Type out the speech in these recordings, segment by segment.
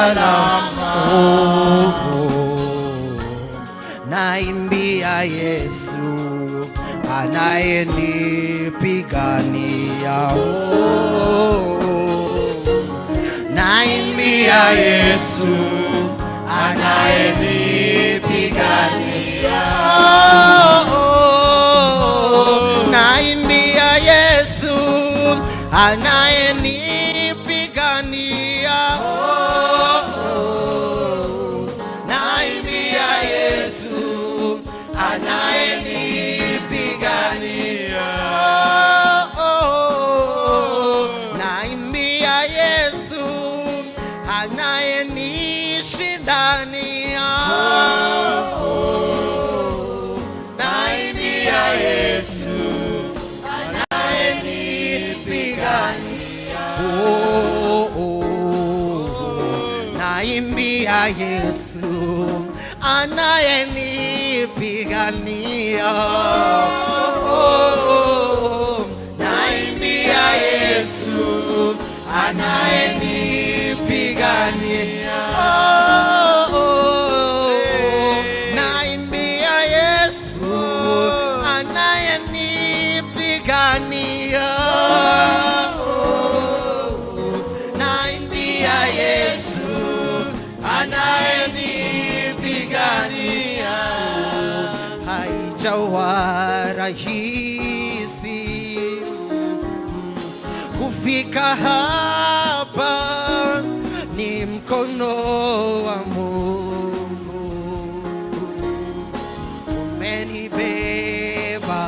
salama. Naimbia Yesu anayenipigania. Naimbia Yesu anayenipigania. Naimbia Yesu anayenipigania. Naimbia Yesu anayenipigania. Naimbia Yesu anayenishindania. Naimbia Yesu anayenipigania. Naimbia Yesu anayenipigania. Naimbia Yesu anayenipigania. Naimbia Yesu anayenipigania. Naimbia Yesu anayenipigania. Haijawa rahisi kufika hapa, ni mkono wa Mungu umenibeba.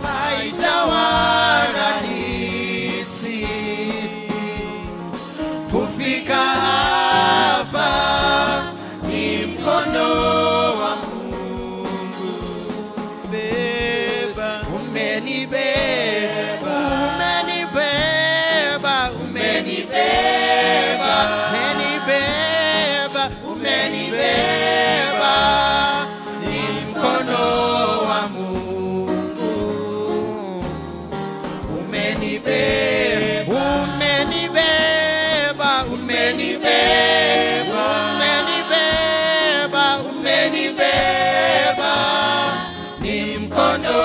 Haijawa rahisi kufika hapa, ni mkono wa Mungu beba. Umenibeba, umenibeba, umenibeba, umenibeba, umenibeba, ni mkono wa Mungu umenibeba. Umenibeba, umenibeba, umenibeba, umenibeba, ni mkono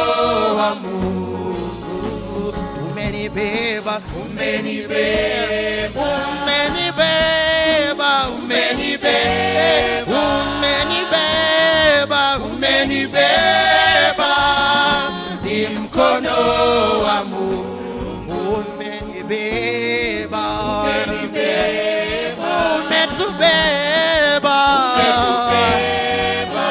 wa Mungu umenibeba. Umenibeba, umenibeba, umenibeba, umenibeba, umenibeba, ni mkono wa Mungu umenibeba. Umenibeba, umetubeba, umetubeba,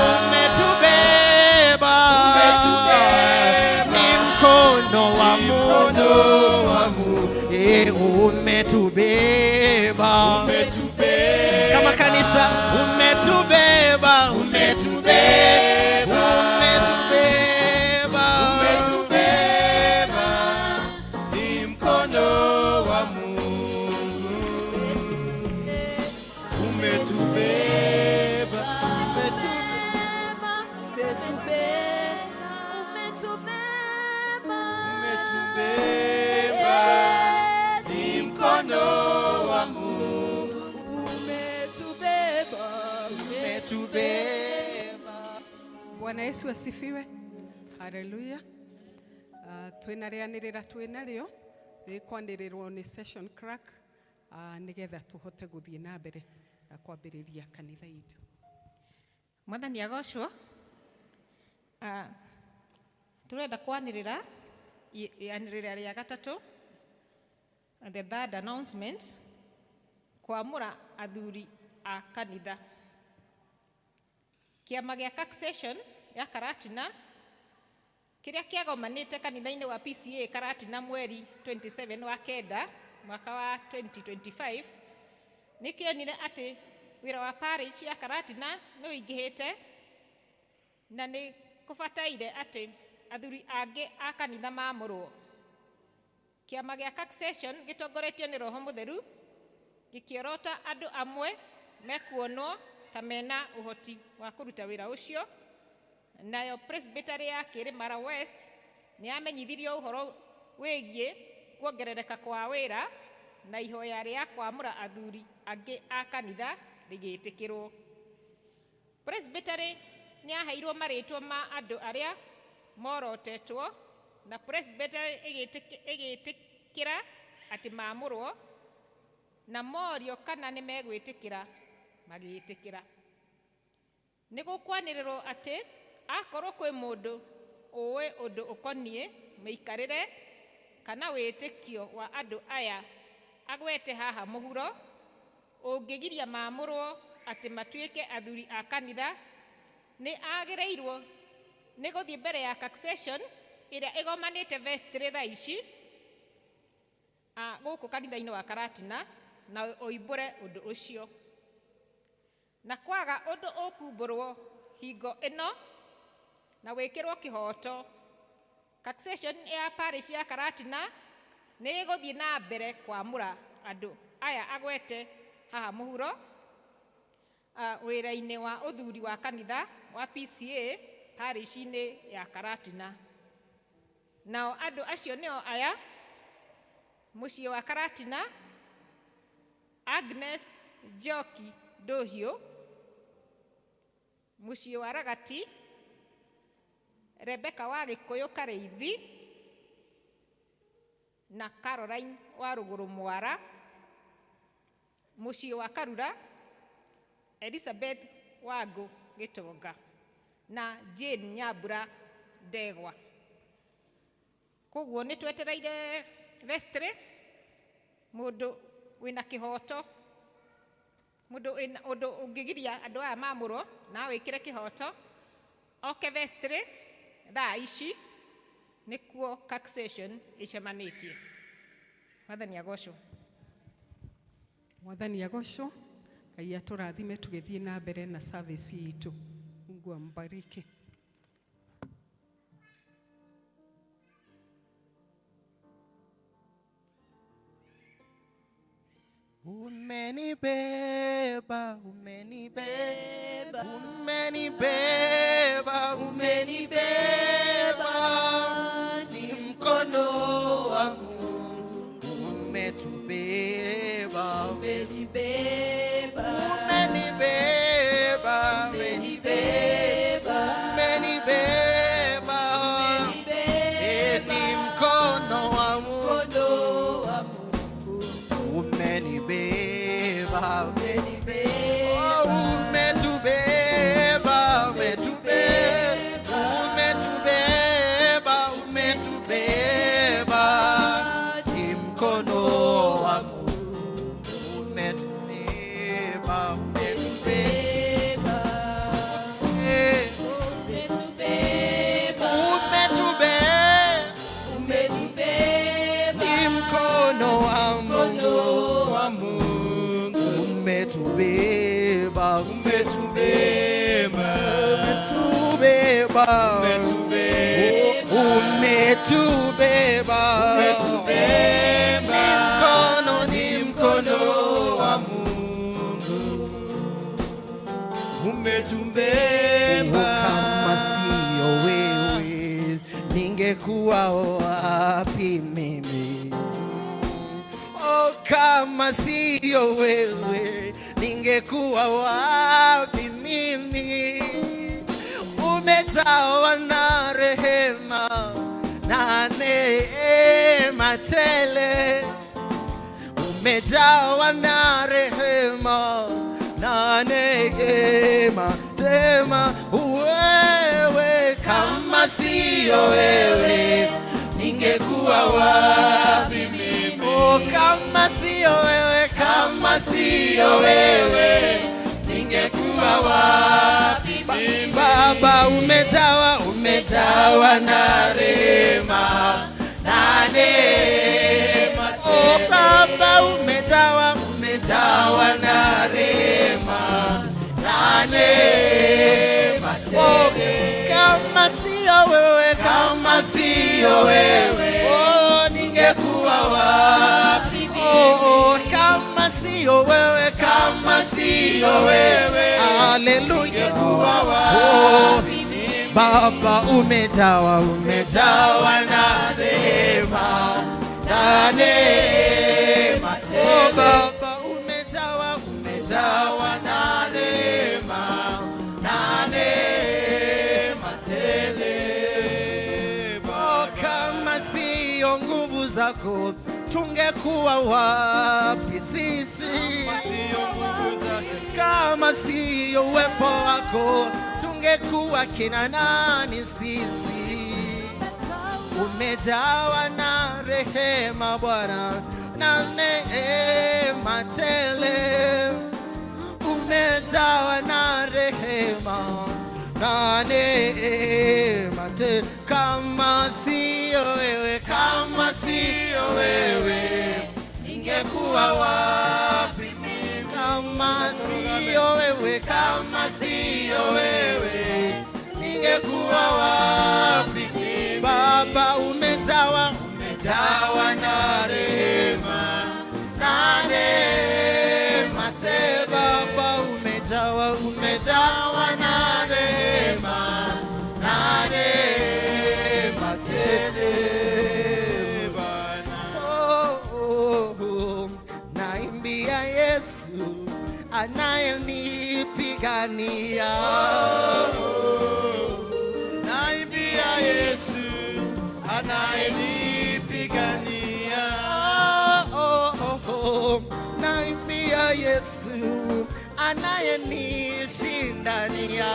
umetubeba, ni mkono wa Mungu umetubeba. Kama kanisa umetubeba, umetubeba, umetubeba, umetubeba, ni mkono wa Mungu umetubeba. Bwana Yesu asifiwe. Haleluya. Twinarianirira twinario rikwandirirwo ni session crack nigetha tuhote guthie na mbere na kwambiriria kanitha itu. Mwathani agocwo. Turenda kwanirira yanirira ria gatatu, the third announcement, kwamura athuri a kanitha. Kiama gĩa CAC session ya Karatina kiria kiagomanite kanitha-ini wa PCA Karatina mweri 27 wa kenda mwaka wa 2025 nikionire ati wira wa parish ya Karatina ni uingihite na ni kufataire ati athuri angi a kanitha maamurwo. Kiama gĩa CAC session gitongoretio ni Roho Mutheru gikiorota andu amwe mekuonwo ta mena uhoti wa kuruta wira ucio. Nayo presbytery ya Kirimara West ni amenyithirio uhoro wigie kuongerereka kwa wira na ihoya rĩa kwamũra athuri angĩ a kanitha rĩgĩtĩkĩrwo. Presbytery nĩ aheirwo marĩtwa ma andũ arĩa morotetwo na presbytery ĩgĩtĩkĩra atĩ maamũrwo na morio kana nĩ megwĩtĩkĩra magĩtĩkĩra. Nĩ gũkwanĩrĩrwo atĩ akorwo kwĩ mũndũ ũĩ ũndũ ũkoniĩ mĩikarĩre kana wĩtĩkio wa andũ aya agwete haha mũhuro ũngĩgiria maamũrwo atĩ matuĩke athuri a kanitha, nĩ agĩrĩirwo nĩ gũthiĩ mbere ya succession ĩrĩa ĩgomanĩte vestry thaa ici gũkũ kanitha-inĩ wa Karatina na oimbũre ũndũ ũcio. Na kwaga ũndũ ũkumbũrwo hingo ĩno na wĩkĩrwo kĩhoto, succession ya parish ya Karatina nĩ ĩgũthiĩ na mbere kwamũra andũ aya agwete haha mũhuro wĩra-inĩ wa ũthuri wa kanitha wa PCA parish-inĩ ya Karatina. Nao andũ acio nĩo aya: mũciĩ wa Karatina, Agnes Njoki Ndũhiũ; mũciĩ wa Ragati, Rebeka wa Gĩkũyũ Karĩithi na Caroline wa Rũgũrũ Mwara; mũciĩ wa Karura, Elizabeth Wangũ Gĩtonga na Jane Nyambura Ndegwa. Koguo nĩ twetereire vestry mũndũ wĩna kĩhoto, mũndũ ũndũ ũngĩgiria andũ aya maamũrwo na wĩkĩre kĩhoto oke vestry thaa ici nĩkuo succession ĩcemanĩtie. Mwathani agocwo. Mwathani agocwo. Ngai atũrathime tũgĩthiĩ na mbere na service itũ. Mungu ambariki. Umenibeba, umenibeba, umenibeba, umenibeba, ni mkono wangu umetubeba, umenibeba, umenibeba, umenibeba, umenibeba, ni mkono wangu umenibeba, oh, umetubeba, umetubeba, umetubeba, umetubeba, ni mkono wangu umetubeba, umetubeba, umetubeba, umetubeba, ni mkono wangu umetubeba, umetubeba, umetubeba, umetubeba, umetubeba, ni mkono wa Mungu umetubeba. Kama sio wewe ningekuwa wapi mimi? Kama sio wewe ningekuwa wapi mimi? Umetawa na rehema na neema tele, umejawa na rehema na neema tema. Wewe kama sio wewe ningekuwa wapi mimi? Kama sio wewe, kama sio wewe ningekuwa wapi mimi? Baba umetawa, umetawa na rehema na neema tele. Baba umetawa, umetawa na rehema na neema tele. Kama sio wewe, kama sio wewe, ningekuwa wapi mimi? Kama sio wewe, kama sio wewe, haleluya, ningekuwa wapi mimi? Baba umetawa, umetawa na rehema na neema tele. zako tungekuwa wapi sisi? Kama siyo uwepo wako tungekuwa kina nani sisi? Umejawa na rehema Bwana na neema tele, umejawa na rehema na neema tele. Kama siyo wewe, kama siyo wewe, ningekuwa wapi mimi? Kama siyo wewe, kama siyo wewe, ningekuwa wapi mimi? Baba umejawa na rehema na neema tele. Baba umejawa na rehema na neema tele. Naimbia Yesu anayenipigania, naimbia Yesu anayenipigania, naimbia Yesu anayenishindania,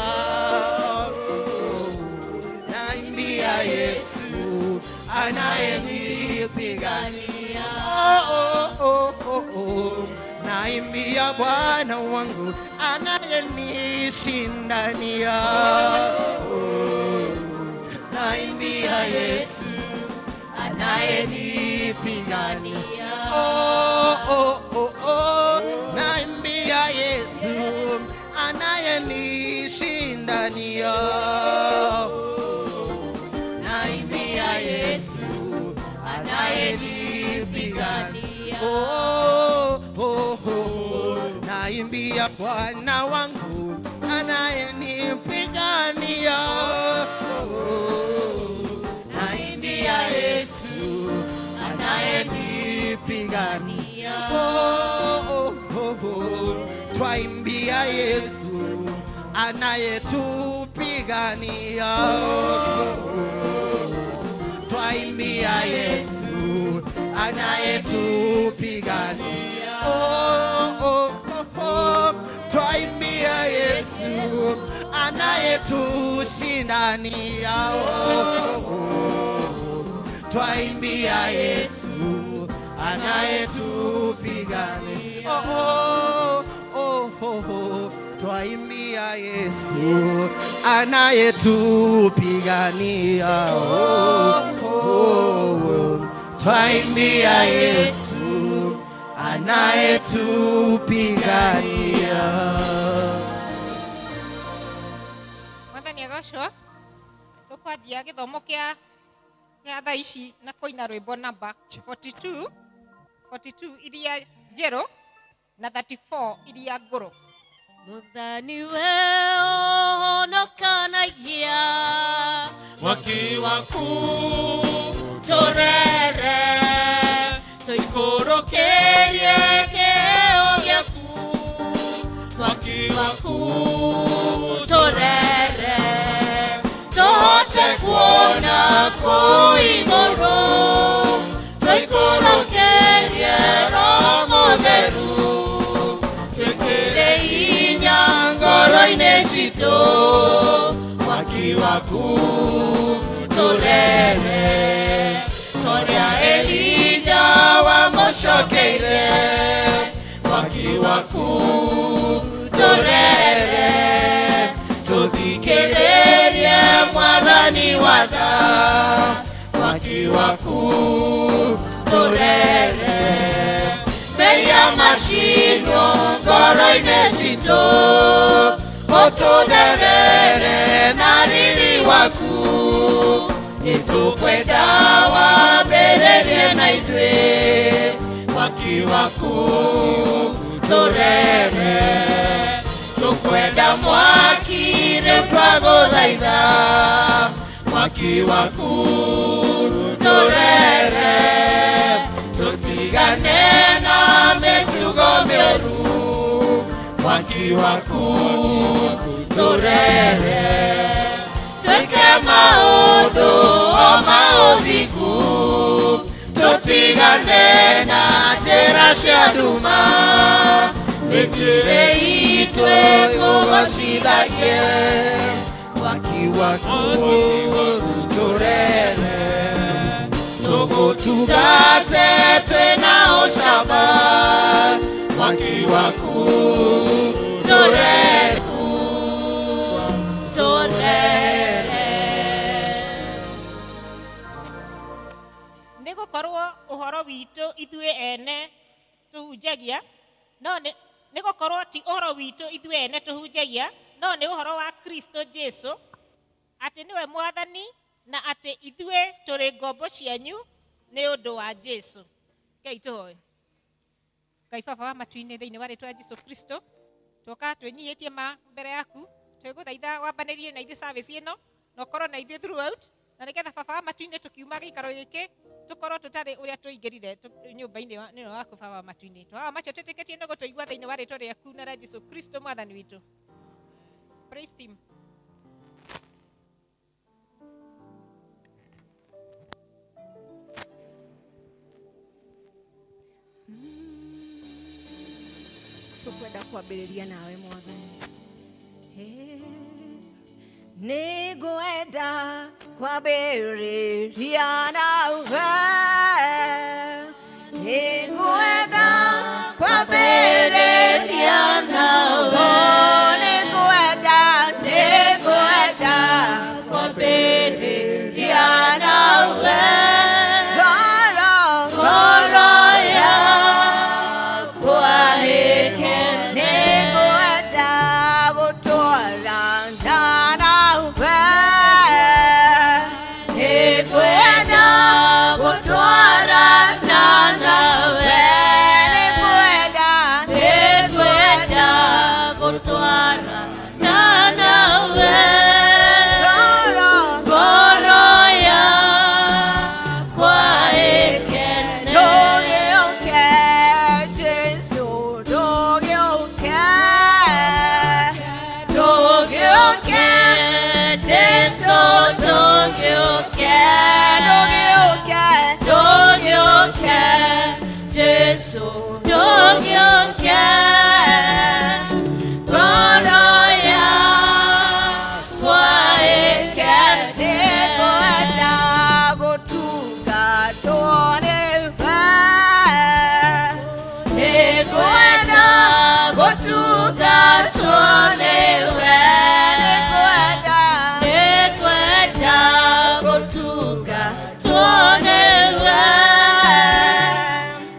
naimbia Yesu anayenipigania, naimbia Bwana wangu anayenishindania, naimbia Yesu anayenipigania, naimbia Yesu anayenishindania, naimbia Yesu anayenipigania, naimbia Bwana wangu anayenipigania, naimbia Yesu anayenipigania, twaimbia Yesu anayetupigania, twaimbia Yesu anayetupigania, twaimbia Yesu anayetushindania, twaimbia Yesu anayetupigania, twaimbia Yesu anayetupigania, twaimbia Yesu anayetupigania. Mwathani agocwo tukwanjia githomo kia thaa ici na kuina rwimbo namba 42 iria njeru na 34 iria nguru. Muthani we honokanagia Mwaki waku torere toikorokerie kĩheo gĩaku. Mwaki waku torere tũhote kuona kũu igũrũ, toikorokerie Roho Mũtheru, twĩkĩre hinya ngoro-inĩ citũ. Mwaki waku torere torĩa Elija wamũcokeire. Mwaki waku torere tũthikĩrĩrie Mwathani watha. Mwaki waku torere meria macinwo ngoro-inĩ citũ, ũtũtherere na riri waku. Nĩtũkwenda wambĩrĩrie na ithuĩ. Mwaki waku torere tũkwenda mwaki rĩu twagũthaitha. Mwaki waku torere tũtigane na mĩtugo mĩũru. Mwaki waku torere twĩke maũndũ o ma ũthingu, tutigane na njĩra cia nduma wĩkĩre itwe kũgocithagie mwaki waku tũrere tũgũtungate twĩna ũcamba mwaki waku tũrere nĩgũkorwo ũhoro witũ ithuĩ ene tũhunjagia no nĩgũkorwo ti ũhoro witũ ithuĩ ene tũhunjagia no nĩ ũhoro wa Kristo Jesu atĩ nĩwe mwathani na atĩ ithuĩ tũrĩ ngombo cianyu nĩ ũndũ wa Jesu. Ngai tũhoe. Ngai Baba wa matu-inĩ thĩinĩ wa rĩĩtwa Jesu Kristo tũka twĩnyihĩtie mbere yaku twĩgũthaitha wambanĩrie na ithuĩ service ĩno na ũkorwo na ithuĩ throughout na nĩgetha Baba wa matu-inĩ tũkiuma gĩikaro gĩkĩ tũkorwo tũtarĩ ũrĩa tũingĩrire nyũmba-inĩ ĩno yaku Baba wa matu-inĩ. Tũhawa macio twĩtĩkĩtie nĩ gũtũigua thĩinĩ wa rĩĩtwa rĩaku na rĩa Jesu Kristo mwathani witũ. Praise team. Tukwenda kwambĩrĩria nawe mwathani. Nĩngwenda kwambĩrĩria nawe. Nĩngwenda kwambĩrĩria nawe. Nĩngwenda kwambĩrĩria nawe.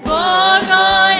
Bono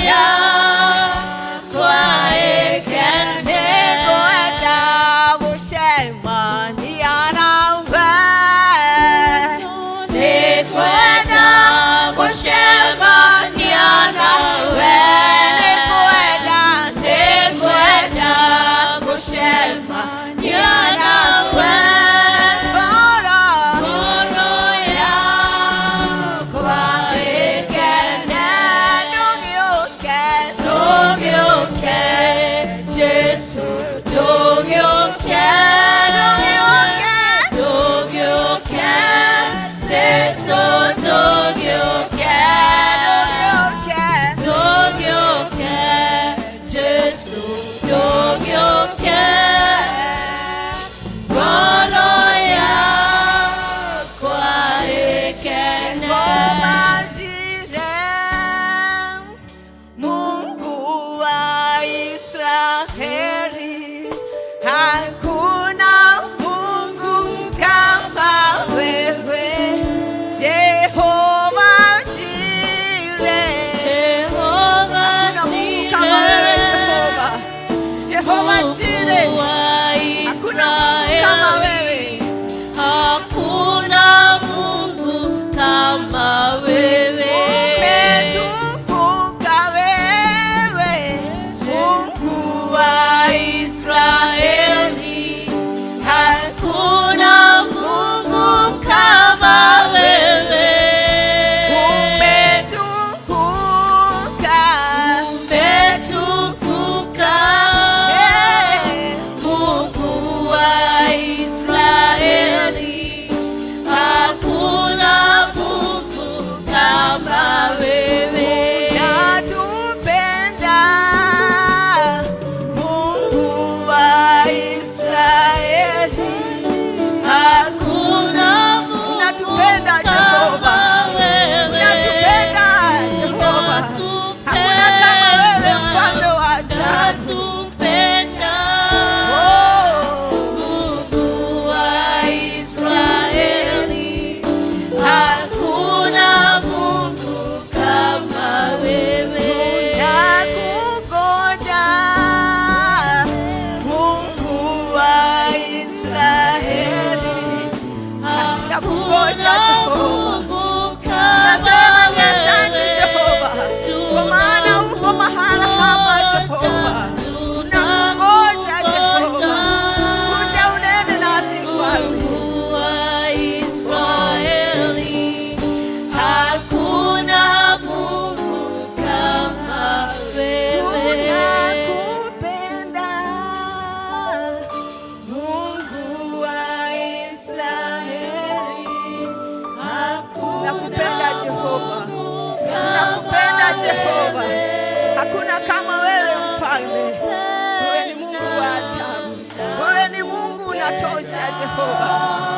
Jehova,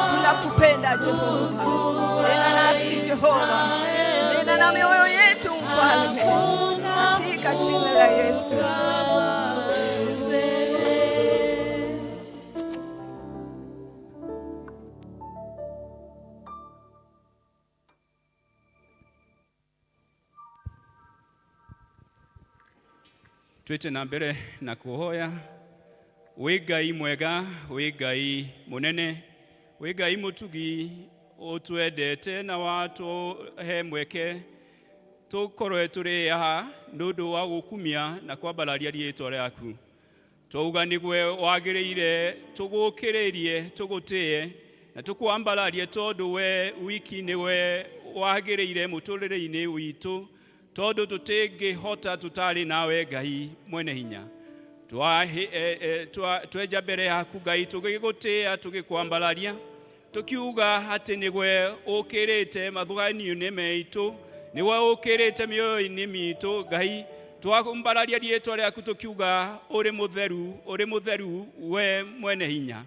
tunakupenda Jehova. Nena nasi Jehova, nena na mioyo yetu Mfalme, katika jina la Yesu. Twite na mbere na kuhoya. Wĩ Ngai mwega, wĩ Ngai munene, wĩ Ngai mutugi, utwendete na watuhe mweke tukorwe turi aha nundu wa gukumia na kwambararia riitwa rĩaku. Twauga nĩgwe wagĩrĩire tugukĩrĩrie, tugutie na tukwambararie tondu we wiki nĩwe wagĩrĩire mũtũrĩre-inĩ witũ, tondu tũtingĩhota tũtarĩ nawe Ngai mwene hinya. Tweja mbere yaku Ngai tũgĩgũtĩa, tũgĩkwambararia, tukiuga atĩ nĩgwe ũkĩrĩte mathũgani-inĩ maitũ, nĩgwe ũkĩrĩte mĩoyo-inĩ mitũ Ngai. Twakwambararia rĩĩtwa rĩaku tukiuga ũrĩ mũtheru, ũrĩ mũtheru we mwene hinya.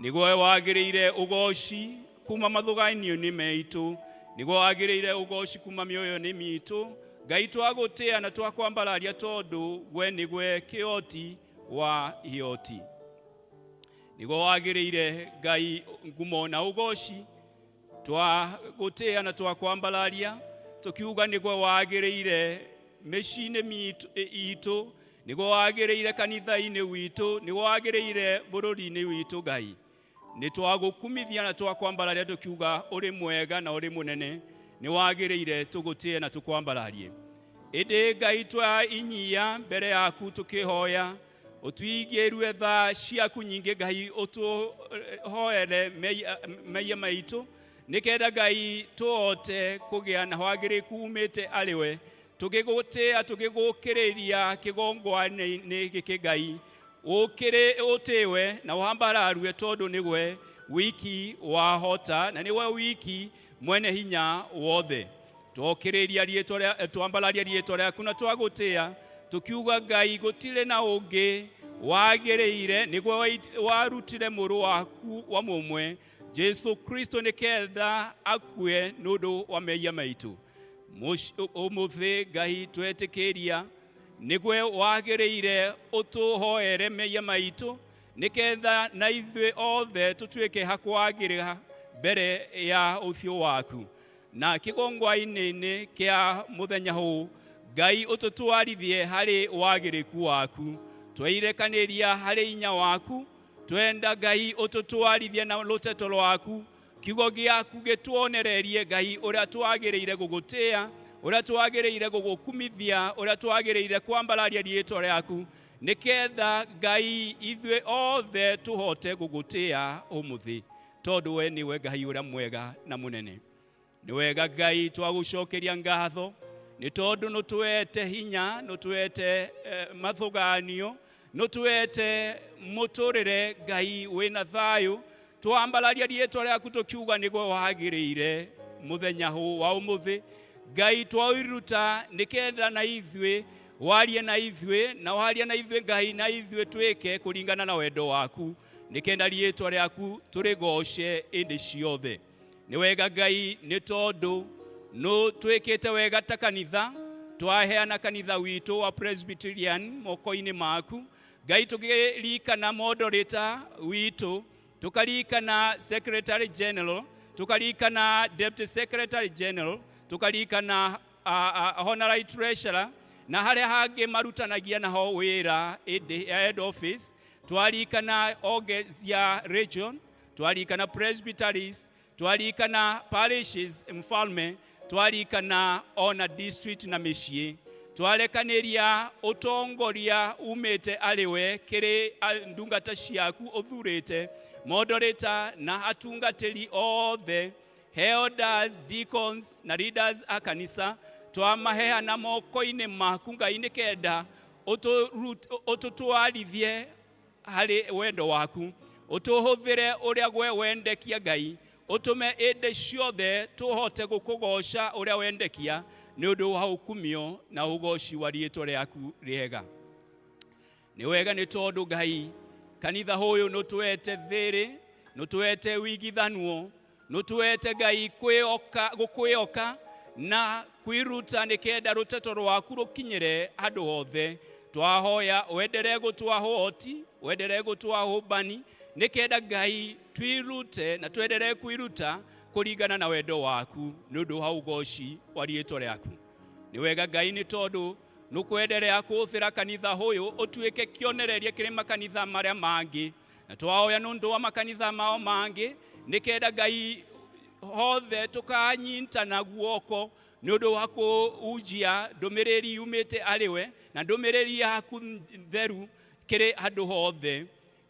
Nĩgwe wagĩrĩire ũgoci kuma mathũgani-inĩ maitũ, nĩgwe wagĩrĩire ũgoci kuma mĩoyo-inĩ mitũ Ngai. Twagũtĩa na twakwambararia tondu we nĩgwe kĩoti wa ioti. Nĩgwe wagĩrĩire Ngai ngumo na ũgoci. Twagũtĩa na twakwambararia tukiuga nĩgwe wagĩrĩire mĩciĩ-inĩ itũ, nĩgwe wagĩrĩire kanitha-inĩ witũ, nĩgwe wagĩrĩire bũrũri-inĩ witũ Ngai. Nĩtwagũkumithia na twakwambararia tukiuga ũrĩ mwega na ũrĩ mũnene, nĩ wagĩrĩire tũgũtĩe na tũkwambararie. Ĩndĩ Ngai twainyia mbere yaku tukihoya, ũtuigĩrue tha ciaku nyingĩ Ngai, ũtũhoere maiya maitũ, nĩkenda Ngai tũhote kũgĩa na wagĩrĩku umĩte arĩwe, tũgĩgũtĩa tũgĩgũkĩrĩria kĩgongona-inĩ gĩkĩ Ngai, ũtĩwe na wambararue tondu nĩgwe wiki wahota na nĩwe wiki mwene hinya wothe. Twokĩrĩria rĩĩtwa, twambararia rĩĩtwa rĩaku na twagũtĩa tukiuga Ngai gũtirĩ na ũngĩ wagĩrĩire, nĩgwe warutire mũrũ waku wa mũmwe Jesu Kristo nĩkenda akue nũndũ wa mehia maitũ. Ũmũthĩ Ngai twetĩkĩria nĩgwe wagĩrĩire ũtũhoere mehia maitũ, nĩkenda na ithuĩ othe tũtuĩke hakwagĩrĩra mbere ya ũthiũ waku. Na kĩgongona-inĩ kĩa mũthenya huu Ngai ũtũtwarithie harĩ wagĩrĩku waku. Twairekanĩria harĩ hinya waku, twenda Ngai ũtũtwarithie na rũteto rwaku, kiugo gĩaku gĩtuonererie Ngai ũrĩa twagĩrĩire gũgũtĩa, ũrĩa twagĩrĩire gũgũkumithia, ũrĩa twagĩrĩire kwambararia rĩĩtwa rĩaku, nĩkenda Ngai ithuĩ othe tũhote gũgũtĩa ũmũthĩ, tondu we nĩwe Ngai ũrĩa mwega na mũnene. Nĩ wega Ngai twagũcokeria ngatho, nĩ tondu nũtwete hinya, nũtwete mathũganio, nũtwete mũtũrĩre Ngai wĩna thayũ. Twambararia rĩĩtwa rĩaku tukiuga nĩgwe wagĩrĩire mũthenya huu wa ũmũthĩ Ngai. Twairuta nĩkenda na ithuĩ warie na ithuĩ, na waria na ithuĩ Ngai, na ithuĩ twĩke kũringana na wendo waku, nĩkenda rĩĩtwa rĩaku tũrĩgoce ĩndĩ ciothe. Nĩ wega Ngai nĩ tondu no twĩkĩte wega ta kanitha, twaheana kanitha witũ wa Presbyterian moko-inĩ maku Ngai. Tũkĩririkana moderator witũ, tukaririkana Secretary General, tukaririkana Deputy Secretary General, tukaririkana Honorary Treasurer na harĩa hangĩ marutanagia naho wĩra head office. Twaririkana organs ya region, twaririkana presbyteries, twaririkana parishes Mfalme, twaririkana ona district na mĩciĩ. Twarekanĩria ũtongoria umĩte arĩwe kĩrĩ ndungata ciaku ũthurĩte, moderator na atungatĩri othe, elders, deacons na leaders a kanisa. Twamaheana moko-inĩ maku Ngai, nĩkenda ũtũtwarithie harĩ wendo waku, ũtũhũthĩre ũrĩa gwe wendekia Ngai, ũtũme ĩndĩ ciothe tũhote gũkũgoca ũrĩa wendekia nĩ ũndũ wa ũkumio na ũgoci wa rĩĩtwa rĩaku rĩega. Nĩ wega nĩ tondu Ngai kanitha ũyũ nũtwete thĩrĩ, nutuete wigithanuo, nutuete Ngai kwioka na kwiruta nikenda ruteto rwaku rukinyire andu othe. Twahoya wendere gutwa hoti, wendere gutwa hubani, nikenda Ngai twirute na twendere kwiruta kuringana na wendo waku nundu wa ugoci wa riitwa riaku. Ni wega Ngai ni tondu nukwenderea kuthira kanitha huyu utuike kionereria kiri makanitha maria mangi, na twahoya nundu wa makanitha mao mangi nikenda Ngai hothe tukanyitana guoko nundu wa kuujia ndumiriri yumite ariwe na ndumiriri yaku theru kiri andu hothe.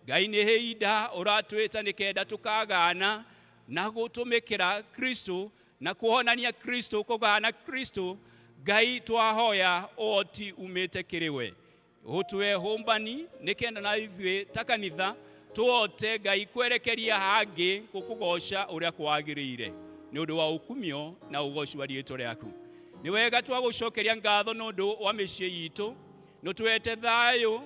Ngai ni hinda uratwita nikenda tukagana na gutumikira Kristo na kuhonania Kristo, kugana Kristo. Ngai twahoya oti umite kiriwe utwe humbani nikenda na ithwe takanitha tuote Ngai kwerekeria hangi kukugoca uria kwagirire ni undu wa ukumio na ugoci wa riitwa riaku. Ni wega twagucokeria ngatho nundu wa micii itu, nutwete thayu,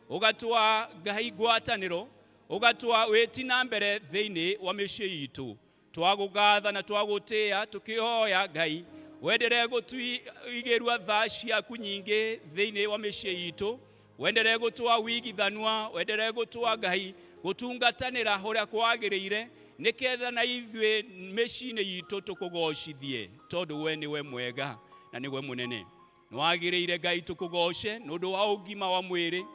ugatwa Ngai ngwataniro, ugatwa witina mbere thiini wa micii itu. Twagugatha na twagutia tukihoya Ngai wendere gutwigirwa thaa ciaku nyingi thiini wa micii itu, wendere gutwa wigithanua, wendere gutwa Ngai gutungatanira huria kwagirire niketha na ithwe micii itu tukugocithie tondu we niwe mwega na niwe munene. Nwagirire Ngai tukugoce nundu wa ugima wa mwiri,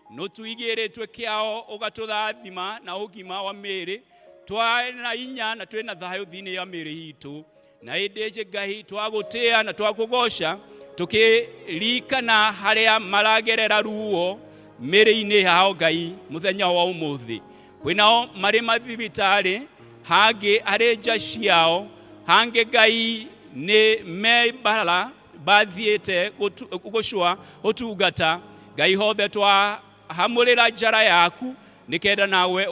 nutwigiritwe kiao ugatuthathima na ugima wa miri, twina inya na twina thayu thiini ya miri itu. Na indeje Ngai twagutia na twakugoca tukirikana haria maragerera ruo miri-ini hao Ngai muthenya wa umuthi. Kwinao mari mathibitari, hangi ari nja ciao, hangi Ngai ni mebara bathiete gucua utungata. Ngai hothe twahamurira njara yaku nikenda nawe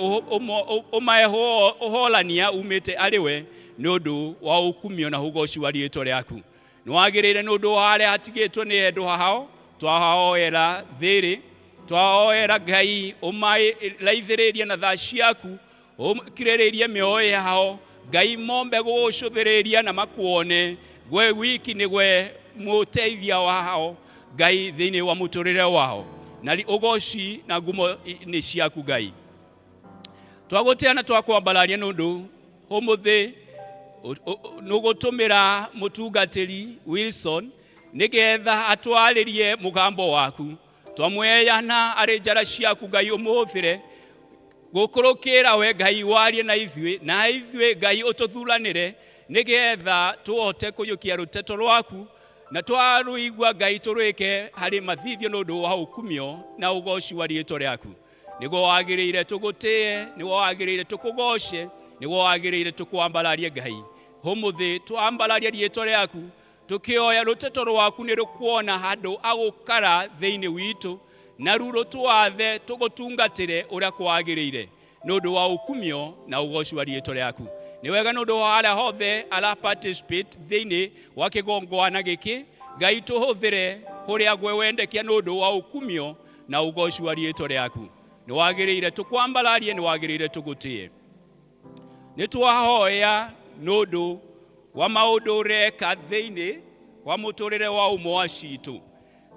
umaeholania umite ariwe nundu wa ukumio na ugoci wa riitwa riaku. Nwagirire nundu wa aria hatigitwo ni endu hao, twahoera thiri, twahoera Ngai umaraithiririe na thaa ciaku, ukiriririe mioyo yao Ngai mombe gugucuthiriria na makuone gwe wiki nigwe muteithia wao Ngai thiini wa muturire wao, na ugoci na ngumo ni ciaku Ngai. Twagutia na twakwambararia nundu umuthi nugutumira mutungatiri Wilson nigetha atwaririe mugambo waku. Twamweyana ari njara ciaku Ngai umuthire gukurukira we Ngai warie na ithwe, na ithwe Ngai ututhuranire nigetha tuote kuyukia ruteto rwaku na twaruigwa Ngai turwike hari mathithio nundu wa ukumio na ugoci wa riitwa riaku. Niguo wagirire tugutie, niguo wagirire tukugoce, niguo wagirire tukwambararie Ngai. Umuthi twambararia riitwa riaku tukioya ruteto rwaku ni rukuona handu agukara thiini witu, na ruru twathe tugutungatire uria kwagirire nundu wa ukumio na ugoci wa riitwa riaku. Ni wega nundu wa aria hothe ara participate thiini wa kigongwana giki, Ngai tuhuthire huria gwe wendekia nundu wa ukumio na ugoci wa riitwa riaku. Ni wagirire tukwambararie, ni wagirire tugutie. Ni twahoya nundu wa maundu reka thiini wa muturire wa umoa citu.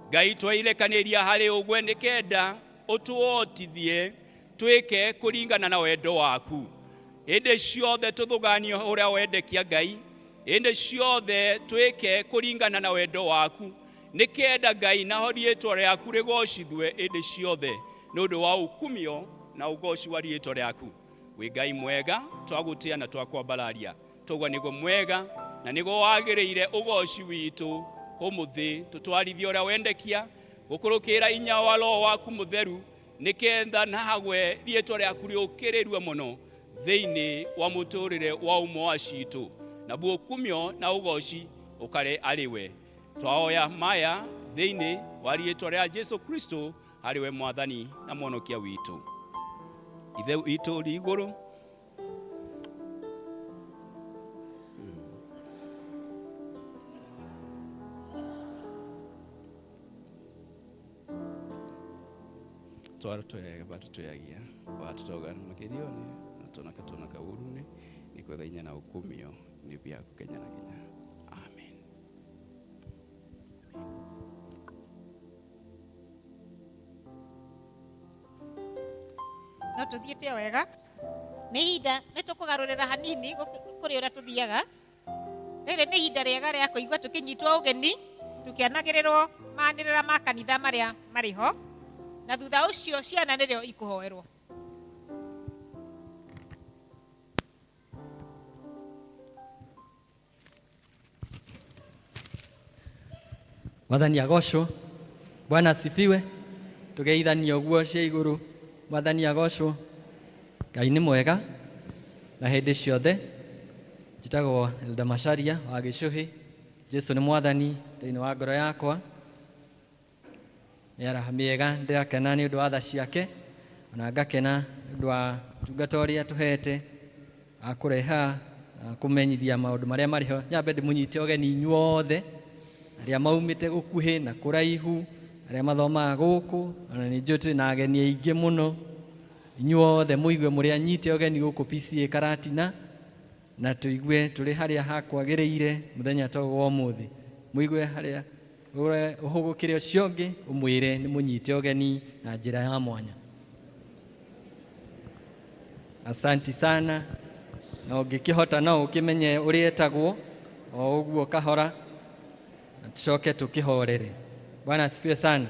Ngai twairekaniria hari ugwe nikenda utuotithie twike kuringana na wendo waku. Inde ciothe tuthuganio uria wendekia Ngai, inde ciothe twike kuringana na wendo waku nikenda Ngai na riitwa riaku rigocithwe inde ciothe nundu wa ukumio na ugoci wa riitwa riaku. Wi Ngai mwega, twagutia na twakwambararia, tugwa nigo mwega na nigo wagirire ugoci witu umuthi tutwarithia uria wendekia gukurukira inya wa Roho waku mutheru nikenda nawe riitwa riaku riukirirwe muno thiini wa muturire wa umoa citu, na bukumio na ugoci ukare ariwe. Twahoya maya thiini wa riitwa ria Jesu Kristo ariwe mwathani na mwonokia witu. Ithe witu ri iguru, twara twega batu twagia watu togana makirioni tona katona ka urune ni kwetha inya na ukumio ni bia kukenya na Kenya. Amen. No tuthiete wega nĩ ihinda nĩ tũkũgarũrĩra hanini kũrĩ ũrĩa tũthiaga. Rĩrĩ nĩ ihinda rĩega rĩa kũigua tũkĩnyitwo ũgeni tũkĩanagĩrĩrwo maanĩrĩra ma kanitha marĩa marĩ ho, na thutha ũcio ciana nĩrĩo ikũhoerwo. Mwathani agocwo. Bwana asifiwe. Tugeithania ũguo cia igũrũ. Mwathani agocwo. Ngai nĩ mwega na hĩndĩ ciothe. Njĩtagwo Elda Macharia wa Gĩcũhĩ. Jesu nĩ mwathani thĩinĩ wa ngoro yakwa. Mĩaraha mĩega ndĩrakena nĩ ũndũ wa tha ciake, ona ngakena nĩ ũndũ wa tungata ũrĩa tũhete akũreha kũmenyithia maũndũ marĩa marĩ ho. Nyambe ndĩmũnyite ũgeni inyuothe arĩa maumĩte gũkuhĩ na kũraihu, arĩa mathomaga gũkũ, ona nĩ njũĩ tũrĩ na ageni aingĩ mũno. Inyuothe mũigue mũrĩ anyite ũgeni gũkũ PCA Karatina, na tũigue tũrĩ harĩa hakwagĩrĩire mũthenya ta wa ũmũthĩ. Mũigue harĩa ũhũgũkĩre ũcio ũngĩ ũmwĩre nĩ mũnyite ũgeni na njĩra ya mwanya. Asanti sana. Na ũngĩkĩhota no ũkĩmenye ũrĩa etagwo o ũguo kahora, na tucoke tukihorere. Bwana asifiwe sana.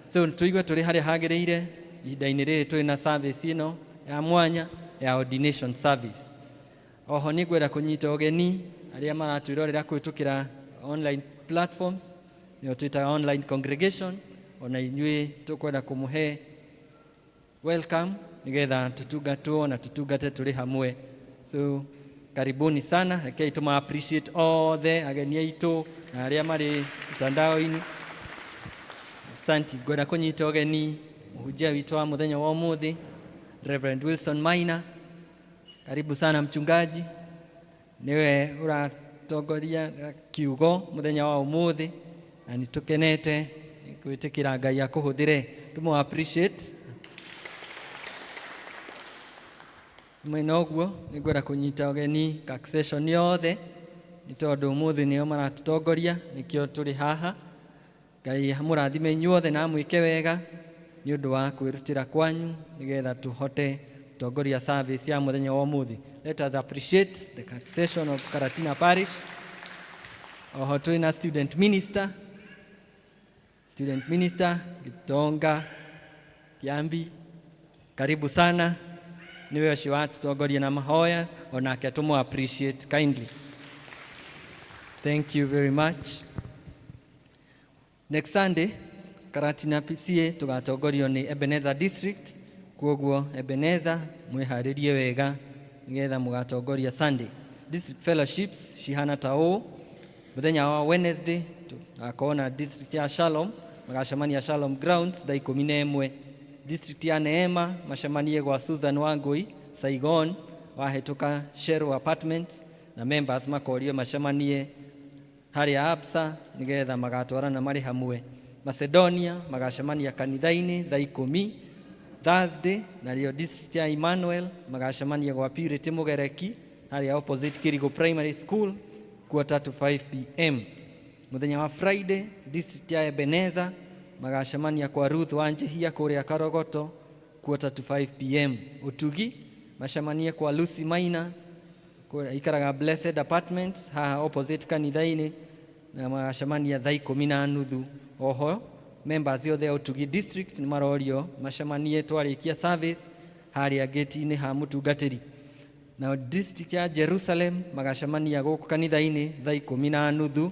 So tuigue tũrĩ harĩa hagĩrĩire ihinda-inĩ rĩrĩ tũrĩ na service ĩno ya mwanya ya ordination service. Oho nĩ ngwenda kũnyita ũgeni arĩa maratwĩrorera kũhĩtũkĩra online platforms, nĩo twĩtaga online congregation. Ona inyuĩ tũkwenda kũmũhe welcome nĩgetha tũtungatwo na tutungate tũrĩ hamwe. So karibuni sana. Rekei tũma appreciate othe ageni aitũ na arĩa marĩ mtandao-inĩ. Asante. Ngwenda kũnyita ũgeni mũhunjia witũ wa mũthenya wa ũmũthĩ, Reverend Wilson Maina. Karibu sana mchungaji. Niwe ũratongoria kiugo mũthenya wa ũmũthĩ, na nĩtũkenete gwĩtĩkĩra Ngai akũhũthĩre. Tũmũ appreciate. Mwena ũguo nĩ ngwenda kũnyita ũgeni succession yothe, nĩ tondũ ũmũthĩ nĩo maratũtongoria, nĩkĩo tũrĩ haha. Ngai amũrathime inyuothe na amwĩke wega nĩ ũndũ wa kwĩrutĩra kwanyu nĩgetha tũhote gũtongoria service ya mũthenya wa ũmũthĩ. Let us appreciate the succession of Karatina Parish. Oho tũrĩ na student minister Gitonga Kiambi. Karibu sana. Niwe ũcio watũtongoria na mahoya, onake tũmũ appreciate kindly. Thank you very much. Next Sunday, Karatina PCA tugatongorio ni Ebenezer District. Kwoguo Ebenezer mwĩharĩrie wega nĩgetha mũgatongoria Sunday. District fellowships cihana ta ũũ. Mũthenya wa Wednesday tugakorwo district ya Shalom, magacemania Shalom Grounds thaa 11. District ya Neema macemanie gwa Susan Wangui Saigon wahĩtũka Shero Apartments, na members makorio macemanie harĩa Absa nĩgetha magatwarana marĩ hamwe. Macedonia magacemania kanitha-inĩ thaa 10. Thursday nario district ya Emmanuel magacemania gwa Purity Mugereki harĩa opposite Kirigo Primary School 4:45 p.m. Mũthenya wa Friday district ya Ebenezer magacemania kwa Ruth Wanjihia kũrĩa Karogoto 4:45 p.m. Utugi macemanie kwa Lucy Maina kũrĩa ikaraga Blessed Apartments haha opposite kanitha-inĩ na macemania thaa 10:30. Oho members yothe Utugi district nĩ marorio macemanie twarĩkia service harĩa gate-inĩ ha mũtungatĩri. Na district ya Jerusalem magacemania gũkũ kanitha-inĩ thaa 10:30.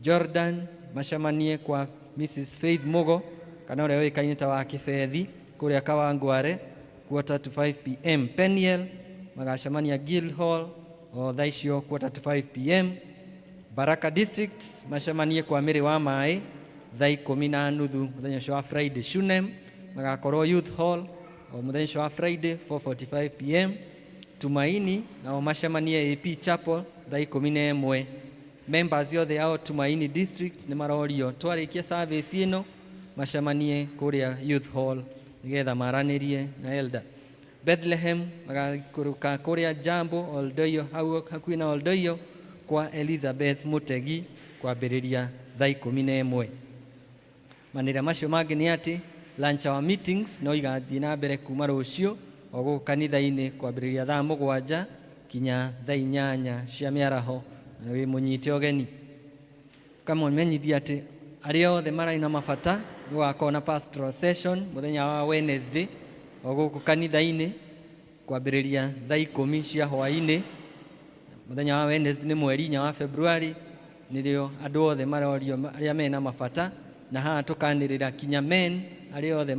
Jordan macemanie kwa Mrs. Faith Mugo kana ũrĩa wĩkaine ta wa Kĩbethi kũrĩa Kawangware 4:45 p.m. Peniel magacemania Guildhall o thaa icio 4:45 p.m. Baraka district macemanie kwa Mĩrĩ wa Maĩ thaa 10:30 mũthenya ũcio wa Friday. Shunem magakorwo Youth Hall o mũthenya ũcio wa Friday 4:45 p.m. Tumaini nao macemanie AP Chapel thaa 11. Members yothe ya Tumaini district nĩ marorio twarĩkia service ĩno macemanie kũrĩa Youth Hall nĩgetha maranĩrie na elder. Bethlehem magaikuruka kuria Jambo Oldoyo hakuhĩ na Oldoyo kwa Elizabeth Mutegi kwambĩrĩria thaa 11. Manĩra macio mangĩ nĩ atĩ lunch hour meetings no igathiĩ na mbere kuma rũciũ o gũkũ kanitha-inĩ kwambĩrĩria thaa 7 kinya thaa 8 cia mĩaraho, na wĩ mũnyite ũgeni. Kamũmenyithia atĩ arĩa othe maraina mabata gũgakorwo na pastoral session mũthenya wa Wednesday o gũkũ kanitha-inĩ kwambĩrĩria thaa 10 cia hwaĩ-inĩ. Mũthenya wa Wednesday nĩ mweri 4 wa February, nĩrĩo andũ othe marorio arĩa mena mabata, na haha tũkanĩrĩra kinya men arĩa othe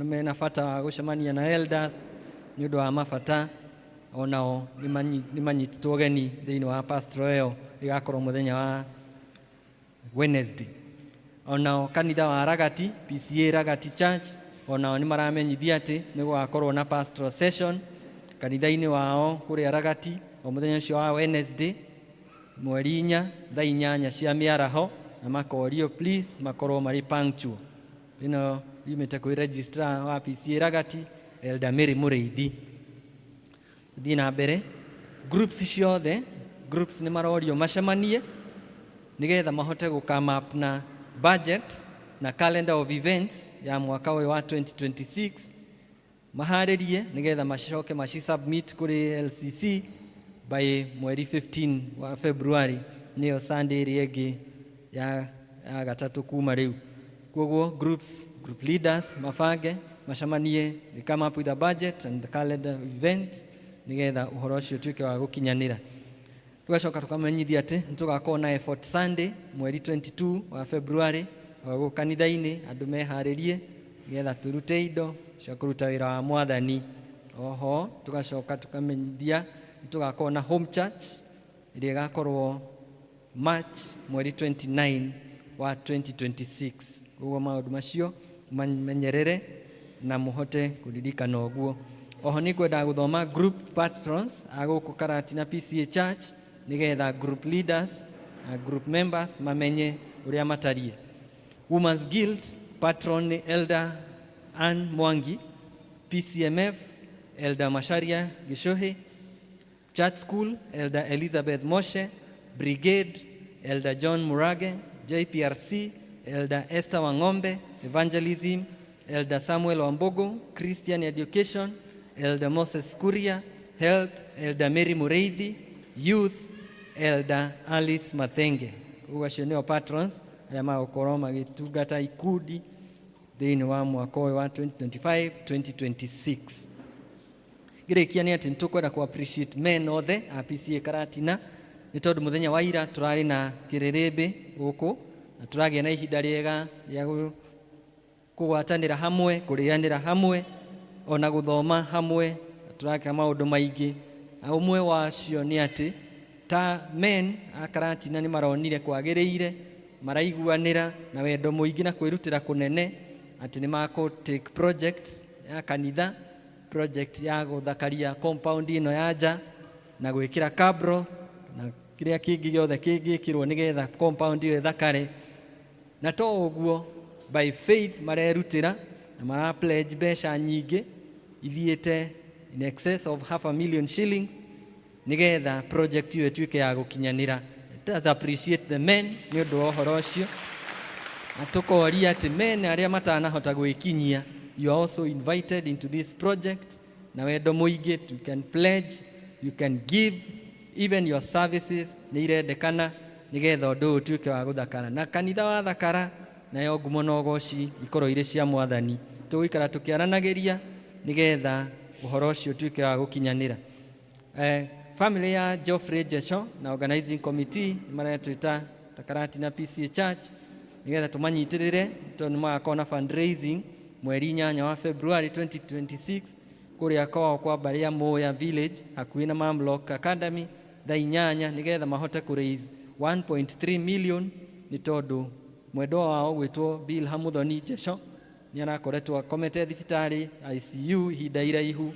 mena bata wa gũcemania na elders nĩ ũndũ wa mabata, onao nĩ manyitĩtwo ũgeni thĩinĩ wa pastoral ĩyo ĩgakorwo mũthenya wa Wednesday. Onao kanitha wa Ragati, PCA Ragati Church, onao nĩ maramenyithia atĩ nĩ gũgakorwo na pastoral session kanitha-inĩ wao kũrĩa Ragati o mũthenya ũcio wa Wednesday mweri 4 thaa 8 cia mĩaraho, na makorio please makorwo marĩ punctual. Ĩno yumĩte kwĩ registrar wa PCA Ragati, Elder Mary Mũrĩithi. Thiĩ na mbere, groups ciothe nĩ marorio macemanie nĩgetha mahote gũcome up na budget na calendar of events ya mwaka ũyũ wa 2026, maharĩrie nĩgetha macoke maci-submit kũrĩ LCC by mweri 15 wa February, nĩyo Sunday ĩrĩa ĩngĩ ya gatatũ kuma rĩu. Koguo group leaders mabange macemanie, they come up with a budget and the calendar of events nĩgetha ũhoro ũcio ũtuĩke wa gũkinyanĩra. Tugacoka tukamenyithia atĩ nĩtũgakorwo na effort Sunday mweri 22 wa February gũkũ kanitha-inĩ, andũ meharĩrie nĩgetha tũrute indo cia kũruta wĩra wa Mwathani. Oho tugacoka tukamenyithia nĩtũgakorwo na home church ĩrĩa ĩgakorwo March mweri 29 wa 2026. Ũguo maũndũ macio mamenyerere na mũhote kũririkana ũguo. Oho nĩ kwenda gũthoma group patrons a gũkũ Karatina PCA Church nĩgetha group leaders na group members mamenye ũrĩa matariĩ. Women's Guild patron nĩ Elder Ann Mwangi, PCMF Elder Masharia Gishohe, Church School Elder Elizabeth Moshe, Brigade Elder John Murage, JPRC Elder Esther Wangombe, Evangelism Elder Samuel Wambogo, Christian Education Elder Moses Kuria, Health Elder Mary Mureithi, Youth Elder Alice Mathenge. Ugacio nĩo patrons arĩa magũkorwo magĩtungata ikundi thĩinĩ wa mwaka ũyũ wa 2025-2026. Gĩrĩkia nĩ atĩ nĩtũkwenda ku appreciate men othe a PCA Karatina, nĩ tondũ mũthenya wa ira tũrarĩ na kĩrĩrĩmbĩ gũkũ na tũragĩa na ihinda rĩega rĩa kũgwatanĩra hamwe, kũrĩanĩra hamwe, ona gũthoma hamwe, tũraka maũndũ maingĩ. Ũmwe wacio nĩ atĩ ta men a Karatina nĩ maronire kwagĩrĩire, maraiguanĩra na wendo mũingĩ na kwĩrutĩra kũnene atĩ nĩ makũ take project ya kanitha, project ya gũthakaria compound ĩno ya nja na gwĩkĩra kabro na kĩrĩa kĩngĩ gĩothe kĩngĩkĩrwo nĩgetha compound ĩyo ĩthakare. Na to ũguo, by faith marerutĩra na mara pledge mbeca nyingĩ ithiĩte in excess of $500,000 shillings nĩgetha project ĩyo ĩtuĩke ya gũkinyanĩra. Let us appreciate the men nĩ ũndũ wa ũhoro ũcio, na tũkoria atĩ men arĩa matanahota gwĩkinyia, you are also invited into this project. Na wendo mũingĩ, you can pledge, you can give, even your services nĩ irendekana nĩgetha ũndũ ũyũ ũtuĩke wa gũthakara. Na kanitha wa thakara nayo ngumo na ũgoci ikorwo irĩ cia Mwathani. Tũgũikara tũkĩaranagĩria nĩgetha ũhoro ũcio ũtuĩke wa gũkinyanĩra. Family ya Geoffrey Jesho na organizing committee maretwĩta Karatina PCA Church nĩgetha tũmanyitĩrĩre tondũ nĩ magakorwo na fundraising mweri 8 wa February 2026 kũrĩa kwao kwa Baria Moya Village hakuhĩ na Mamlock Academy thaa 8 nĩgetha mahote kũraise 1.3 million, nĩ tondũ mwendwa wao gwĩtwo Bill Hamuthoni Jesho nĩ arakoretwo akomete thibitarĩ ICU ihinda iraihu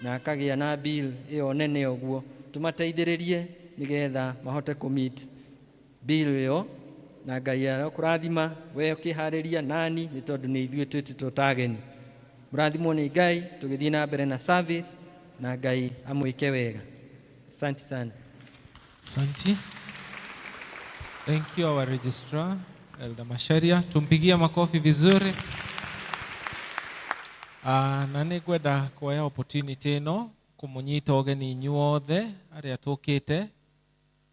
na akagĩa na bill ĩyo nene ũguo. Tũmateithĩrĩrie nĩgetha mahote kũmeet bill ĩyo, na Ngai arokũrathima we ũkĩharĩria nani nĩ tondũ nĩ ithuĩ twĩtĩtwo ta ageni. Mũrathimwo nĩ Ngai tũgĩthiĩ na mbere na service na Ngai amwĩke wega. Asante sana. Asante. Thank you our registrar Elder Macharia. Tumpigie makofi vizuri. Na nĩngwenda kuoya opportunity ĩno kũmũnyita ũgeni inyuothe arĩa tũkĩte,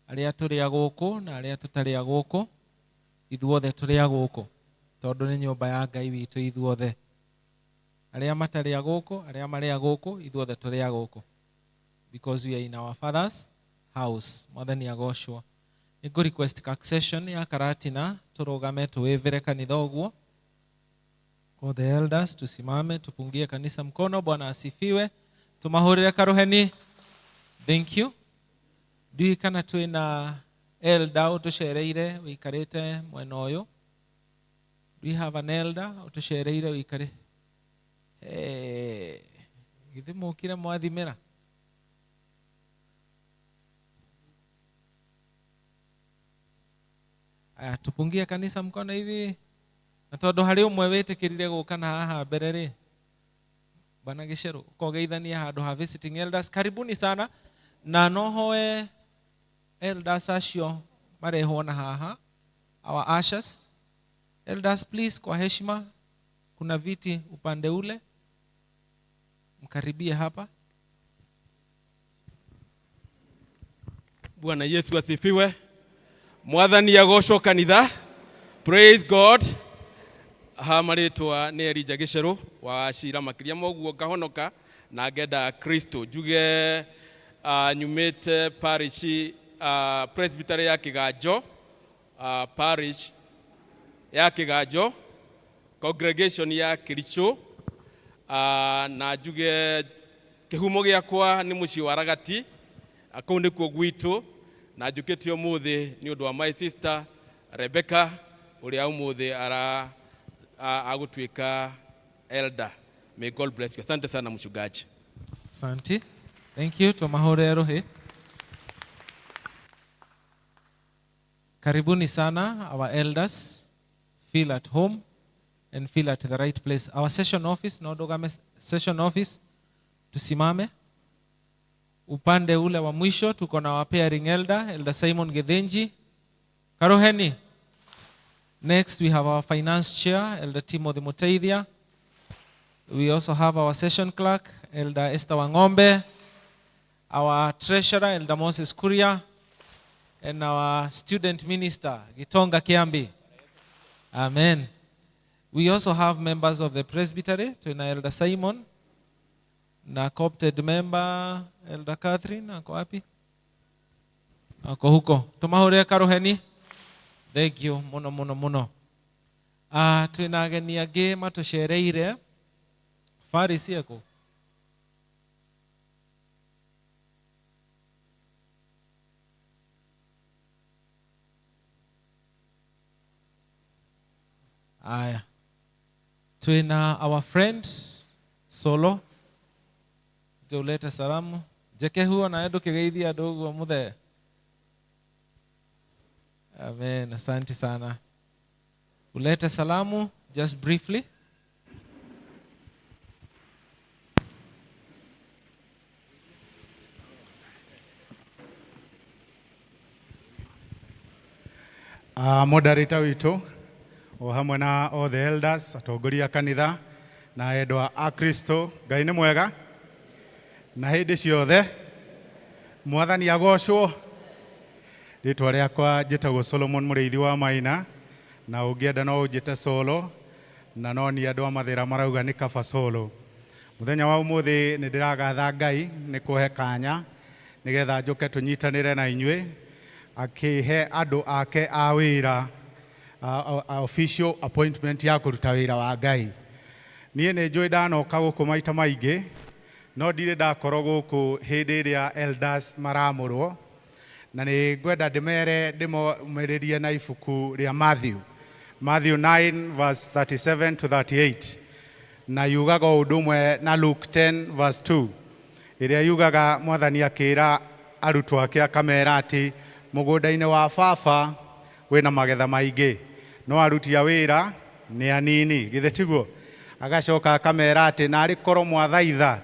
arĩa tũrĩ a gũkũ na arĩa tũtarĩ a gũkũ. Ithuothe tũrĩ a gũkũ tondũ nĩ nyũmba ya Ngai witũ ithuothe. Arĩa matarĩ a gũkũ, arĩa marĩ a gũkũ, ithuothe tũrĩ a gũkũ. Because we are in our father's house. Mwathani agocwo. Nĩngũ request accession ya Karatina tũrũgame tũwĩvĩre kanitha ũguo. For the elders tusimame tupungie kanisa mkono. Bwana asifiwe. Tumahurire karuheni. Thank you. Ndui kana twina elder utushereire wikarite mwena uyu. Do you have an elder utushereire wikare? Githimukire mwathimira. Aya tupungie kanisa mkono hivi. Na tondu hari umwe witikirire guka na haha mbere ri. Bwana Gicero kogeithania handu ha visiting elders. Karibuni sana. Na nohoe elders acio marehwo na haha. Our ushers. Elders please kwa heshima. Kuna viti upande ule. Mkaribie hapa. Bwana Yesu asifiwe. Mwathani agocwo kanitha. Praise God. Maritwa nĩ Elijah Gicero wa Cira makiria moguo ngahonoka na ngenda Kristo njuge nyumĩte parish presbytery ya Kiganjo, parish ya Kiganjo, congregation ya Kiricho, na njuge kĩhumo gĩakwa nĩ mũciĩ wa Ragati, kũu nĩkuo gwitũ, na njũkĩte ũmũthĩ nĩ ũndũ wa my sister Rebecca ũrĩa ũmũthĩ agũtuĩka elder. May God bless you. Asante sana mchungaji. Asante. Thank you. Tumahore rohe. Karibuni sana our elders. Feel at home and feel at the right place. Our session office, Nodogame session office, tusimame. Upande ule wa mwisho tuko na pairing elder, Elder Simon Gethenji. Karoheni. Next we have our finance chair, Elder Timothy Muteithia. We also have our session clerk, Elder Esther Wangombe. Our treasurer, Elder Moses Kuria. And our student minister, Gitonga Kiambi. Amen. We also have members of the presbytery, tuna Elder Simon. Na co-opted member, Elder Catherine, ako wapi? Ako huko. Tumahore karuheni. Thank you, muno. Twina ageni angĩ matucereire. Farisi ako. Aya. Twina our friend Solo. Joleta salamu. Jeke huo na edu kigeithia dogo muthe. Amen. Asante sana. Ulete salamu just briefly. Moderator witũ o hamwe na all the elders, atongoria kanitha na endwa a Kristo, Ngai nĩ mwega na hĩndĩ ciothe. Mwathani agocwo. Rĩtwa rĩakwa njĩtagwo Solomon mũrĩithi wa Maina, na ũngĩenda no ũnjĩte Solo, na no ni andũ a mathĩra marauga nĩ kaba Solo. Mũthenya wa ũmũthĩ nĩ ndĩragatha Ngai nĩ kũhe kanya nĩgetha njũke tũnyitanĩre na inyuĩ akĩhe andũ ake a wĩra official appointment ya kũruta wĩra wa Ngai. Niĩ nĩ njũĩ ndanoka gũkũ maita maingĩ, no ndirĩ ndakorwo gũkũ hĩndĩ ĩrĩa elders maramũrwo, na nĩ ngwenda ndĩmere ndĩmomĩrĩrie na ibuku rĩa Matthew 9 verse 37 to 38, na yugaga ũndũ ũmwe na Luke 10 verse 2 ĩrĩa yugaga Mwathani akĩra arutwo ake akamera atĩ mũgũnda-inĩ wa baba wĩna magetha maingĩ, no aruti a wĩra nĩ anini. Githĩ tiguo? agacoka akamera ati nari korwo mwathaitha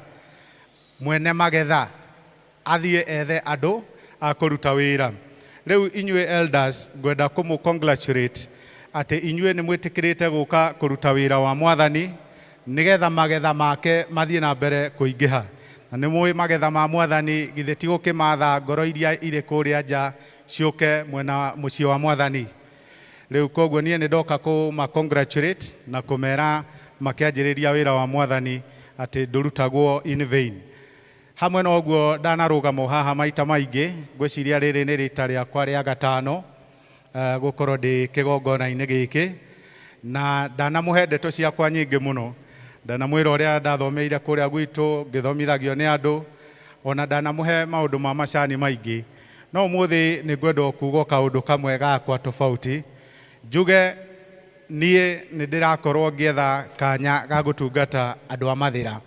mwene magetha athie ethe andu akuruta wira. Riu inyue elders ngwenda kumu congratulate ati inyue ni mwitikirite guka kuruta wira wa mwathani nigetha magetha make mathie na mbere kuingiha. Na ni mwi magetha ma mwathani githe ti gukimatha ngoro iria iri kuria nja ciuke mwena mucii wa mwathani. Riu koguo nie ni ndoka kuma congratulate na kumera makianjiriria wira wa mwathani ati ndurutagwo in vain. Hamwe na uguo ndanarugamo haha maita maingi ngwiciria riri ni rita riakwa ria gatano gukorwo ndi kigongona-ini giki, na ndanamuhe ndeto ciakwa nyingi muno. Ndanamwira uria ndathomeire kuria gwitu ngithomithagio ni andu, ona ndanamuhe maundu ma macani maingi. No umuthi ni ngwenda kuuga kaundu kamwe gakwa tofauti, njuge nie ni ndirakorwo ngietha kanya ga gutungata andu a mathira,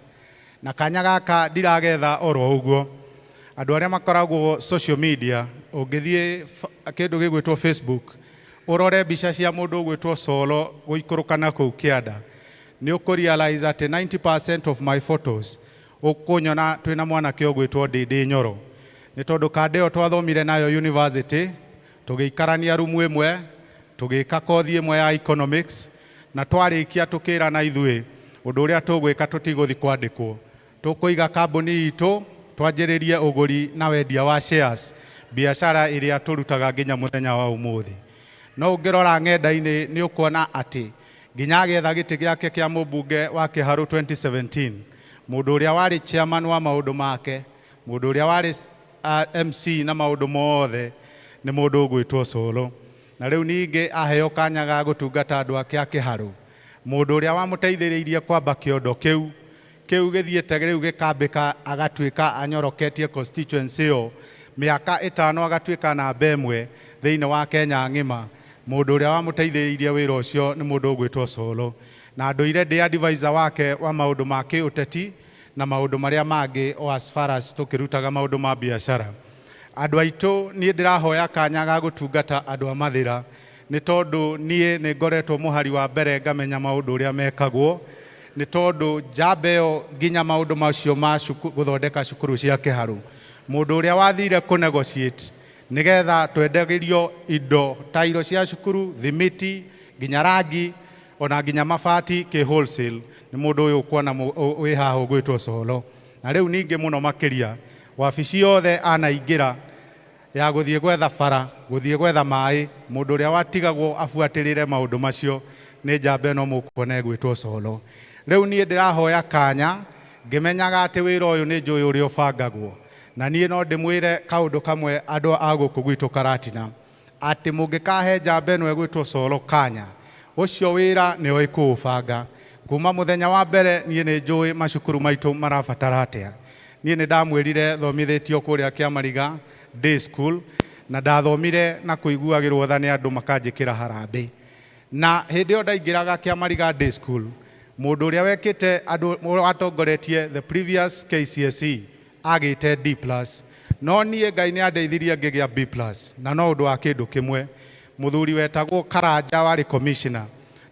na kanya gaka ndiragetha oro uguo. Andu aria makoragwo social media, ungithie kindu gigwitwo Facebook urore mbica cia mundu gwitwo Solo guikurukana kuu Kianda, ni ukurealize ati 90% of my photos ukunyona twina mwanake ogwitwo Ndindi Nyoro. Ni tondu kandeo twathomire nayo university, tugiikarania rumu imwe, tugika kothi imwe ya economics, na twarikia tukira na ithui undu uria tugwika tutiguthi kwandikwo. Tukuiga kambuni itu twanjiririe uguri na wendia wa shares, biashara iria turutaga nginya muthenya wa umuthi. No ungirora ng'enda-ini ni ukuona ati nginya agetha giti giake kia mubunge wa Kiharu 2017, mundu uria wari chairman wa maundu make, mundu uria wari MC na maundu mothe ni mundu ugwitwo Solo. Na riu ningi aheo kanya ga gutungata andu ake a Kiharu, mundu uria wamuteithiriirie kwamba kiondo kiu githiete riu gikambika agatuika anyoroketie constituency yo miaka 5 agatuika namba imwe thiini wa Kenya ng'ima. Mundu uria wamuteithiriirie wira ucio ni mundu ugwitwo Solo, na nduire ndi advisor wake wa maundu ma kiuteti na maundu maria mangi o as far as tukirutaga maundu ma biashara. Andu aitu nie ndirahoya kanya ga gutungata andu a mathira ni tondu nie ni ngoretwo muhari wa mbere ngamenya maundu uria mekagwo, ni tondu njambeo nginya maundu macio ma guthondeka cukuru cia Kiharu. Mundu uria wathire ku negotiate nigetha twendagirio indo tairo cia cukuru, thimiti, nginya rangi, ona nginya mabati ki wholesale, ni mundu uyu kuona wi haha ugwitwo Solo. Na riu ningi muno makiria wabici yothe anaingira ya guthie gwetha bara, guthie gwetha mai, mundu uria watigagwo afuatirire maundu macio ni njamba ino mukuona gwitwo Solo. Riu nie ndirahoya kanya ngimenyaga ati wira uyu ni njui uria ubangagwo, na nie no ndimwire kaundu kamwe andu a guku gwitu Karatina, ati mungikahe njamba ino egwitwo Solo kanya, ucio wira ni oi kuubanga. Kuma muthenya wa mbere nie ni njui macukuru maitu marabatara atia. Nie ni ndamwirire thomithitio kuria Kiamariga day school, na ndathomire na kuiguagirwo tha ni andu makanjikira harambe. Na hindi yo ndaingiraga Kiamariga day school, mundu uria wekite andu atongoretie the previous KCSE agite D+, no nie Ngai ni andeithirie ngigia B+, na no undu wa kindu kimwe. Muthuri wetagwo Karanja wari commissioner,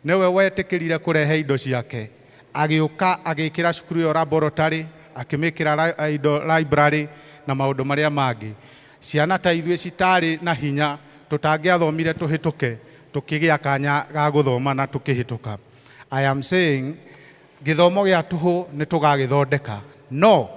niwe wetikirire kurehe indo ciake, agiuka agikira cukuru yo laboratory, akimikira indo library na maundu maria mangi. Ciana ta ithuĩ citari na hinya tutangiathomire tuhituke, tukigia kanya ga guthoma na tukihituka. I am saying githomo gia tuhu ni tugagithondeka, no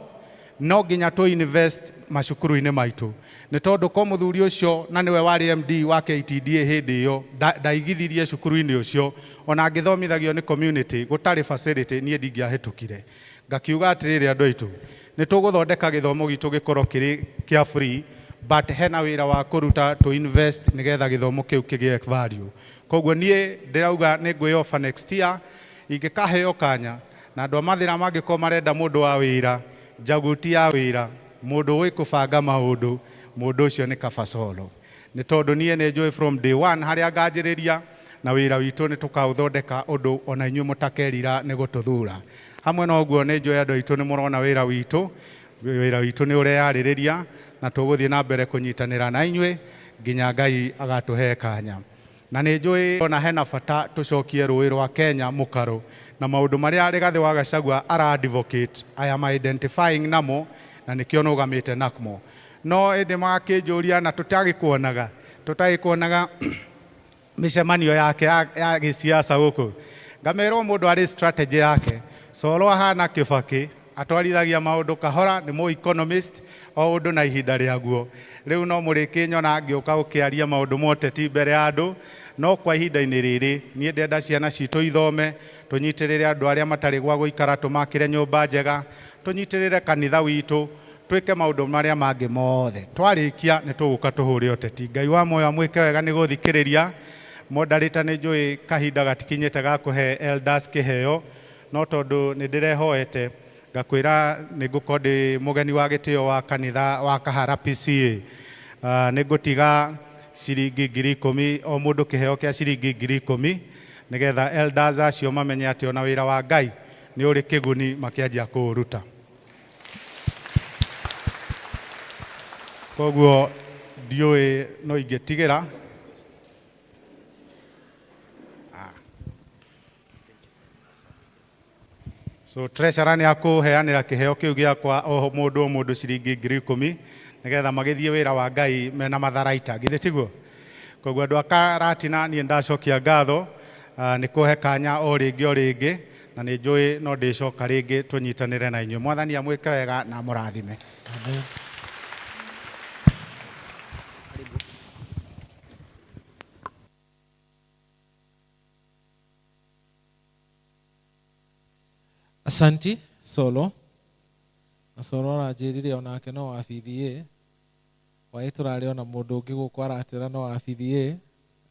nginya tu invest macukuru-ini maitu. Ni tondu ko muthuri ucio na niwe wari MD wa KTDA hindi yo ndaigithirie cukuru-ini ucio, ona ngithomithagio ni community gutari facility nie ndingiahitukire. Ngakiuga atiriri andu aitu ni tuguthondeka githomo gitu gikorwo kiri kia free, but hena wira wa kuruta to invest nigetha githomo kiu kigie value. Koguo nie ndirauga ni ngwiofa next year ingikaheo kanya, na andu a mathira mangiko marenda mundu wa wira, njaguti ya wira, mundu wi kubanga maundu, mundu ucio ni Kaba Solo. Ni tondu nie ni njui from day one haria nganjiriria, na wira witu ni tukauthondeka undu ona inyu mutakerira ni gututhura. Hamwe na uguo ni njui andu aitu ni murona wira witu ni ureyaririria, na tuguthie na mbere kunyitanira na inyui nginya Ngai agatuhe kanya. na nĩ njũĩ ona hena bata tũcokie rũĩ rwa Kenya mũkaro na maũndũ marĩa Rigathĩ wa Gachagua ara-advocate I am identifying namo na nĩkĩo nũgamĩte namo. No ĩndĩ magakĩnjũria na tũtagĩkuonaga mĩcemanio yake ya gĩsiasa gũkũ. Ngamerwo mũndũ arĩ strategy yake. Solo ahana Kibaki atwarithagia maũndũ kahora, nĩ mũ economist, o ũndũ na ihinda rĩaguo. Rĩu no mũrĩkĩnyona ngĩũka gũkĩaria maũndũ moteti mbere ya andũ, no kwa ihinda-inĩ rĩrĩ niĩ ndenda ciana citũ ithome, tũnyitĩrĩre andũ arĩa matarĩ gwa gũikara tũmakĩre nyũmba njega, tũnyitĩrĩre kanitha witũ, twĩke maũndũ marĩa mangĩ mothe. Twarĩkia nĩ tũgũka tũhũre ũteti. Ngai wa moyo amwĩke wega nĩ gũthikĩrĩria. Moderator nĩ njũĩ kahinda gatikinyĩte ga kũhe elders kĩheo, no tondũ nĩ ndĩrehoete ngakwĩra nĩ ngũkorwo ndĩ mũgeni wa gĩtĩo wa kanitha wa Kahara PCA. Nĩ ngũtiga ciringi 10,000 o mũndũ kĩheo kĩa ciringi 10,000 nĩgetha elders acio mamenye atĩ ona wĩra wa Ngai nĩ ũrĩ kĩguni makĩanjia kũũruta. Koguo ndiũĩ no ingĩtigĩra. So treasurer nĩ akũheanĩra kĩheo kĩu gĩakwa o mũndũ ciringi 10,000 nĩgetha magĩthiĩ wĩra wa Ngai mena matharaita. Githĩ tiguo? Koguo andũ a Karatina niĩ ndacokia ngatho nĩ kũhe kanya o rĩngĩ na nĩ njũĩ no ndĩcoka rĩngĩ tũnyitanĩre na inyuĩ. Mwathani amwĩke wega na mũrathime. Amen. Asanti Solo. Na Solo aranjĩrire onake no wa PDA. Waĩ tũrarĩ ona mũndũ ũngĩ gũkũ aratĩra no wa PDA.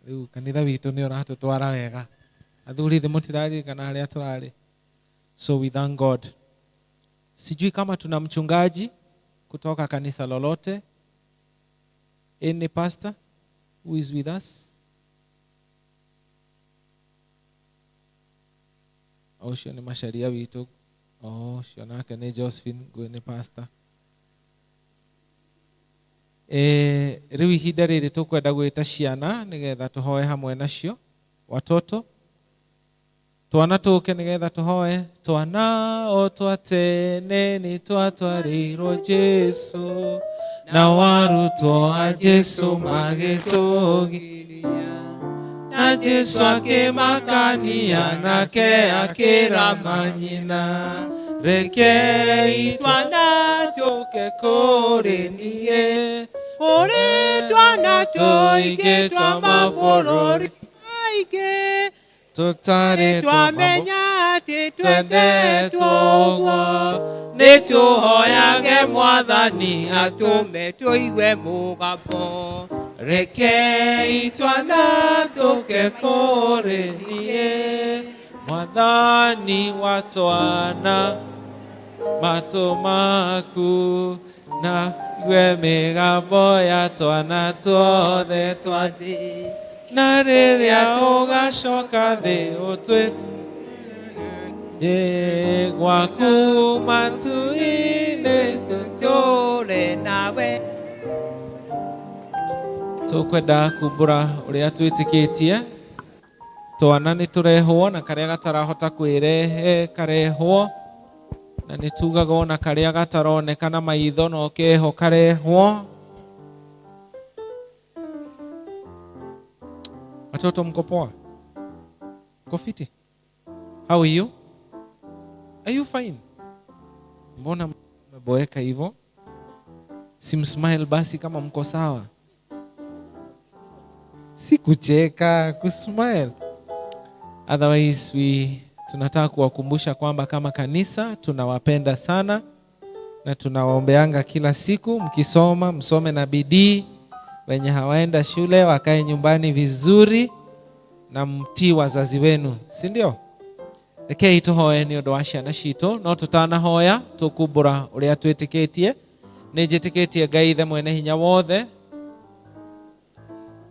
Rĩu kanitha witũ nĩ ũratũtwara wega. Athuri thĩ mũtiraririkana harĩa tũrarĩ. So we thank God. Sijui kama tuna mchungaji kutoka kanisa lolote. Any pastor who is with us? Ucio nĩ Macharia witũ. Ucio nake nĩ Josephine gwĩ pastor. Rĩu ihinda rĩrĩ tũkwenda gwĩta ciana nĩgetha tũhoe hamwe nacio. Watoto twana tũke nĩgetha tũhoe. Twana o twa tene nĩ twatwarĩirwo Jesu, na warutwo a Jesu magĩtũgiria, na Jesu akĩmakania nake akĩra manyina, rekei twana tũke kũrĩ niĩ, kũrĩ twana tũingĩ twa mabũrũri maingĩ, tũtarĩ twamenya atĩ twendetwo ũguo, nĩ tũhoyage Mwathani atũme tũigue mũgambo. Rekei twana tũke kũrĩ niĩ, Mwathani wa twana matũ maku, na igue mĩgambo ya twana tuothe twa thĩ, na rĩrĩa ũgacoka thĩ ũtwĩte gwaku matu-inĩ tũtũũre nawe. Tũkwenda kumbũra ũrĩa twĩtĩkĩtie. Twana nĩ tũrehwo na karĩa gatarahota kwĩrehe karehwo, na nĩ tugaga ona karĩa gataronekana maitho no keho karehwo. Watoto mko poa? Mko fiti? How are you? Are you fine? Mbona mmeboeka hivyo? Simsmile basi kama mko sawa. Si kucheka, kusmile. Otherwise tunataka kuwakumbusha kwamba kama kanisa tunawapenda sana na tunawaombeanga kila siku. Mkisoma msome na bidii, wenye hawaenda shule wakae nyumbani vizuri na mtii wazazi wenu, si ndio? Rekei tũhoe nĩ ũndũ wa ciana citũ, no tũtanahoya tũkumbũra ũrĩa twĩtĩkĩtie. Nĩ njĩtĩkĩtie Ngai Ithe mwene hinya wothe,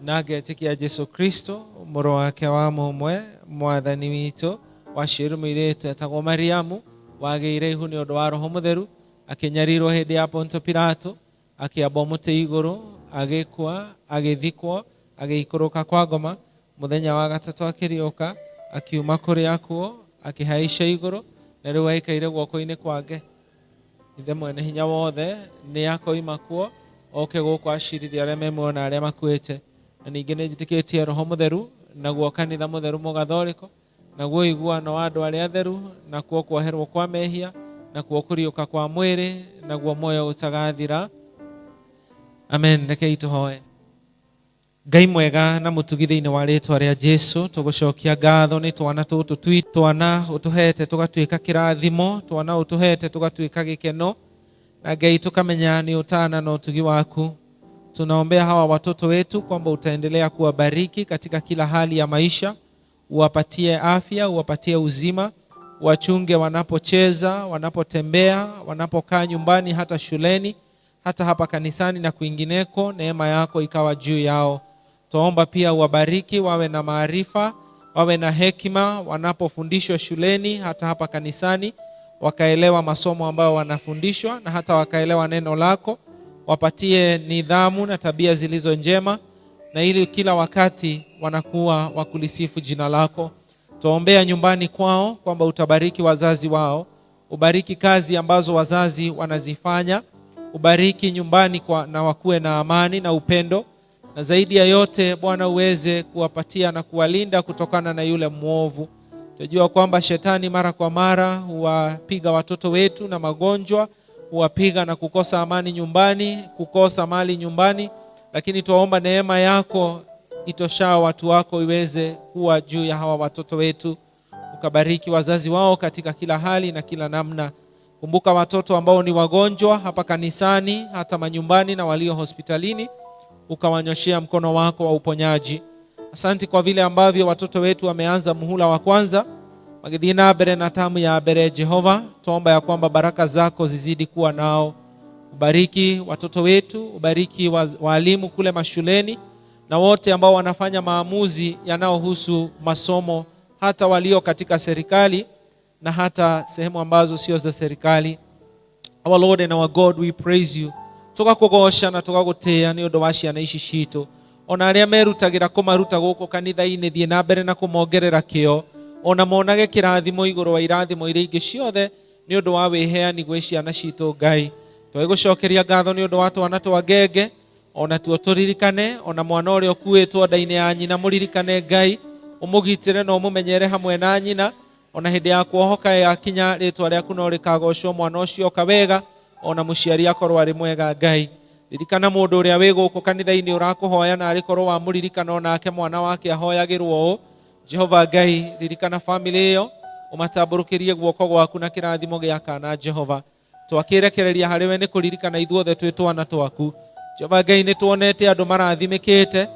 na ngetĩkia Jesu Kristo mũrũ wake wa mũmwe Mwathani witũ, waciarwo mũirĩtu etagwo Mariamu, wagĩire ihu nĩ ũndũ wa Roho Mũtheru, akĩnyarirwo hĩndĩ ya Ponto Pilato, akĩambwo mũtĩ igũrũ, agĩkua, agĩthikwo, agĩikũrũka kwa ngoma, muthenya wa gatatu akirioka akiuma kuri akuo akihaisha iguru na riu aikaire guoko-ini kwake. Ithe mwene hinya wothe ni akoima kuo oke guku acirithia aria memuona aria makuite. Na ningi ni njitikitie Roho Mutheru naguo kanitha mutheru mugathoriko naguo iguano wa andu aria atheru na kuo kwoherwo kwa mehia na kuo kuriuka kwa mwiri naguo moyo utagathira. Amen. Rekei tuhoe. Ngai mwega na mutugi thiini wa ritwa ria Jesu, tugucokia ngatho ni twana tutu twana utuhete tugatuika kirathimo, twana utuhete tugatuika gikeno, na Ngai tukamenya ni utana na utugi waku. Tunaombea hawa watoto wetu kwamba utaendelea kuwabariki katika kila hali ya maisha, uwapatie afya, uwapatie uzima, wachunge wanapocheza, wanapotembea, wanapokaa nyumbani, hata shuleni, hata hapa kanisani na kwingineko. Neema yako ikawa juu yao. Tuomba pia uwabariki, wawe na maarifa, wawe na hekima wanapofundishwa shuleni, hata hapa kanisani, wakaelewa masomo ambayo wanafundishwa na hata wakaelewa neno lako. Wapatie nidhamu na tabia zilizo njema, na ili kila wakati wanakuwa wakulisifu jina lako. Tuombea nyumbani kwao kwamba utabariki wazazi wao, ubariki kazi ambazo wazazi wanazifanya, ubariki nyumbani na wakuwe na amani na upendo, na zaidi ya yote Bwana uweze kuwapatia na kuwalinda kutokana na yule mwovu. Tunajua kwamba shetani mara kwa mara huwapiga watoto wetu na magonjwa, huwapiga na kukosa amani nyumbani, kukosa mali nyumbani, lakini tuomba neema yako itoshao watu wako iweze kuwa juu ya hawa watoto wetu. Ukabariki wazazi wao katika kila hali na kila namna. Kumbuka watoto ambao ni wagonjwa hapa kanisani, hata manyumbani na walio hospitalini, ukawanyoshia mkono wako wa uponyaji. Asante kwa vile ambavyo watoto wetu wameanza muhula wa kwanza, magidina bere na tamu ya bere. Jehova, tuomba ya kwamba baraka zako zizidi kuwa nao. Ubariki watoto wetu, ubariki walimu kule mashuleni na wote ambao wanafanya maamuzi yanayohusu masomo, hata walio katika serikali na hata sehemu ambazo sio za serikali. Our Lord and our God, we praise you. Tugakugosha na tugagutia ni undu wa ciana ici citu, ona aria merutagira kumaruta guku kanitha-ini, thie na mbere na kumongerera kio, ona monage kirathimo iguru wa irathimo iria ingi ciothe ni undu wa wiheani gwi ciana citu. Ngai, twigucokeria ngatho ni undu wa twana twa ngenge, ona tuo turirikane, ona mwana uria ukuitwo nda-ini ya nyina muririkane. Ngai, umugitire na umumenyere hamwe na nyina, ona hindi ya kuohoka ya kinya ritwa riaku no rikagocwo mwana ucio kawega, ona muciari akorwo ari mwega. Ngai, ririkana mundu uria wi guku kanitha-ini urakuhoya na arikorwo wa muririkana onake mwana wake ahoyagirwo. Jehova Ngai, ririkana family iyo, umatamburukirie guoko gwaku na kirathimo giaka. Na Jehova, twakirekereria hari we ni kuririkana ithuothe twi twana twaku. Jehova Ngai, ni tuonete andu marathimikite,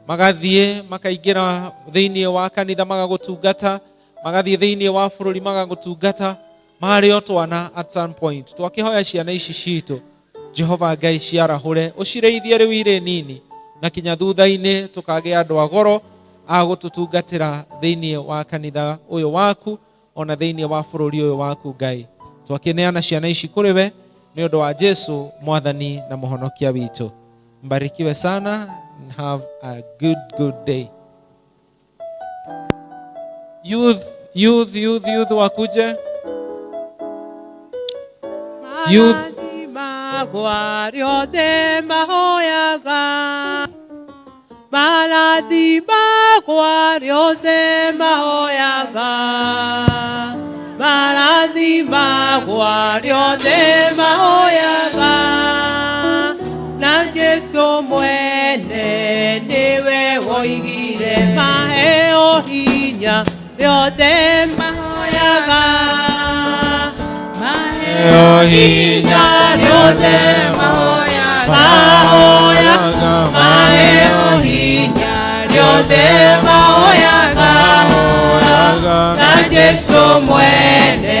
magathie makaingira thiini wa kanitha magagutungata, magathie thiini wa bururi magagutungata, mari o twana at some point. Twakihoya ciana ici citu Jehova Ngai ciarahure, ucireithie riu iri nini, na kinya thutha-ini tukage andu agoro agututungatira thiini wa kanitha uyu waku, ona thiini wa bururi uyu waku. Ngai, twakineana ciana ici kuri we ni undu wa Jesu mwathani na muhonokia witu. Mbarikiwe sana and have a good day. Youth wakuje. Youth Guariote mahoyaga Maladima guariote mahoyaga Maladima guariote mahoyaga Na Jesu mwene niwe woigire maheo hinya riote mahoyaga Maheo hinya riote mahoyaga Maheo hinya riote mahoyaga Na Jesu mwene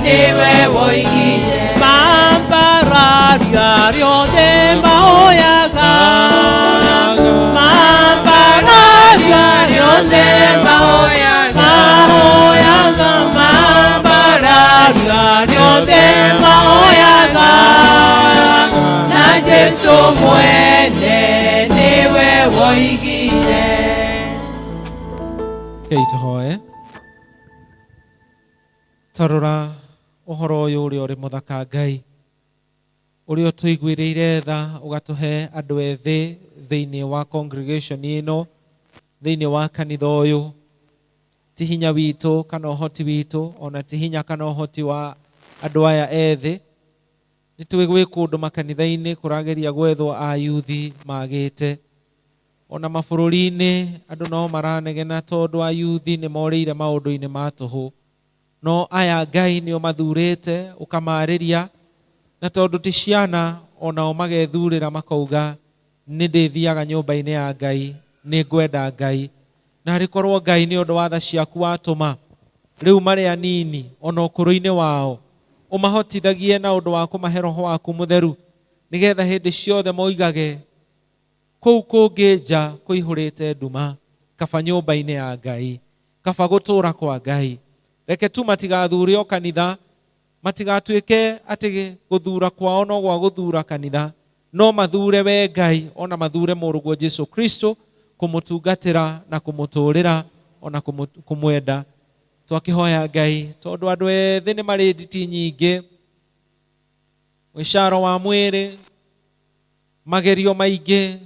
niwe woigire Mambararia riote mahoyaga Mambararia riote mahoyaga Mambararia riote mahoyaga Na Jesu mwene niwe woigire Kei tuhoe. Tarora uhoro uyu uri uri muthaka Ngai. Uri utuiguiriire tha ugatuhe andu ethi thiini wa congregation ino, thiini wa kanitha uyu. Ti hinya witu kana uhoti witu, ona ti hinya kana uhoti wa andu aya ethi. Nitui gwi kundu makanitha-ini kurageria gwethwo ayuthi magite. Ona mabũrũri-inĩ andu no maranegena tondu ayuthi ni morĩire maũndũ-inĩ ma tũhũ. No aya Ngai nĩo mathurĩte ũkamarĩria, na tondu ti ciana onao magethurĩra makauga nĩ ndĩthiaga nyũmba-inĩ ya Ngai, nĩ ngwenda Ngai. Na harĩkorwo Ngai nĩ ũndũ wa tha ciaku watũma rĩu marĩ anini ona ũkũrũ-inĩ wao, ũmahotithagie na ũndũ wa kũmahe Roho waku Mũtheru, nĩgetha hĩndĩ ciothe moigage kũu kũngĩ nja kũihũrĩte nduma, kaba nyũmba-inĩ ya Ngai, kaba gũtũũra kwa Ngai. Reke tu matigathure o kanitha, matigatuĩke atĩ gũthura kwao no gwa gũthura kanitha, no mathure we Ngai, ona mathure mũrũguo Jesu Kristo, kũmũtungatĩra na kũmũtũũrĩra ona kũmwenda. Twakĩhoya Ngai tondũ andũ ethĩ nĩ marĩ nditi nyingĩ, mwĩcaro wa mwĩrĩ, magerio maingĩ,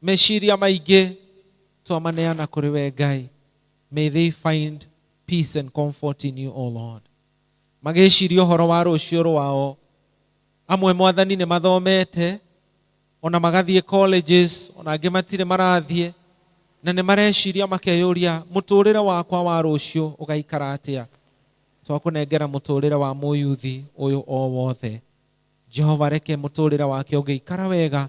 meciria maingĩ, twamaneana kũrĩ we Ngai. May they find peace and comfort in you, O Lord. Magĩciria ũhoro wa rũciũ rwao. Amwe Mwathani nĩ mathomete, ona magathiĩ colleges, ona angĩ matirĩ marathiĩ, na nĩ mareciria makeyũria mũtũũrĩre wakwa wa rũciũ ũgaikara atĩa. Twakũnengera mũtũũrĩre wa mũyuthi ũyũ o wothe. Jehova, reke mũtũũrĩre wake ũgĩikara wega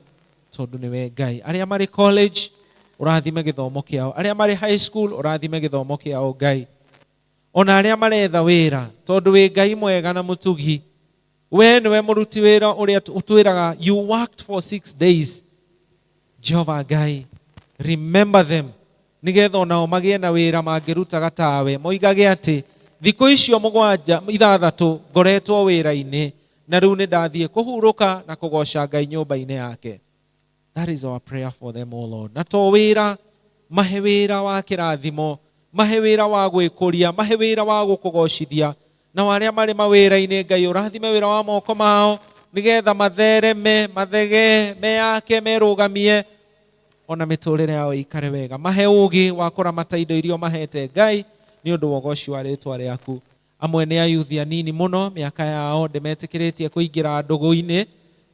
tondũ nĩwe Ngai. Arĩa marĩ college ũrathime gĩthomo kĩao, arĩa marĩ high school ũrathime gĩthomo kĩao Ngai. Ona arĩa maretha wĩra tondũ wĩ Ngai mwega na mũtugi. We nĩwe mũruti wĩra ũrĩa ũtwĩraga you worked for 6 days. Jehova Ngai, remember them, nĩgetha onao magĩe na wĩra mangĩrutaga tawe. Moigage atĩ thikũ icio 6 ngoretwo wĩra-inĩ, na rĩu nĩ ndathiĩ kũhurũka na kũgoca Ngai nyũmba-inĩ yake. That is our prayer for them, O Lord. Na to wĩra, mahe wĩra wa kĩrathimo, mahe wĩra wa gwĩkũria, mahe wĩra wa gũkũgocithia. Na arĩa marĩ mawĩra-inĩ Ngai ũrathime wĩra wa moko mao, nĩgetha mathereme, mathege, meyake, merũgamie, ona mĩtũũrĩre yao ikare wega. Mahe ũũgĩ wa kũramata indo iria mahete Ngai nĩ ũndũ wa ũgoci wa rĩĩtwa rĩaku. Amwe nĩ ayuthi anini mũno, mĩaka yao ndĩmetĩkĩrĩtie kũingĩra ndũgũ-inĩ.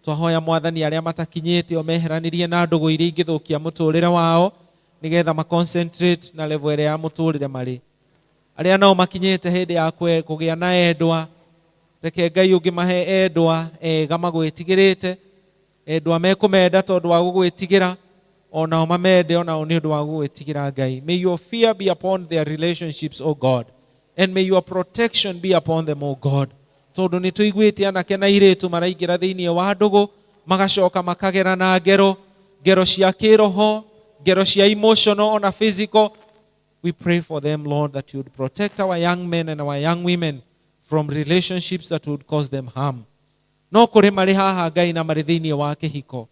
Twahoya Mwathani arĩa matakinyĩte o meheranĩrie na ndũgũ iria ingĩthũkia mũtũũrĩre wao, nĩgetha maconcentrate na level ĩrĩa ya mũtũũrĩre marĩ. Arĩa nao makinyĩte hĩndĩ ya kũgĩa na endwa, reke Ngai ũngĩmahe endwa ega magwĩtigĩrĩte, endwa mekũmenda tondũ wa gũgwĩtigĩra, onao mamende onao nĩ ũndũ wa gũgwĩtigĩra Ngai. May your fear be upon their relationships, O God, and may your protection be upon them, O God. Tondũ nĩ tũiguĩte anake na airĩtu maraingĩra thĩinĩ wa ndũgũ, magacoka makagera na ngero cia kĩroho, ngero cia emotional ona physical. We pray for them, Lord, that you would protect our young men and our young women from relationships that would cause them harm. No kũrĩ marĩ haha Ngai na marĩ thĩinĩ wa kĩhiko,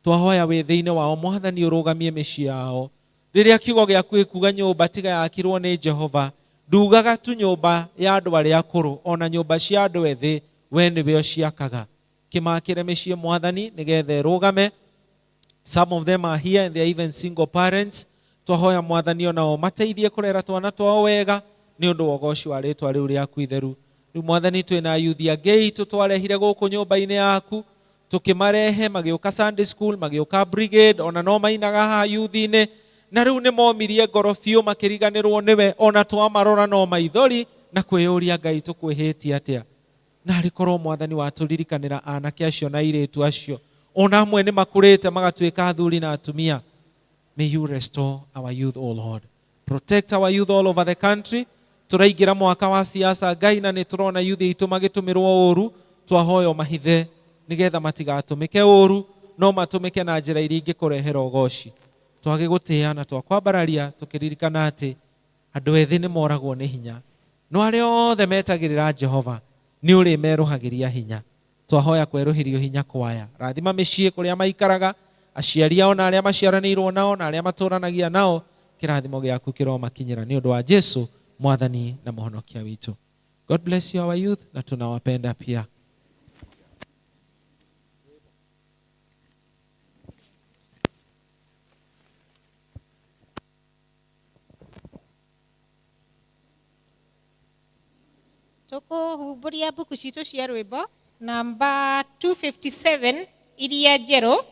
twahoya wĩ thĩinĩ wao Mwathani ũrũgamie mĩciĩ yao. Rĩrĩa kiugo gĩaku gĩkuuga nyũmba tiga yakirwo nĩ Jehova, ndugaga tu nyũmba ya andũ arĩa akũrũ, ona nyũmba cia andũ ethĩ we nĩwe ũciakaga. Kĩmakĩre mĩciĩ Mwathani nĩgetha ĩrũgame. Some of them are here and they are even single parents. Twahoya Mwathani onao mateithie kũrera twana twao wega nĩ ũndũ wa ũgoci wa rĩĩtwa rĩu rĩaku itheru. Rĩu Mwathani twĩna ayuthi angĩ aitũ twarehire gũkũ nyũmba-inĩ yaku, tũkĩmarehe magĩũka Sunday school, magĩũka brigade, ona no mainaga haha youth-inĩ, na rĩu nĩ momirie ngoro biũ makĩriganĩrwo nĩwe, ona twamarora no maithori na kwĩyũria Ngai tũkwĩhĩtie atĩa. Na harĩkorwo Mwathani watũririkanĩra anake acio na airĩtu acio, ona amwe nĩ makũrĩte magatuĩka athuri na atumia. May you restore our youth, O Lord. Protect our youth all over the country. Tũraingĩra mwaka wa siasa Ngai, na nĩ tũrona youth aitũ magĩtũmĩrwo ũru. Twahoya mahithe nĩgetha matigatũmĩke ũru, no matũmĩke na njĩra iria ingĩkũrehera ũgoci. Twage gũtĩĩa na twakwambararia tũkĩririkana atĩ andũ ethĩ nĩ moragwo nĩ hinya, no arĩa othe metagĩrĩra Jehova nĩ ũrĩmerũhagĩria hinya. Twahoya kwerũhĩrio hinya kwaya. Rathima mĩciĩ kũrĩa maikaraga, aciari ao na arĩa maciaranĩirwo nao na arĩa matũranagia nao, kirathimo giaku kiromakinyira ni undu wa Jesu mwathani na muhonokia witu. God bless you our youth, na tunawapenda pia. Toko huburia buku cito cia rwimbo namba 257 iria jero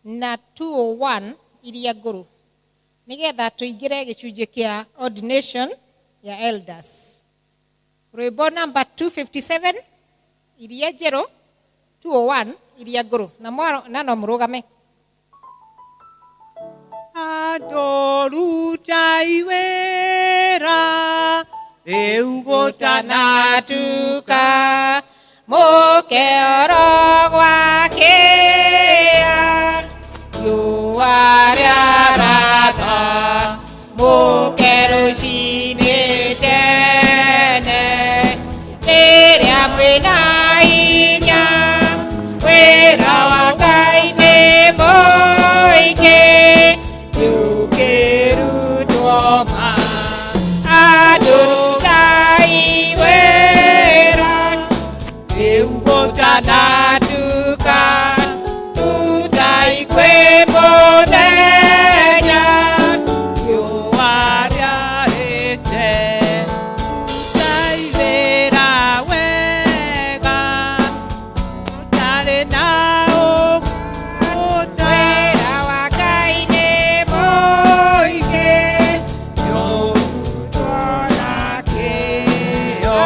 na 201 iria nguru nigetha tuingire gicunje kia ordination ya elders. Rwimbo namba 257 iria jero 201 iria nguru na no murugame. Adorutai wera Eugotanatuka mokero gwakea yuariarata mokero sinetene eria mwena inya wera wakaine moike yukeru tuoma Eugotanatuka tutai kwe modenya yuaria ete tutai vera wega utale nao utera wakaine moike yutuana keo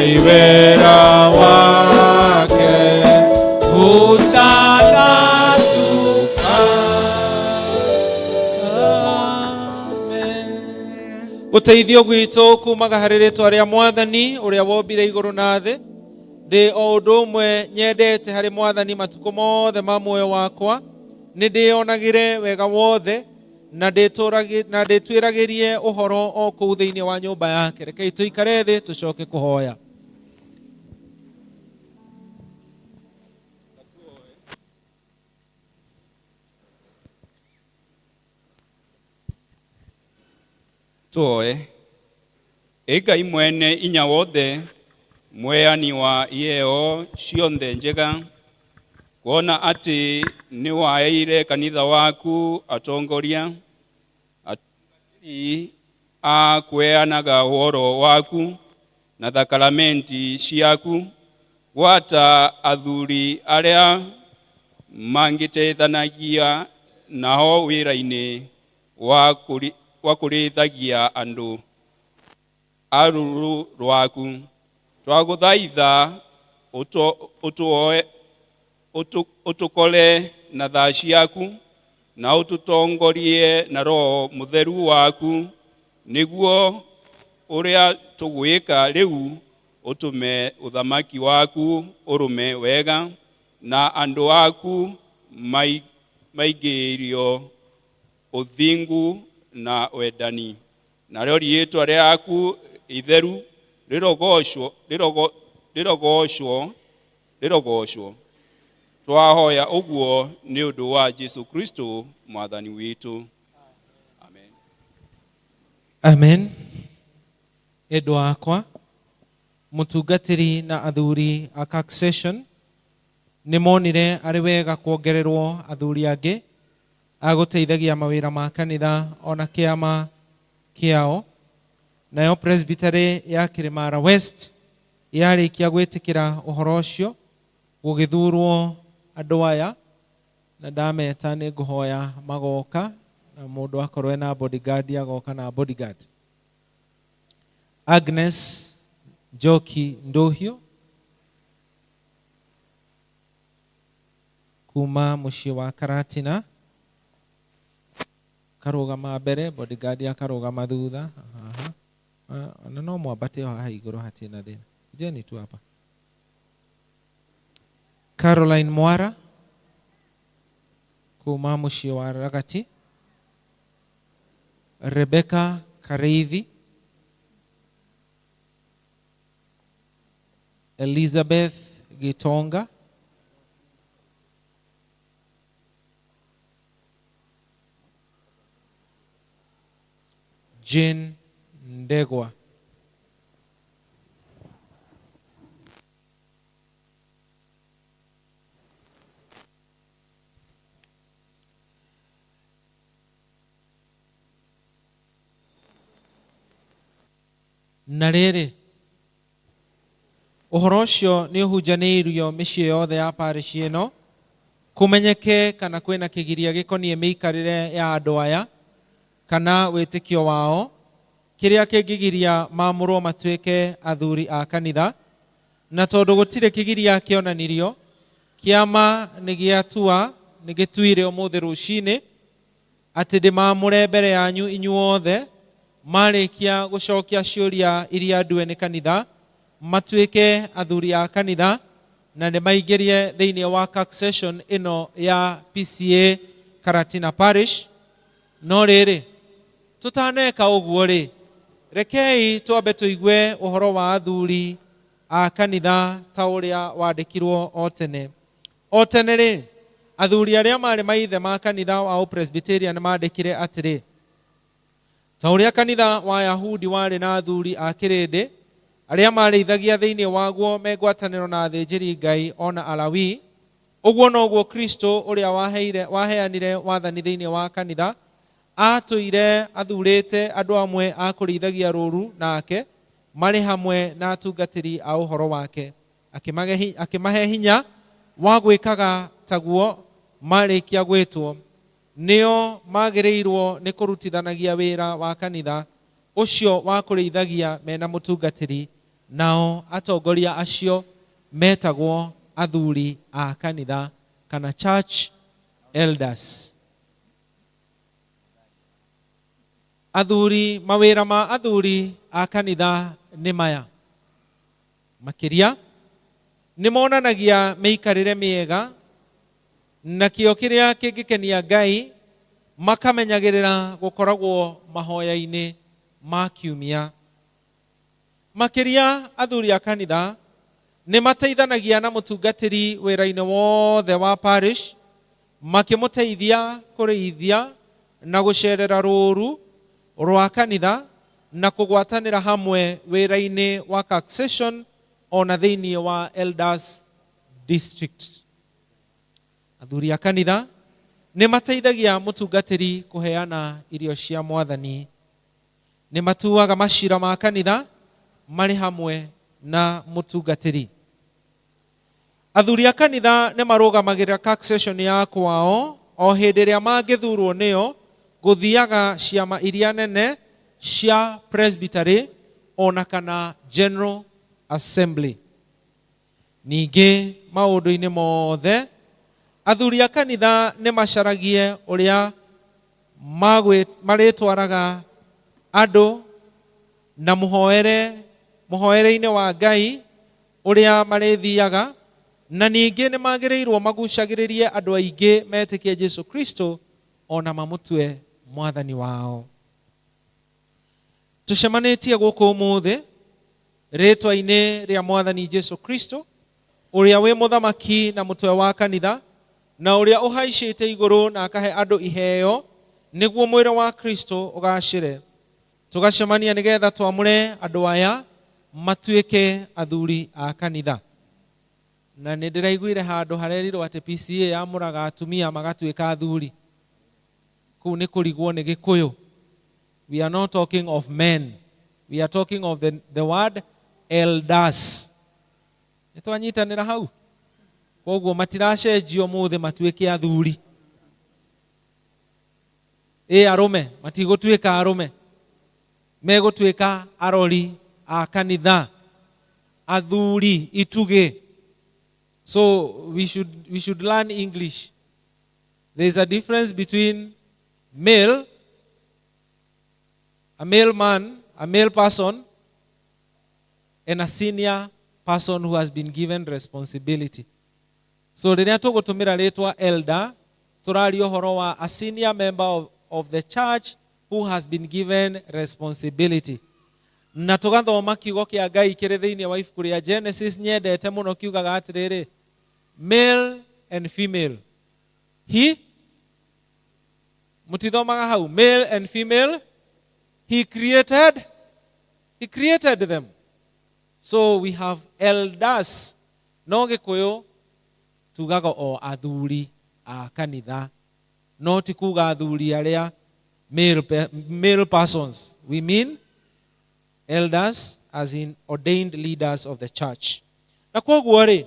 Iwera wake utanatuka. Uteithio gwitu kumaga harĩ rĩtwa rĩa Mwathani ũrĩa wombire igũrũ na thĩ. Ndĩ o ũndũ ũmwe nyendete harĩ Mwathani matukũ mothe ma muoyo wakwa, nĩ ndĩonagĩre wega wothe na ndĩtwĩragĩrie ũhoro o kũu thĩinĩ wa nyũmba yake. Rekei tũikare thĩ tũcoke kũhoya. Tuoe Ngai mwene inya wothe mweani wa ieo cionthe njega, kuona ati ni waeire kanitha waku atongoria a kweanaga uhoro waku na thakaramenti ciaku, gwata athuri aria mangiteithanagia nao wira-ini wa kurithagia andu aruru rwaku. Twaguthaitha utukole na thaa ciaku na ututongorie na Roho Mutheru waku, niguo uria tugwika riu utume uthamaki waku urume wega na andu aku maigirio uthingu na wendani. Narĩo riitwa rĩaku itheru rĩrogocwo. Twahoya ũguo nĩ ũndũ wa Jesu Kristo mwathani witũ. Amen. Amen. Endwa wakwa, mutungatĩri na athuri a CAC session nĩ monire arĩ wega kuongererwo athuri angĩ agũteithagia mawĩra ma kanitha ona kĩama kĩao, nayo presbytery ya Kirimara West yarĩkia gwĩtĩkĩra ũhoro ũcio gũgĩthurwo andũ aya, na ndameta nĩ ngũhoya magoka na mũndũ akorwo ena bodyguard agoka na bodyguard. Agnes Njoki Ndohio kuma mũciĩ wa Karatina karũgama mbere, bodyguard akarũgama thutha. Na no mwambate haha igũrũ hatirĩ na thĩna. Jeni tu hapa. Caroline Mwara kuma mũciĩ wa Ragati. Rebecca Kareithi, Elizabeth Gitonga, Jane Ndegwa, na rĩrĩ ũhoro ũcio nĩ ũhunjanĩirio mĩciĩ yothe ya parish ĩno, kũmenyeke kana kwĩna kĩgiria gĩkoniĩ mĩikarĩre ya andũ aya kana wĩtĩkio wao kĩrĩa kĩngĩgiria maamũrwo matuĩke athuri a kanitha. Na tondũ gũtirĩ kĩgiria kĩonanirio, kĩama nĩ gĩtuire ũmũthĩ rũcinĩ atĩ ndĩmamũre mbere yanyu inyuothe marĩkia gũcokia ciũria iria ndue nĩ kanitha matuĩke athuri a kanitha na nĩmaingĩrie thĩinĩ wa succession ĩno ya PCA Karatina Parish. No rĩrĩ tũtaneka ũguo rĩ, rekei twambe tũigue ũhoro wa athuri a kanitha ta ũrĩa wandĩkirwo o tene. O tene rĩ, athuri arĩa marĩ maithe ma kanitha wa Presbyterian mandĩkire atĩrĩ: ta ũrĩa kanitha wa Yahudi warĩ na athuri a kĩrĩndĩ arĩa marĩithagia thĩinĩ waguo megwatanĩro na athĩnjĩri Ngai ona Alawii, ũguo noguo Kristo ũrĩa waheanire wathani thĩinĩ wa kanitha atũire athurĩte andũ amwe a kũrĩithagia rũũru nake marĩ hamwe na atungatĩri a ũhoro wake, akĩmahe hinya wa gwĩkaga taguo marĩkia gwĩtwo. Nĩo magĩrĩirwo nĩ kũrutithanagia wĩra wa kanitha ũcio wa kũrĩithagia mena mũtungatĩri, nao atongoria acio metagwo athuri a kanitha kana church elders. Mawĩra ma athuri a kanitha nĩ maya: makĩria nĩ monanagia mĩikarĩre mĩega na kĩo kĩrĩa kĩngĩkenia Ngai, makamenyagĩrĩra gũkoragwo mahoya-inĩ ma kiumia. Makĩria athuri a kanitha nĩ mateithanagia na mũtungatĩri wĩra-inĩ wothe wa parish, makĩmũteithia kũrĩithia na gũcerera rũũru rwa kanitha na kũgwatanĩra hamwe wĩra-inĩ wa succession ona thĩinĩ wa elders district. Athuri a kanitha nĩ mateithagia mũtungatĩri kũheana irio cia Mwathani. Nĩ matuaga macira ma kanitha marĩ hamwe na mũtungatĩri. Athuri a kanitha nĩ marũgamagĩrĩra succession ya kwao o hĩndĩ ĩrĩa mangĩthurwo nĩo gũthiaga ciama iria nene cia presbytery ona kana general assembly. Ningĩ maũndũ-inĩ mothe athuri a kanitha nĩ macaragie ũrĩa marĩtwaraga andũ na mũhoere-inĩ wa Ngai ũrĩa marĩthiaga, na ningĩ nĩ magĩrĩirwo magucagĩrĩrie andũ aingĩ metĩkie Jesu Kristo ona mamũtue Mwathani wao. Tũcemanĩtie gũkũ ũmũthĩ rĩtwa-inĩ rĩa Mwathani Jesu Kristo ũrĩa wĩ mũthamaki na mũtwe wa kanitha na ũrĩa ũhaicĩte igũrũ na akahe andũ iheo nĩguo mwĩrĩ wa Kristo ũgacĩre. Tũgacemania nĩgetha twamũre andũ aya matuĩke athuri a kanitha. Na nĩ ndĩraiguire handũ harerirwo atĩ PCA yamũraga atumia magatuĩka athuri. Kũu nĩ kũrigwo nĩ Gĩkũyũ. We are not talking of men. We are talking of the word elders. Nitwanyitanira hau. Koguo matiracenjio muthe matuike athuri. Arume matigũtuĩka arume. Megũtuĩka arori a kanitha. Athuri ituge. So we should learn English. There is a difference between a male man, a male person, and a senior person who has been given responsibility. So rĩrĩa tũgũtũmĩra rĩtwa elder, tũraria ũhoro wa a senior member of the church who has been given responsibility. Na tũgathoma kiugo kĩa Ngai kĩrĩ thĩinĩ wa ibuku rĩa Genesis, nyendete mũno kiugaga atĩrĩrĩ, male and female. Mutithomaga hau, male and female, he created them. So we have elders. No Gĩkũyũ tugaga o athuri a kanitha. No ti kuga athuri arĩa male persons. We mean elders as in ordained leaders of the church. Na koguo rĩ,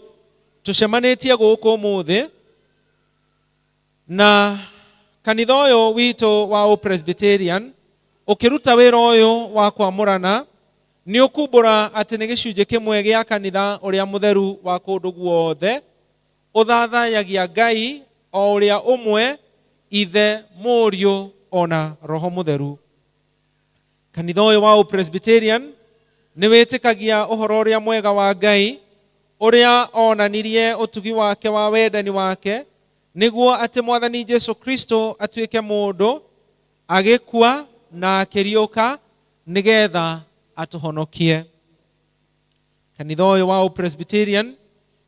tucemanĩtie gũkũ ũmũthĩ na kanitha ũyũ witũ wa Presbyterian ũkĩruta wĩra ũyũ wa kwamũrana nĩ ũkumbũra atĩ nĩ gĩcunjĩ kĩmwe gĩa kanitha ũrĩa mũtheru wa kũndũ guothe ũthathayagia Ngai o ũrĩa ũmwe, Ithe, Mũriũ ona Roho Mũtheru. Kanitha ũyũ wa Presbyterian nĩ wĩtĩkagia ũhoro ũrĩa mwega wa Ngai ũrĩa onanirie ũtugi wake wa wendani wake nĩguo atĩ Mwathani Jesu Kristo atuĩke mũndũ, agĩkua na akĩriũka nĩgetha atũhonokie. Kanitha ũyũ wa Presbyterian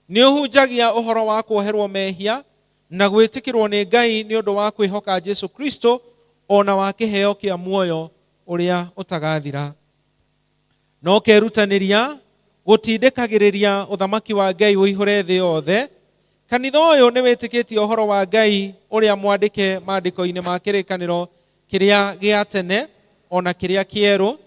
nĩ ũhunjagia ũhoro wa kuoherwo mehia na gwĩtĩkĩrwo nĩ Ngai nĩ ũndũ wa kwĩhoka Jesu Kristo ona wa kĩheo kĩa muoyo ũrĩa ũtagathira. No kerutanĩria gũtindĩkagĩrĩria ũthamaki wa Ngai ũihũre thĩ yothe. Kanitha ũyũ nĩ wĩtĩkĩtie ũhoro wa Ngai ũrĩa mwandĩke maandĩko-inĩ ma kĩrĩkanĩro kĩrĩa gĩa tene ona kĩrĩa kĩerũ,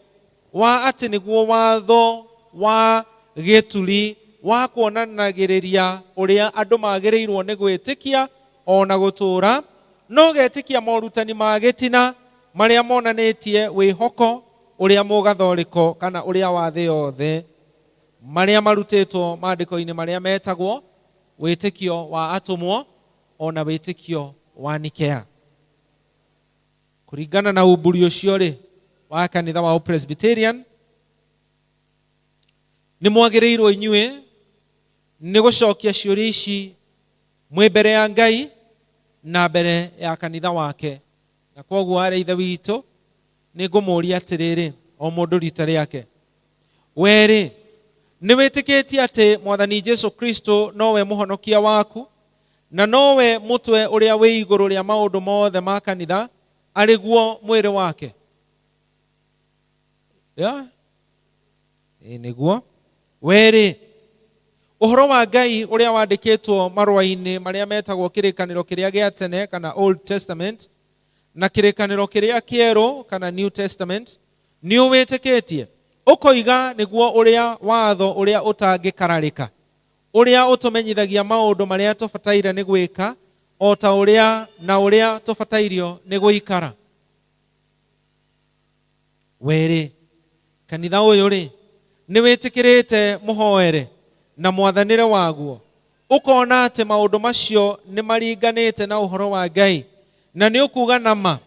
wa atĩ nĩguo watho wa gĩturi wa kuonanagĩrĩria ũrĩa andũ magĩrĩirwo nĩ gwĩtĩkia ona gũtũũra, no getĩkia morutani ma gĩtina marĩa monanĩtie wĩhoko ũrĩa mũgathorĩko kana ũrĩa wa thĩ yothe, marĩa marutĩtwo maandĩko-inĩ marĩa metagwo wĩtĩkio wa atũmwo ona wĩtĩkio wa Nikea. Kũringana na umburi ũcio rĩ wa kanitha wa Presbyterian, nĩ mwagĩrĩirwo inyuĩ nĩ gũcokia ciũria ici mwĩ mbere ya Ngai na mbere ya kanitha wake. Na koguo arĩ Ithe witũ nĩ ngũmũria atĩrĩrĩ o mũndũ rita rĩake, werĩ nĩ wĩtĩkĩtie atĩ Mwathani Jesu Kristo nowe mũhonokia waku na nowe mũtwe ũrĩa wĩ igũrũ rĩa maũndũ mothe ma kanitha arĩ guo mwĩrĩ wake? Nĩguo. Werĩ, ũhoro wa Ngai ũrĩa wandĩkĩtwo marũa-inĩ marĩa metagwo kĩrĩkanĩro kĩrĩa gĩa tene kana Old Testament na kĩrĩkanĩro kĩrĩa kĩerũ kana New Testament nĩ ũwĩtĩkĩtie, ũkoiga nĩguo ũrĩa watho ũrĩa ũtangĩkararĩka, ũrĩa ũtũmenyithagia maũndũ marĩa tũbataire nĩ gwĩka o ta ũrĩa na ũrĩa tũbatairio nĩ gũikara. Werĩ, kanitha ũyũ rĩ nĩ wĩtĩkĩrĩte mũhoere na mwathanĩre waguo, ũkona atĩ maũndũ macio nĩ maringanĩte na ũhoro wa Ngai, na nĩ ũkuga nama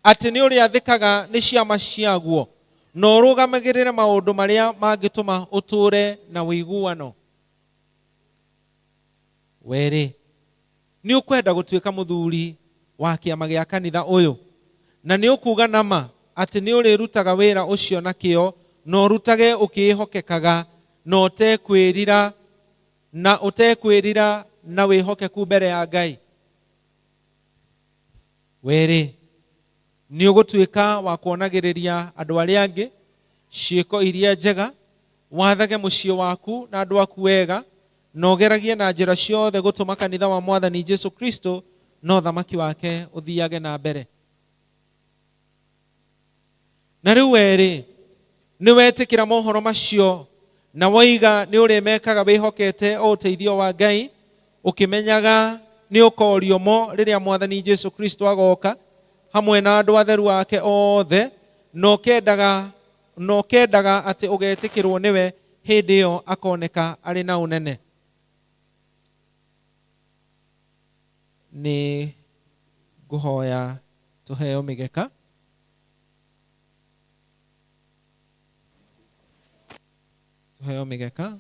atĩ nĩ ũrĩa thĩkaga nĩ ciama ciaguo na ũrũgamagĩrĩre maũndũ marĩa mangĩtũma ũtũũre na wĩiguano. Werĩ, nĩ ũkwenda gũtuĩka mũthuri wa kĩama gĩa kanitha ũyũ, na nĩ ũkuga nama atĩ nĩ ũrĩrutaga wĩra ũcio na kĩo na ũrutage ũkĩĩhokekaga na ũtekwĩrira na wĩhokeku mbere ya Ngai. Werĩ, nĩ ũgũtuĩka wa kuonagĩrĩria andũ arĩa angĩ ciĩko iria njega, wathage mũciĩ waku na andũ aku wega na ũgeragie na njĩra ciothe gũtũma kanitha wa Mwathani Jesu Kristo na ũthamaki wake ũthiage na mbere. Na rĩu werĩ, niwetikira mohoro macio na waiga ni uri mekaga wihokete o teithio wa Ngai ukimenyaga ni ukorio mo riria Mwathani Jesu Kristo agoka hamwe na andu atheru ake othe no kendaga ati ugetikirwo niwe hindi iyo akoneka ari na unene. Ni guhoya tuheo migeka. Tuheo migeka.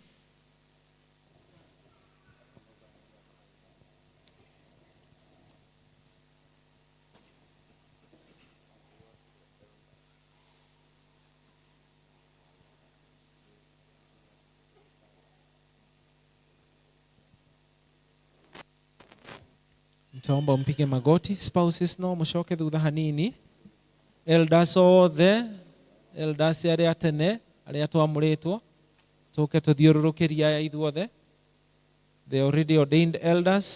Mtaomba mpige magoti. Spouses no mushoke thutha hanini. Elders othe, elders aria tene aria twamuritwo tuke tuthiururukiria ithuothe. The already ordained elders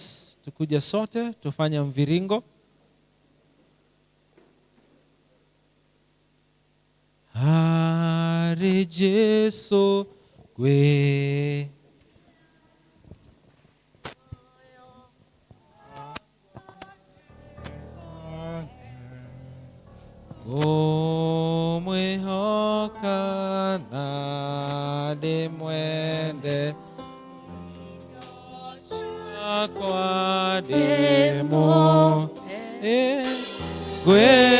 tukuja sote tufanya mviringo. Hare Jesu kwe mwihoka na ndimwende kwa demo gweana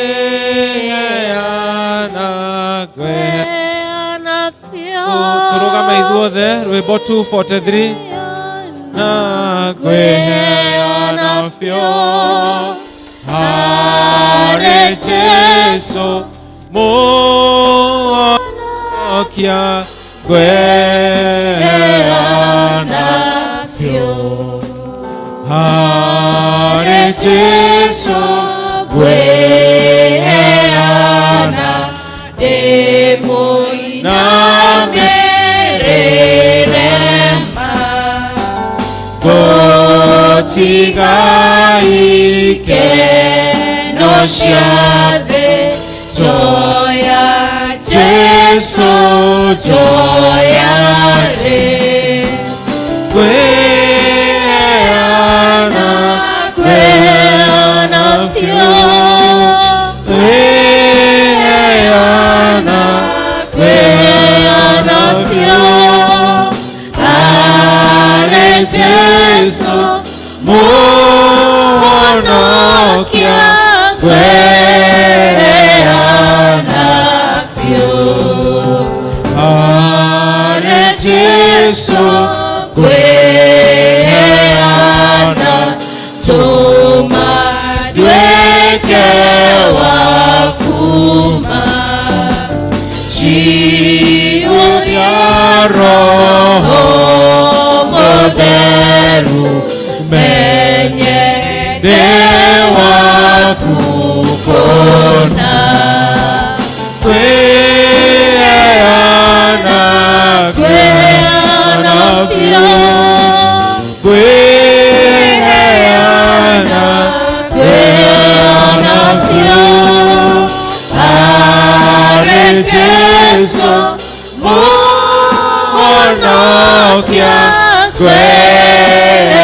turugame ithuothe rwimbo 243 na gweana fio. Hare Jesu mokia gweana fio. Hare Jesu gweana demo na mererema gotiga ikeno siathe joya Jesu joya re gweana fio gweana fio. Hare Jesu monokia gweana fio. Hare Jesu gweana tuma dweke wakuma chiuria roho moderu menye dewa kukona gweana fio gweana fio. Hare Jesu monokia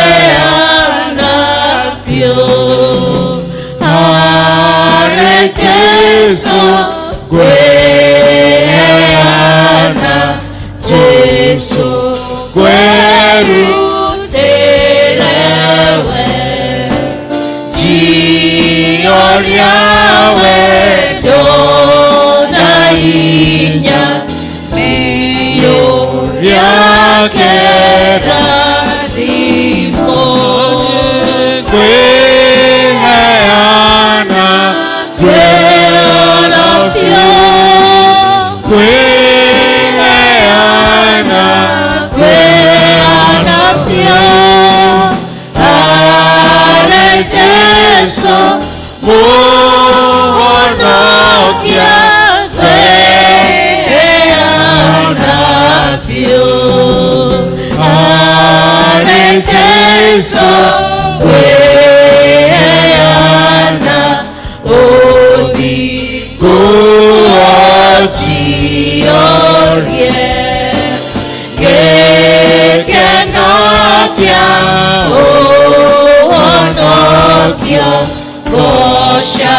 gweana fio. Hare Jesu gweana Jesu gweruterewe jioriawe dona inya mio yakera dimo gweana fio gweana fio. Hare Jesu monokia gweana fio. Hare Jesu gweana odi kuochio honokia gosha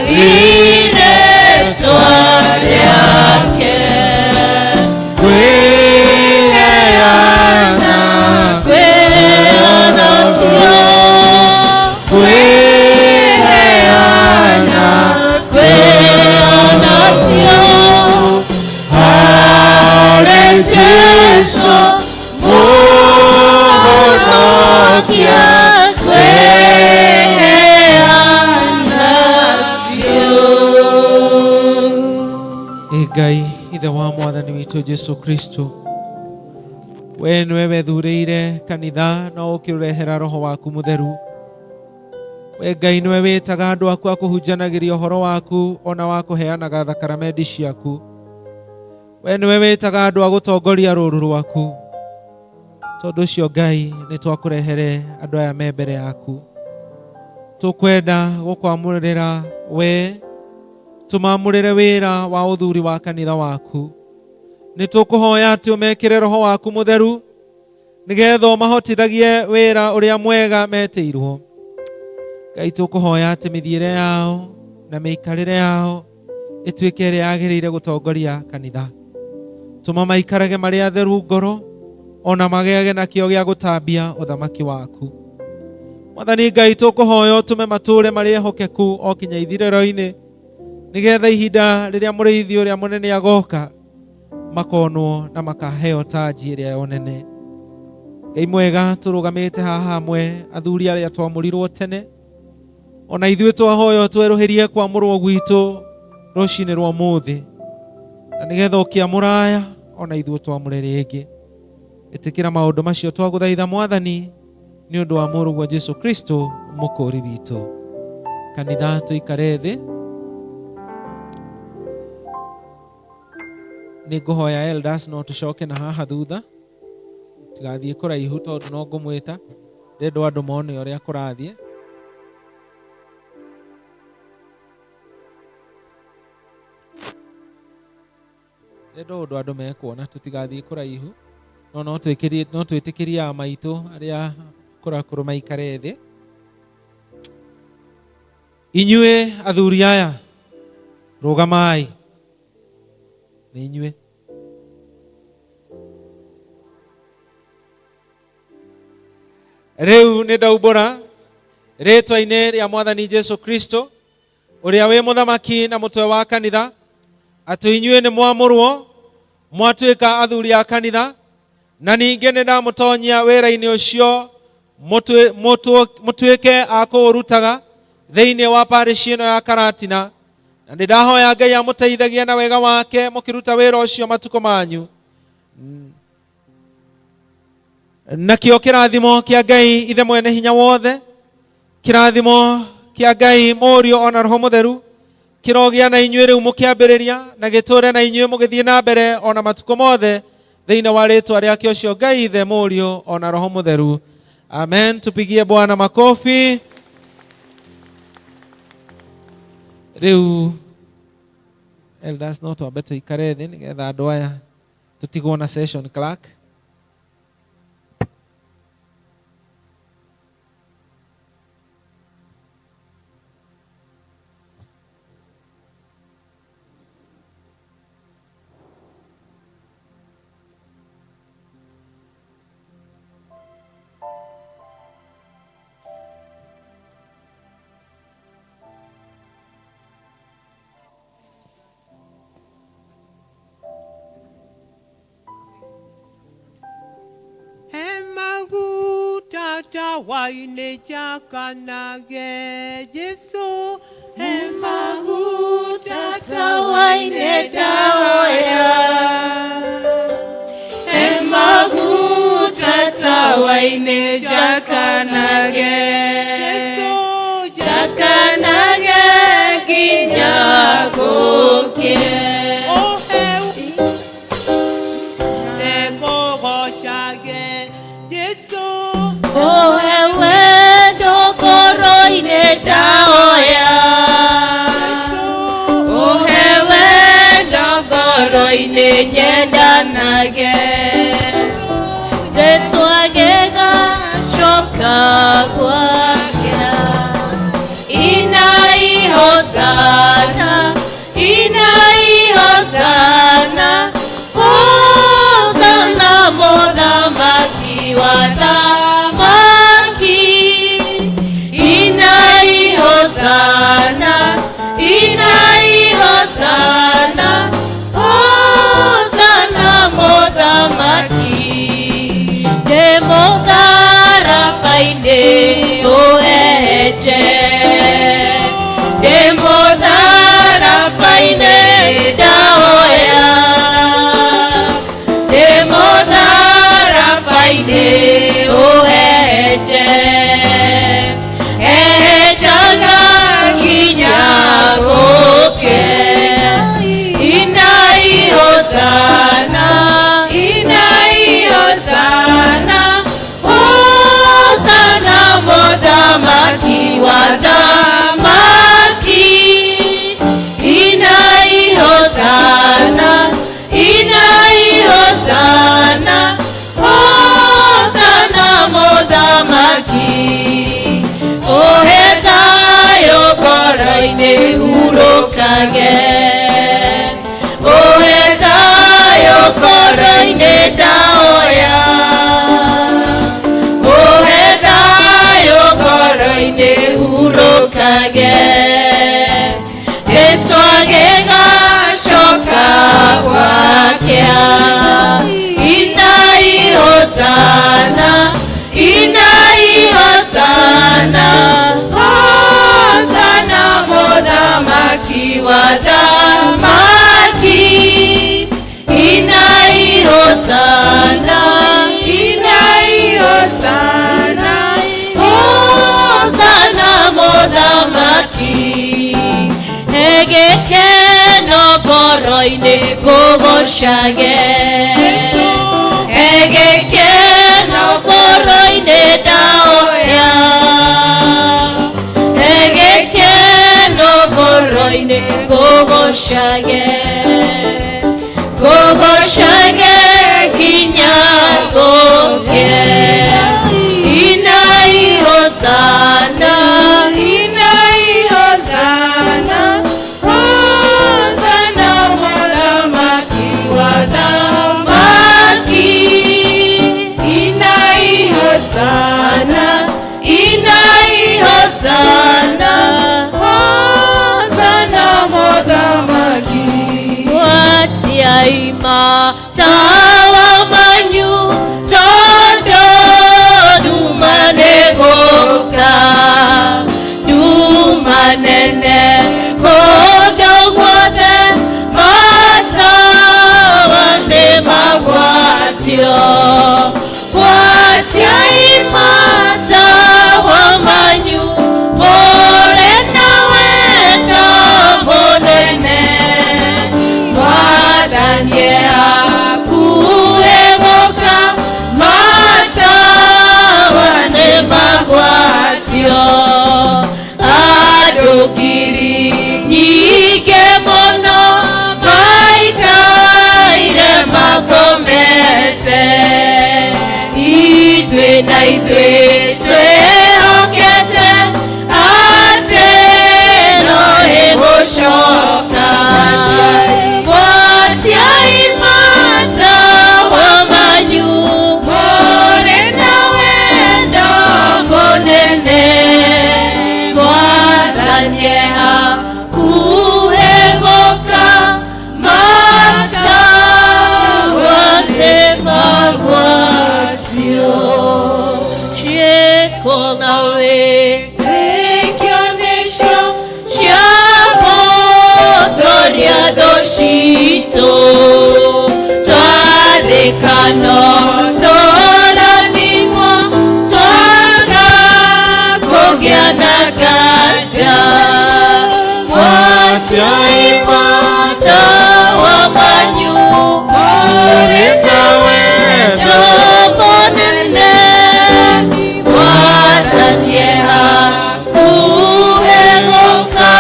iretwa yake kweana Ngai ithe wa mwathani witũ Jesu Kristo, we nĩwe wethuurĩire kanitha na ũkĩrehera roho waku mũtheru. We Ngai nĩwe wĩtaga andũ aku akũhunjanagĩria ũhoro waku ona wa kũheanaga thakramenti ciaku. We nĩwe wĩtaga andũ agũtongoria rũũru rwaku. Tondũ ũcio Ngai nĩ twakũrehere andũ aya me mbere yaku. Tũkwenda gũkwamũrĩra we, tumamũrĩre wĩra wa ũthuri wa kanitha waku. Nĩ tũkũhoya atĩ ũmekĩre roho waku mũtheru nĩgetha ũmahotithagie wĩra ũrĩa mwega metĩirwo. Ngai tũkũhoya atĩ mĩthiĩre yao na mĩikarĩre yao ĩtuĩke ĩrĩa yagĩrĩire gũtongoria kanitha. Tũma maikarage marĩ atheru ngoro ona magĩage na kĩo gĩa gũtambia ũthamaki waku. Mwathani Ngai tũkũhoya ũtũme matũũre marĩ ehokeku o kinya ithirĩro-inĩ, nĩgetha ihinda rĩrĩa mũrĩithi ũrĩa mũnene agoka makonwo na makaheo taji ĩrĩa yonene. Ngai mwega, tũrũgamĩte haha hamwe athuri arĩa twamũrirwo tene, ona ithuĩ twahoya twerũhĩrie kwamũrwo gwitũ rũcinĩ rwa ũmũthĩ, na nĩgetha ũkĩamũra aya ona ithuĩ twamũre rĩngĩ. Ĩtĩkĩra maũndũ macio twagũthaitha Mwathani nĩ ũndũ wa mũrũguo Jesu Kristo mũkũũri witũ. Kanitha tũikare thĩ. Nĩ ngũhoya elders no tũcoke na haha thutha, tigathiĩ kũraihu tondũ no ngũmwĩta ndendwo andũ mone ũrĩa kũrathiĩ. Ndendwo ũndũ andũ mekuona tũtigathiĩ kũraihu, no twĩtĩkĩrie maitũ arĩa kũrakũrũ maikare thĩ. Inyuĩ athuri aya rũgamai. Nĩ inyuĩ. Rĩu nĩ ndaumbũra rĩtwa-inĩ rĩa Mwathani Jesu Kristo ũrĩa wĩ mũthamaki na mũtwe wa kanitha, atĩ inyuĩ nĩ mwamũrwo mwatuĩka athuri a kanitha, na ningĩ nĩ ndamũtonyia wĩra-inĩ ũcio mũtuĩke a kũũrutaga thĩinĩ wa parish ĩno ya Karatina. Na nĩ ndahoya Ngai amũteithagie na wega wake mũkĩruta wĩra ũcio matukũ manyu. Nakĩo kĩrathimo kĩa Ngai ithe mwene hinya wothe, kĩrathimo kĩa Ngai Mũriũ ona Roho Mũtheru kĩrogĩa na inyuĩ rĩu mũkĩambĩrĩria na gĩtũũre na inyuĩ mũgĩthiĩ na mbere ona matukũ mothe thĩinĩ wa rĩtwa rĩake ũcio Ngai ithe Mũriũ ona Roho Mũtheru. Amen. Tupigie Bwana makofi. Rĩu elders no twambe tũikare thĩ nĩgetha andũ aya tũtigwo na session clerk. Waine jakanage Jesu emaguta tawaine daoya emaguta tawaine jakanage Jesu jakanage kinyagoke Roine nyendanage Jesu agega shoka kwakira wa thamaki. Inai hosana, inai hosana, hosana mothamaki. Demodara paine oeche, demodara paine daoya, demodara paine oeche, echanga kinyagoke. Inai hosana, inai hosana, hosana mothamaki wa thamaki. Inai hosana, inai hosana, hosana mothamaki. Ohetayo koroine urokage, ohetayo koroine daoya, ohetayo koroine urokage. Jesu agegashoka kwakea. Inai hosana, inai hosana, hosana mothamaki wa thamaki. Inai hosana, inai hosana, hosana mothamaki. Egekeno koroine kogoshage, egekeno koroine daoya, egekeno koroine kogoshage, kogoshage kinyagoke. Inai hosana, inai hosana, hosana mothamaki wa thamaki. Inai hosana, inai hosana, hosana mothamaki. Watiaima tawa manyu todo dumane goka, dumanene kodo gwade matawa ne magwatio. Watiaima tawa manyu more nawenda monene, Mwadanyea kuevoka matawa ne magwatio. Adogiri nyike mono maikaire magomete. Idwe na idwe twehokete ateno egoshoka. Watiaima tawa manyu more nawenda monene, Mwadanyea kuevoka matawa ne magwatio. Cheko nawe tekyonesho shamo toria doshito, twadekano toranimwa twaga kogya nagaja. Watiaima tawa manyu more nawenda monene, Mwadanyea kuevoka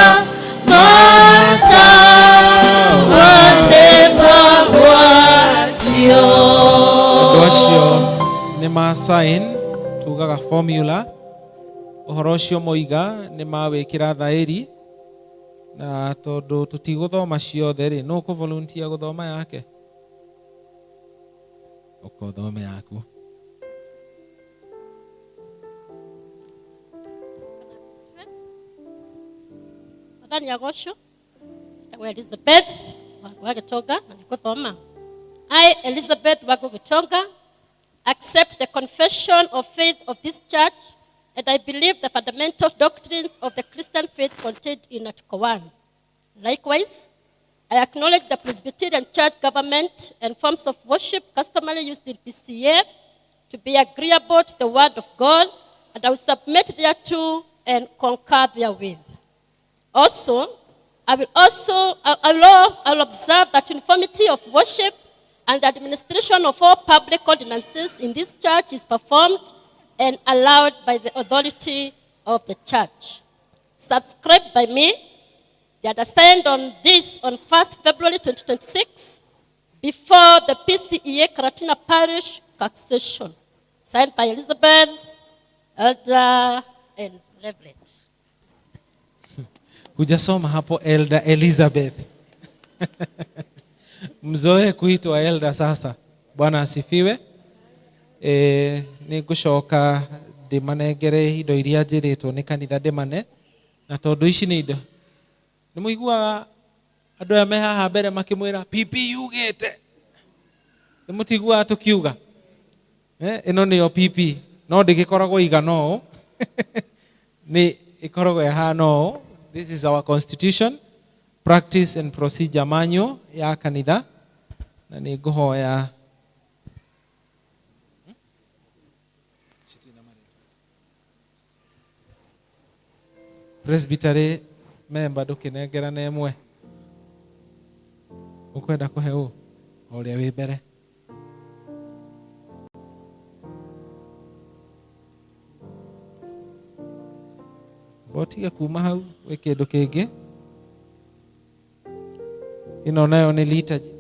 matawa ne magwatio. Andũ acio nĩ ma-sign tugaga formula. Ũhoro ũcio moiga nĩ mawĩkĩra thaĩri, na tondũ tũtigũthoma ciothe rĩ, no gũthoma yake? Ũkothome yaku. Madhani ya gosho. Elizabeth Wagitonga na nikuthoma. I, Elizabeth Wagitonga, accept the confession of faith of this church, and I believe the fundamental doctrines of the Christian faith contained in Article 1. Likewise, I acknowledge the Presbyterian Church government and forms of worship customarily used in PCA to be agreeable to the Word of God, and I will submit thereto and concur therewith. Also, I will observe that uniformity of worship and the administration of all public ordinances in this church is performed and allowed by the authority of the church. Subscribed by me, they are signed on 1st February 2026 before the PCEA Karatina Parish Congregation. Signed by Elizabeth, Elder, and Reverend. Hujasoma hapo Elder Elizabeth. Mzoe kuitwa Elder sasa. Bwana asifiwe. Ni gushoka ndimanengere indo iria njiritwo ni kanitha ndimane na tondu ici ni indo ni muigua andu aya me haha mbere makimwira PP yugite ni mutigua tukiuga ino niyo PP no ndigikoragwo igano ni ikoragwo hano. This is our constitution, practice and procedure manual ya kanitha na ni nguhoya Presbytery member ndukinengera na emwe ukwenda kuhe u uria wi mbere botiga kuma hau we kindu kingi ino nayo ni liturgy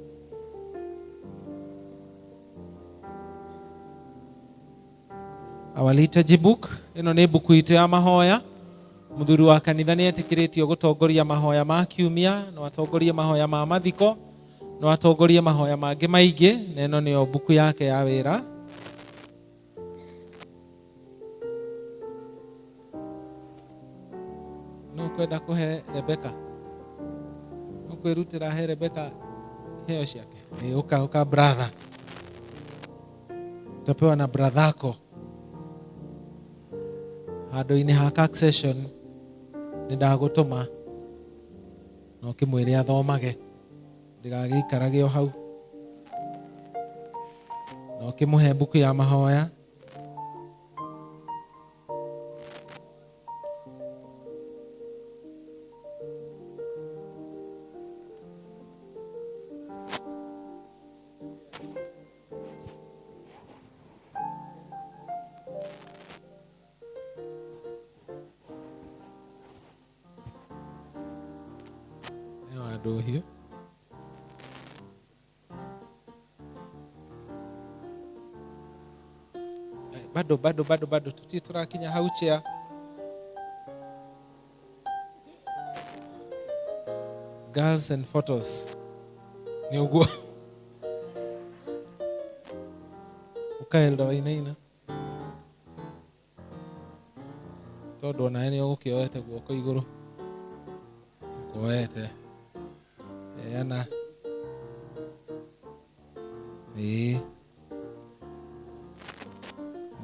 our liturgy book ino ni buku itu ya mahoya. Muthuri wa kanitha ni etikiritio gutongoria mahoya ma kiumia no atongorie mahoya ma mathiko no atongorie mahoya mangi maingi na ino niyo buku yake ya wira. No kwenda kuhe Rebeka no kwirutira he Rebeka heo ciake ni uka brother utapewa na brathako handu-ini ha succession ni ndagutuma no kimwire athomage ndigagiikarage o hau no kimuhe buku ya mahoya hiyo bado tutiturakinya hauchia girls and photos ni uguo ukaelda wainaina tondu nae ni ugukioete guoko iguru koete yana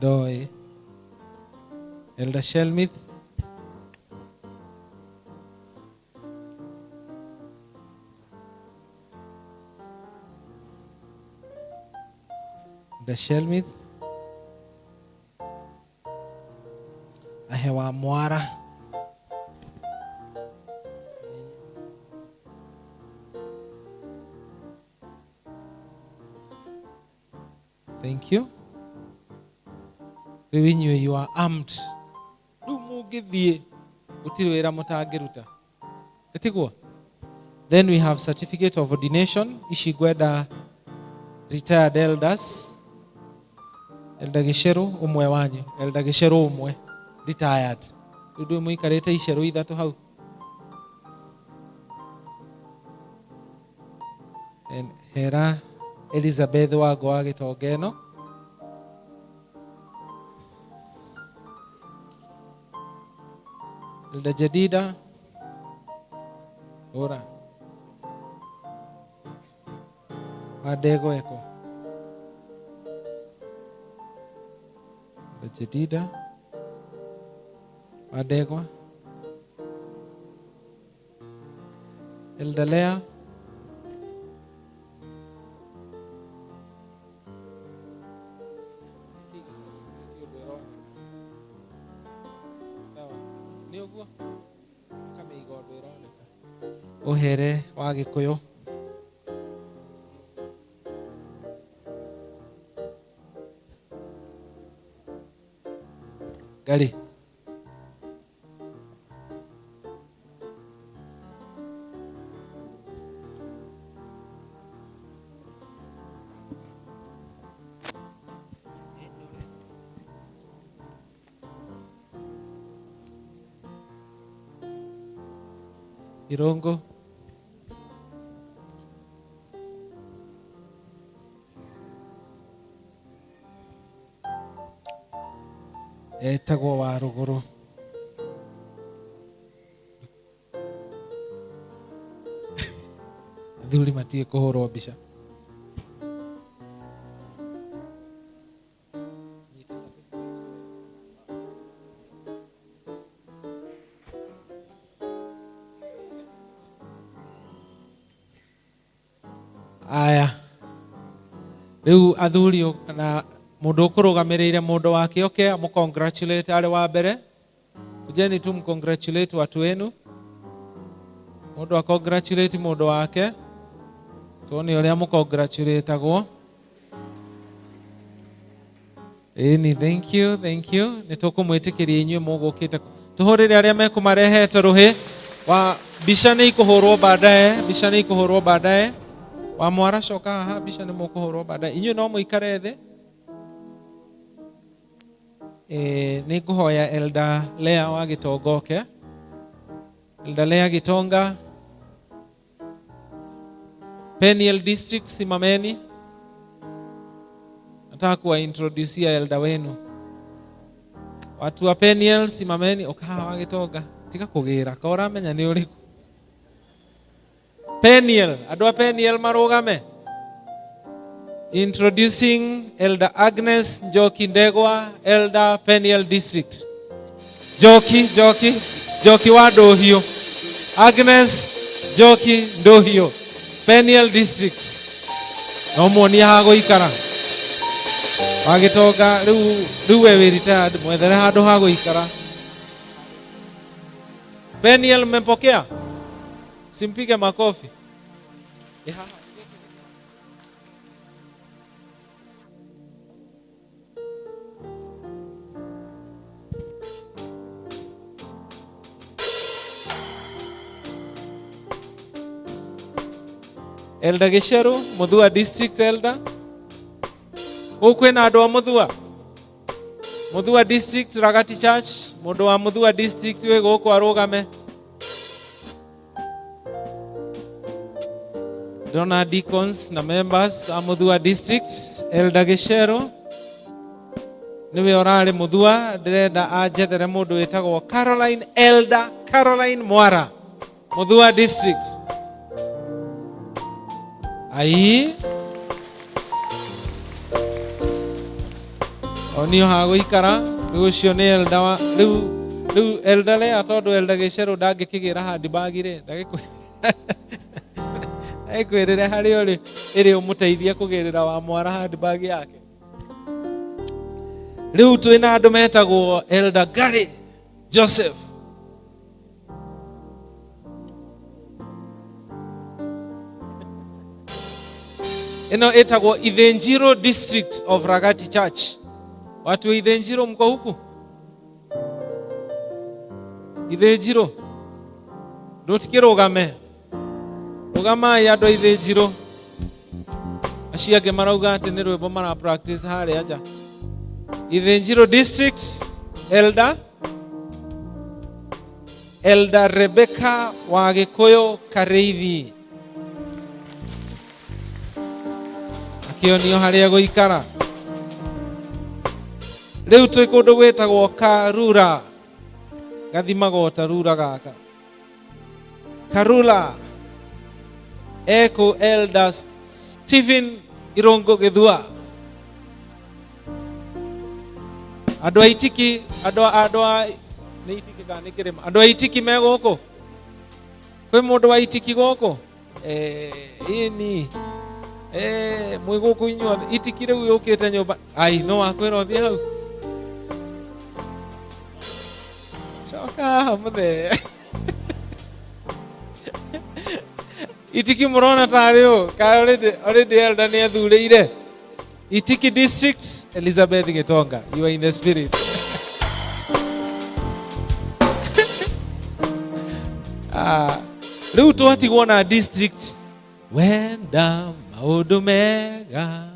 doi Elder Shelmith ahewa mwara thank you. When you are armed, do mugithie utirwira mutangiruta. Etigwa. Then we have certificate of ordination ishigweda retired elders. Elder Gishero umwe wanyu, Elder Gishero umwe retired. Ndu muikarete ishero ithatu hau. And Hera Elizabeth wago agitongeno Elder Jedida Ora. Adego eko. Jedida. Adego. Eldalea. Ohere wa Gikuyu. Gari. Irongo. Etagwo wa ruguru. Thuri matie kuhurwo mbica. Aya. Riu athuri na mundu ukurugamirire mundu wake oke mu congratulate ale wa mbere. Ujeni tu congratulate watu wenu. Mundu congratulate mundu wake. Tuone uria mu congratulate agwo. Eni, thank you. Nitukumwitikiria inywe mugukite. Tuhurire aria mekumarehete ruhi wa bica ni ikuhurwo baadaye. Wa mwara coka haha bica ni mukuhurwo baadaye. Inywe no muikare thi. Ni nguhoya Elder Lea wa Gitonga oke. Elder Lea Gitonga. Peniel District simameni. Nataka kuwa introduce elder wenu. Watu wa Peniel simameni okaha wa Gitonga. Tika kugira kora menya ni uriku. Peniel, adwa Peniel marugame. Introducing Elder Agnes Njoki Ndegwa, Elder Peniel District. Joki wa Dohio. Agnes Joki Dohio, Peniel District. No moni hago ikara. Wagitoga riu we retired mwethere handu hago ikara. Peniel mmepokea? Simpige makofi. Elder Gisheru, Muthua District Elder. Ukwena ado Muthua. Muthua District Ragati Church, mundu wa Muthua District we guku arugame. Dona deacons na members a Muthua District, Elder Gisheru. Niwe orare Muthua, ndirenda ajethere mundu witagwo Caroline, Elder Caroline Mwara, Muthua District. Ai onio hago ikara ucio ni elder wa riu elder le atondo Elder Gisheru ndangikigira handi bagire ndagikwirire hari uri iri umuteithia kugirira wa Mwara handi bagi yake. Riu twina andu metagwo Elder Gary Joseph. Eno etagwo Ithenjiro District of Ragati Church. Watu wa Ithenjiro mko huku? Ithenjiro ndutikirugame ugama ya ndo Ithenjiro aciage marauga ati ni rwimbo mara practice hari aja. Ithenjiro District Elder Rebecca wa Gikuyu Kareithi. Akionio haria guikara. Riu twi kundu gwitagwo Karura. Gathima gota rura gaka. Karura eko Elder Stephen Irongo Githua. Adwa itiki ni itiki gani kirema. Adwa itiki me goko. Kwe mundu wa itiki goko. Ini mwi goko inywa itiki riu yukite nyumba. Ai no akwira uthie hau. Choka muthe. Itiki murona tario ka already elder ni athurire. Itiki district Elizabeth Gitonga, you are in the spirit. Riu twatigwo na district wenda maundu mega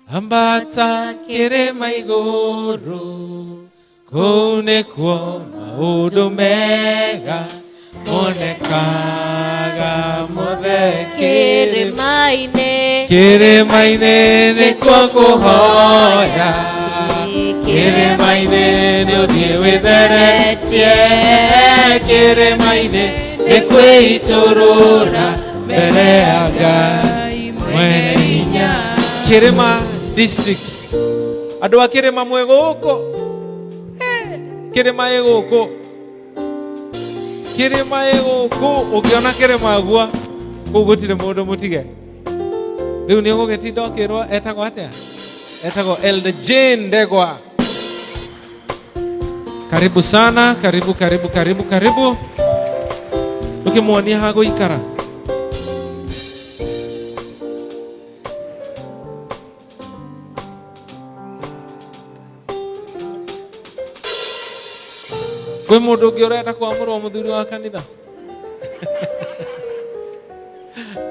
ambata kirima iguru kuu nikuo maundu mega monekaga mothe kirimaine ni kwa kuhoya kirimaine ni uthie witheretie kirimaine ni kwiturura mbere ya Ngai mwene hinya. Kirima district andu a kirima mwe guku kirima iguku kirima iguku ukiona kirima gua kuu gutire mundu mutige. Riu ni gugitinda ukirwo etagwo atia? Etagwo Elder Jane Ndegwa. Karibu sana, karibu. Ukimwonia hago ikara. Kwe mundu ungi urenda kwamurwo muthuri wa kanitha?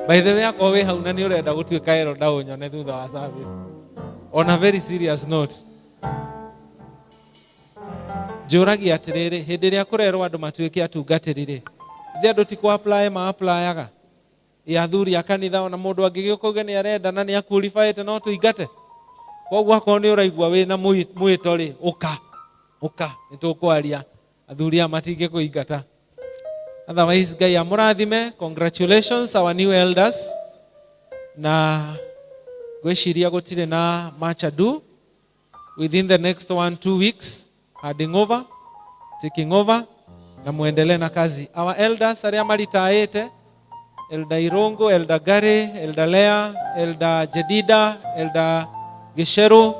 By the way, akwa we hau na ni urenda gutuika ero ndaunyone thutha wa service. On a very serious note, njuragia atiriri, hindi iria kurerwo andu matuike atungatirire, thi andu ti ku apply ma applyaga ya athuri a kanitha, ona mundu angigiuka uge ni arenda na ni aqualified no tuingate. Koguo akwa ni uraigua wina mwito ri uka ni tukwaria athuri a matinge kuingata. Otherwise, Ngai amurathime. Congratulations our new elders. Na gweciria gutire na much ado. Within the next 1-2 weeks, taking over, na muendelee na kazi. Our elders aria maritaite, Elder Irongo, Elder Gare, Elder Lea, Elder Jedida, Elder Gishero,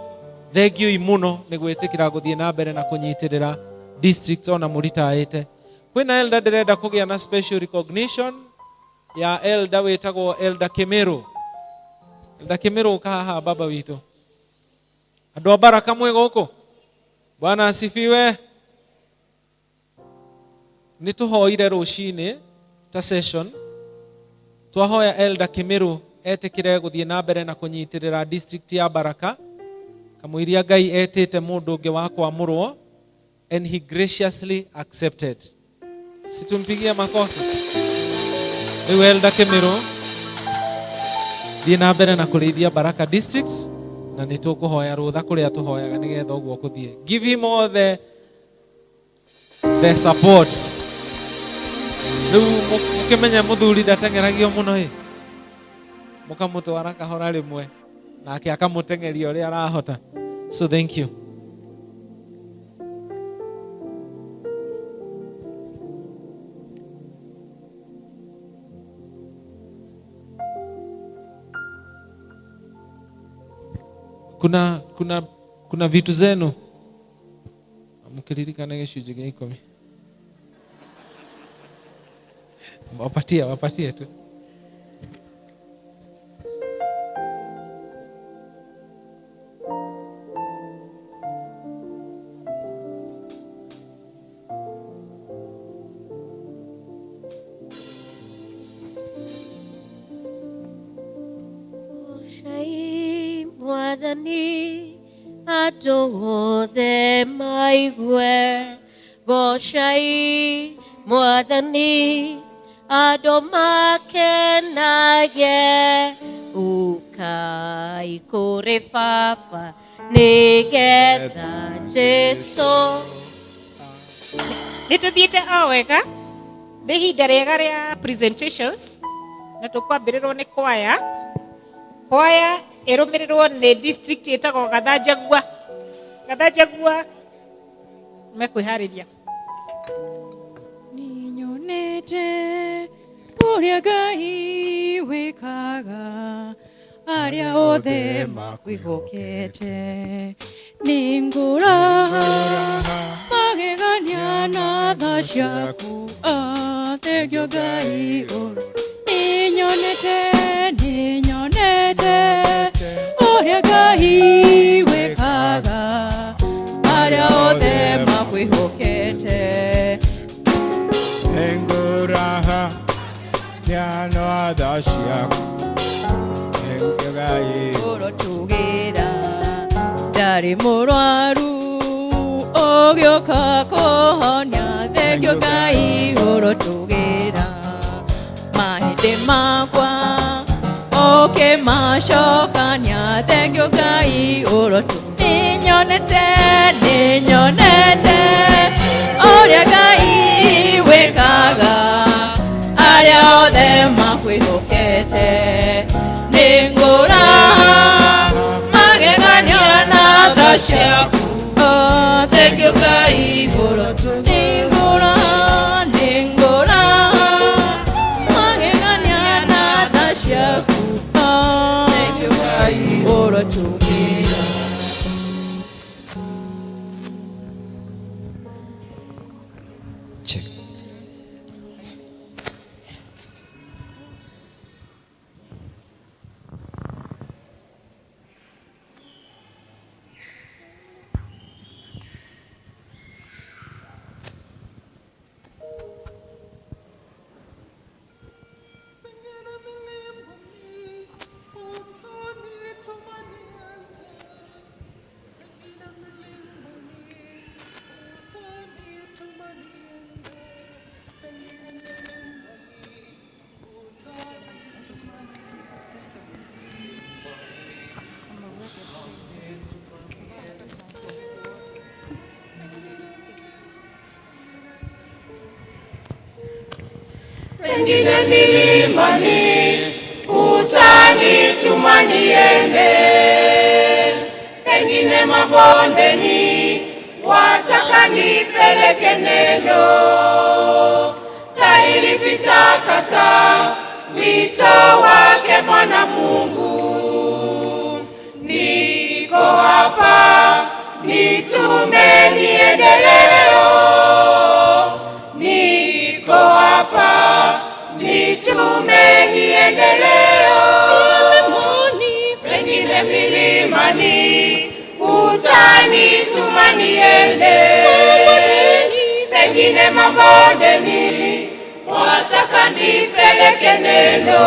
thank you imuno ni gwitikira guthie na mbere na kunyitirira district ona muritaite. Kwina elder direnda kugia na special recognition ya elder wetagwo Elder Kimero. Elder Kimero ukaha baba witu. Andu baraka mwe guku. Bwana asifiwe. Nituhoire rucini ta session. Twahoya Elder Kimero etikire guthie na mbere na kunyitirira district ya Baraka. Kamwiria Ngai etite mundu ungi wa kwamurwo, and he graciously accepted. Situmpigia makofi. Ewe Elder Kimero thina mbere na kurithia Baraka district, na nitukuhoya rutha kuria tuhoyaga nigetha uguo kuthie. Give him all the support. Riu mukimenya muthuri ndatengeragio muno hi, mukamutwara kahora rimwe nake akamutengeria uria arahota. So thank you. Kuna vitu zenu mkiririkana gicunjĩ gĩa 10. Wapatie tu. Mwathani andũ othe maigue, gocai Mwathani andũ makenage, ukai kũrĩ Baba nĩgetha Jesũ. Nituthiĩte o wega nĩ ihinda rĩega rĩa presentations, na tukwambĩrĩrwo nĩ kwaya. Kwaya ĩrũmĩrĩrwo nĩ district ĩtagwo Gathajagua. Gathajagua mekwĩharĩria. Ninyonete ũrĩa Ngai wĩkaga arĩa othe makwĩhokete, nĩngũraha magegania na tha ciaku, thengio Ngai ũrĩa. Ninyonete ũrĩa Ngai wĩkaga arĩa othe makwĩhokete, nĩngũraha nyana tha ciaku, thengio Ngai ũrotugĩra. Ndarĩ mũrwaru ũgĩũka kũhonia, thengio Ngai ũrotugĩra. Mahĩndĩ makwa ũkĩmacokania, thengio Ngai ũrotugĩra. Ninyonete ũrĩa Ngai wĩkaga arĩa othe makwĩhokete, nĩngũraha magegania na tha ciaku, thengio Ngai ũrotugĩra. Nĩngũraha magegania na tha ciaku, thengio Ngai ũrotugĩra. Pengine milimani utanituma niende, pengine mabondeni wataka nipeleke neno, dhahiri sitakata wito wake Bwana Mungu. Niko hapa, nitume niende leo. Niko hapa, nitume niende leo. Pengine milimani utanituma niende, pengine mabondeni wataka nipeleke neno,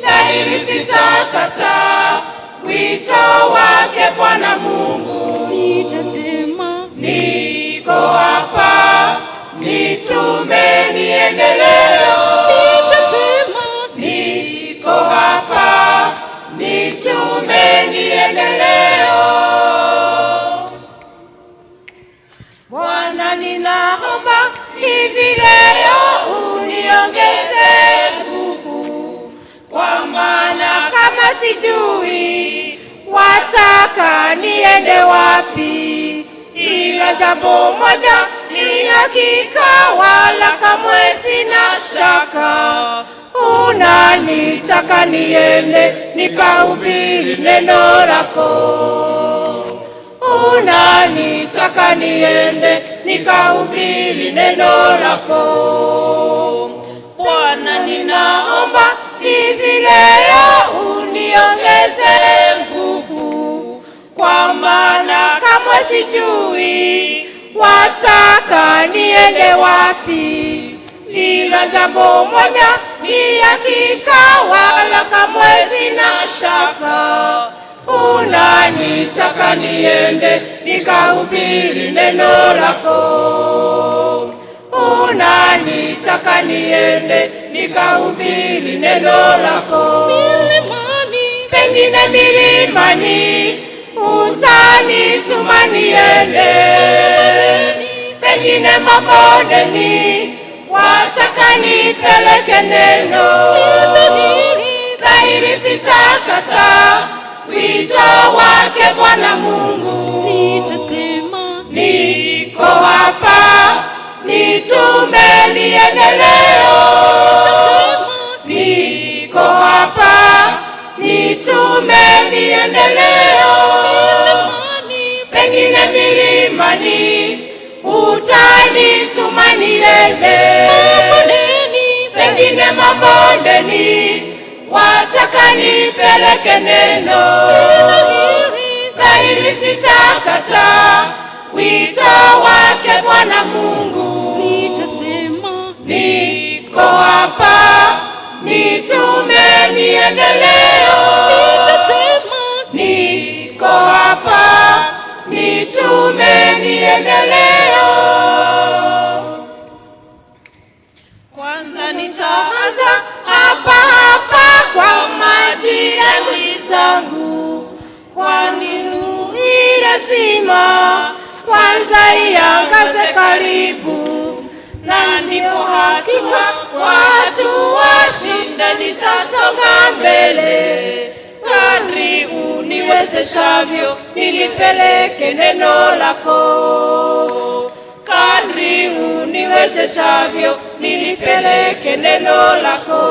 dhahiri sitakata wito wake Bwana Mungu. Nitasema niko hapa, nitume niende leo. Nitasema niko hapa, nitume niende leo. Bwana, ninaomba hivi leo uniongeze nguvu, kwa maana kama sijui wataka niende wapi, ila jambo moja ni hakika, wala kamwe sina shaka. Unanitaka niende nikahubiri neno lako, unanitaka niende nikahubiri neno lako. Bwana, ninaomba hivi leo uniongeze nguvu, kwa maana kamwe sijui wataka niende wapi, ila jambo moja ni hakika, wala kamwe sina shaka. Unanitaka niende nikahubiri neno lako, unanitaka niende nikahubiri neno lako. Pengine milimani utanituma niende, pengine mabondeni wataka nipeleke neno. Dhahiri sitakata wito wake Bwana Mungu. Nitasema niko hapa, nitume niende leo. Niko hapa, nitume niende leo. Pengine milimani utanituma niende, pengine mabondeni wataka nipeleke neno. Dhahiri sitakata wito wake Bwana Mungu. nitasema niko hapa, nitume niende leo. Niko hapa, nitume niende leo. Kwanza nitaanza hapa kwa majirani zangu, kwani nuru hii lazima kwanza iangaze karibu, na ndipo hatua kwa hatua shinda nitasonga mbele. Kadri uniwezeshavyo nilipeleke neno lako, kadri uniwezeshavyo nilipeleke neno lako.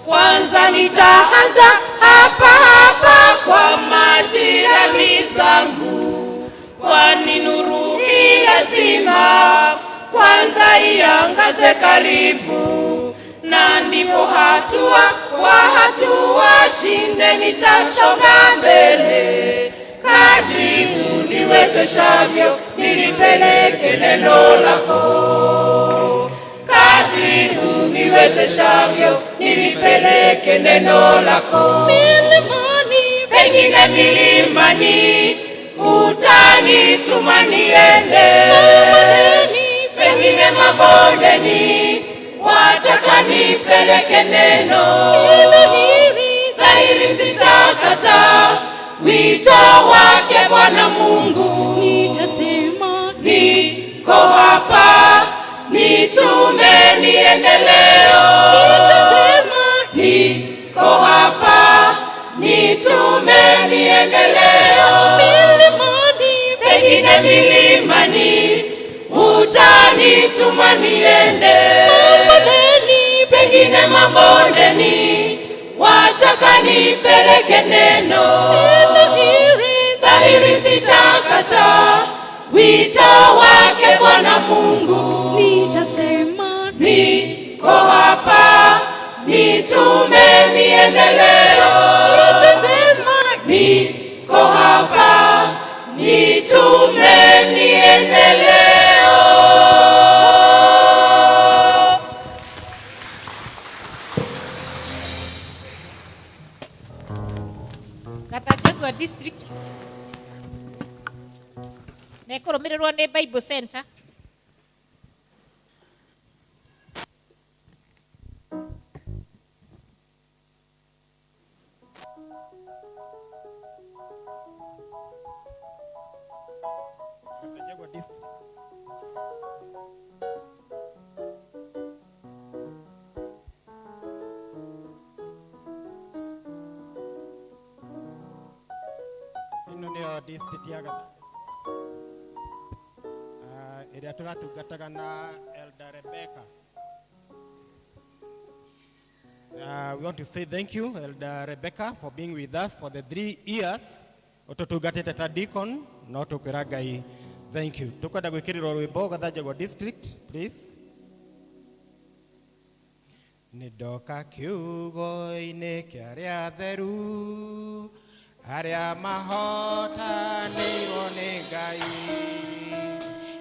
Kwanza nitaanza hapa kwa majirani zangu, kwani nuru hii lazima kwanza iangaze karibu, na ndipo hatua kwa hatua shinde nitasonga mbele. Kadri uniwezeshavyo nilipeleke neno lako, kadri uniwezeshavyo nilipeleke neno lako. Pengine milimani utanituma niende, pengine mabondeni wataka nipeleke neno. Dhahiri sitakata wito wake Bwana Mungu. nitasema niko hapa, nitume niende leo. Niko hapa, nitume niende leo. Pengine milimani utanituma niende, pengine mabondeni wataka nipeleke neno. Dhahiri sitakata wito wake Bwana Mungu. nitasema niko hapa, nitume niende leo. Niko hapa, nitume niende leo. Gatachagua district nekoromirwa ni Bible Center. Ino nio district ya Gatha. Area turatungataga na Elder Rebecca. We want to say thank you, Elder Rebecca, for being with us for the 3 years. Ototugatete ta deacon, no tukwira Ngai. Thank you. Tukwenda gwikirira rwimbo Gathachagua district, please. Nidoka kiugo-ini kia aria atheru, aria mahotanirwo ni Ngai,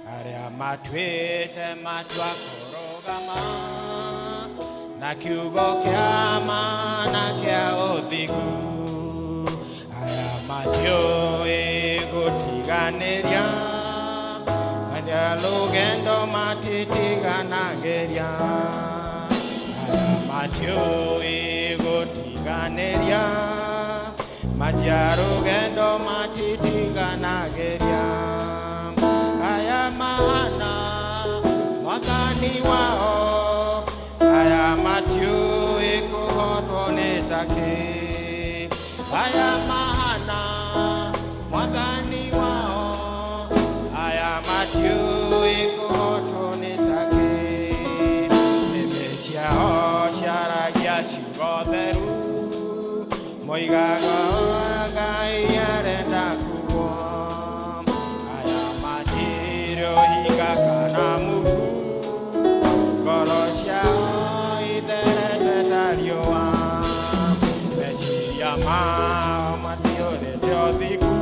aria matuite matua kurugama na kiugo kia mana kia uthigu, aria matiui gutiganiria aria lugendo matitiganagĩria, aria matiui gutiganiria matia rugendo matitiganagĩria, aya mahana mwathani oigaga Ngai arenda kuo aya matiro higa kana muhu ngoro ciao itherete ta riũa meciria mao matiũrĩte ũthiku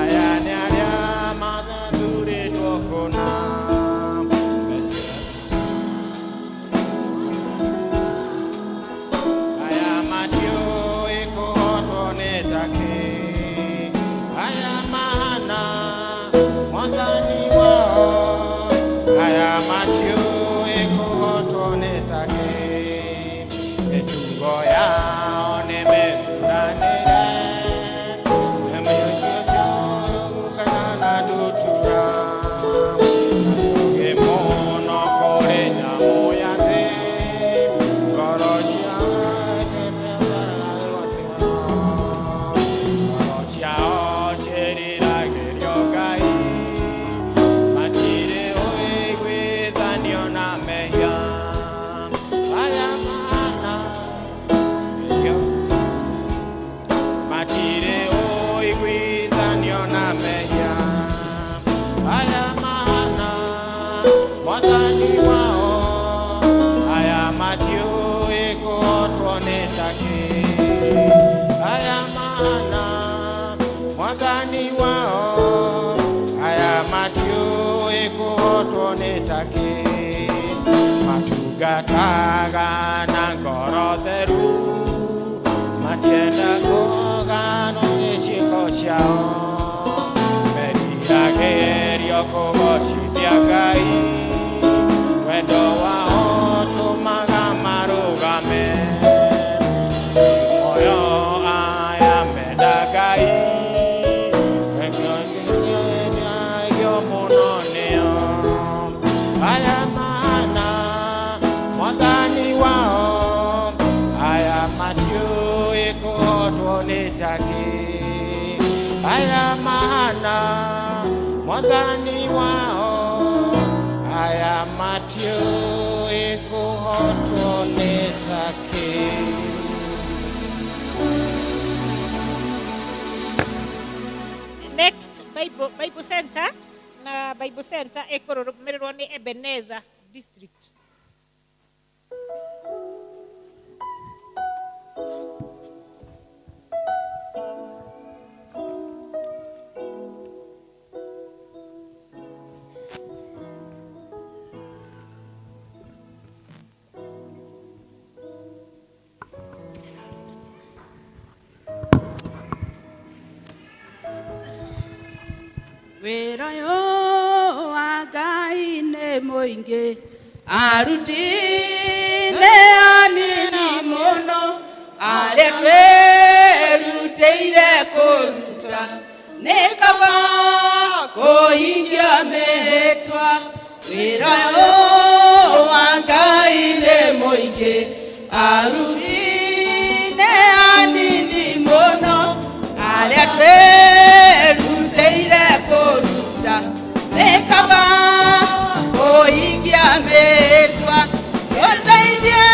aya nĩ arĩa mathuthurĩtwo kũna aya matiũĩ kũhotwo nĩ takĩ aya mahana mwathani wao aya matiũĩ kũhotwo nĩ takĩ mĩtugo yao nĩ mĩthuranĩre nĩ mĩũkĩũkĩũ kana na ndutura ũgĩ mũno kũrĩ nyamũ ya thĩ ngoro ciao ciĩriragĩrio Ngai matirĩ ũiguithanio na mehia aya mahana matirĩ ũiguithanio na mehia aya mahana mwathani wao aya matiũĩ kũhotwo nĩ takĩ aya mahana mwathani wao aya matiũĩ kũhotwo nĩ takĩ matungataga na ngoro theru matienda kũganwo nĩ ciĩko ciao meriragĩrio kũgocithia Ngai wendo wao tũmaga marũgame moyo aya menda Ngai wengĩogio mũno nĩo aya mahana mwathani wao aya matiũĩ kũhotwo nĩ takĩ aya mahana mwathani wao aya matiũĩ kũhotwo nĩ takĩ. Next Bible Center na Bible Center ĩkũrũmĩrĩrwo nĩ Ebenezer District. Wĩra ũyũ wa Ngai nĩ mũingĩ aruti nĩ anini mũno arĩa twĩrutĩire kũruta nĩ kaba kũhingia mĩhĩtwa wĩra ũyũ wa Ngai nĩ mũingĩ aruti nĩ anini mũno arĩa twĩrutĩire kũruta nĩ kaba kũhingia mĩhĩtwa tũteithie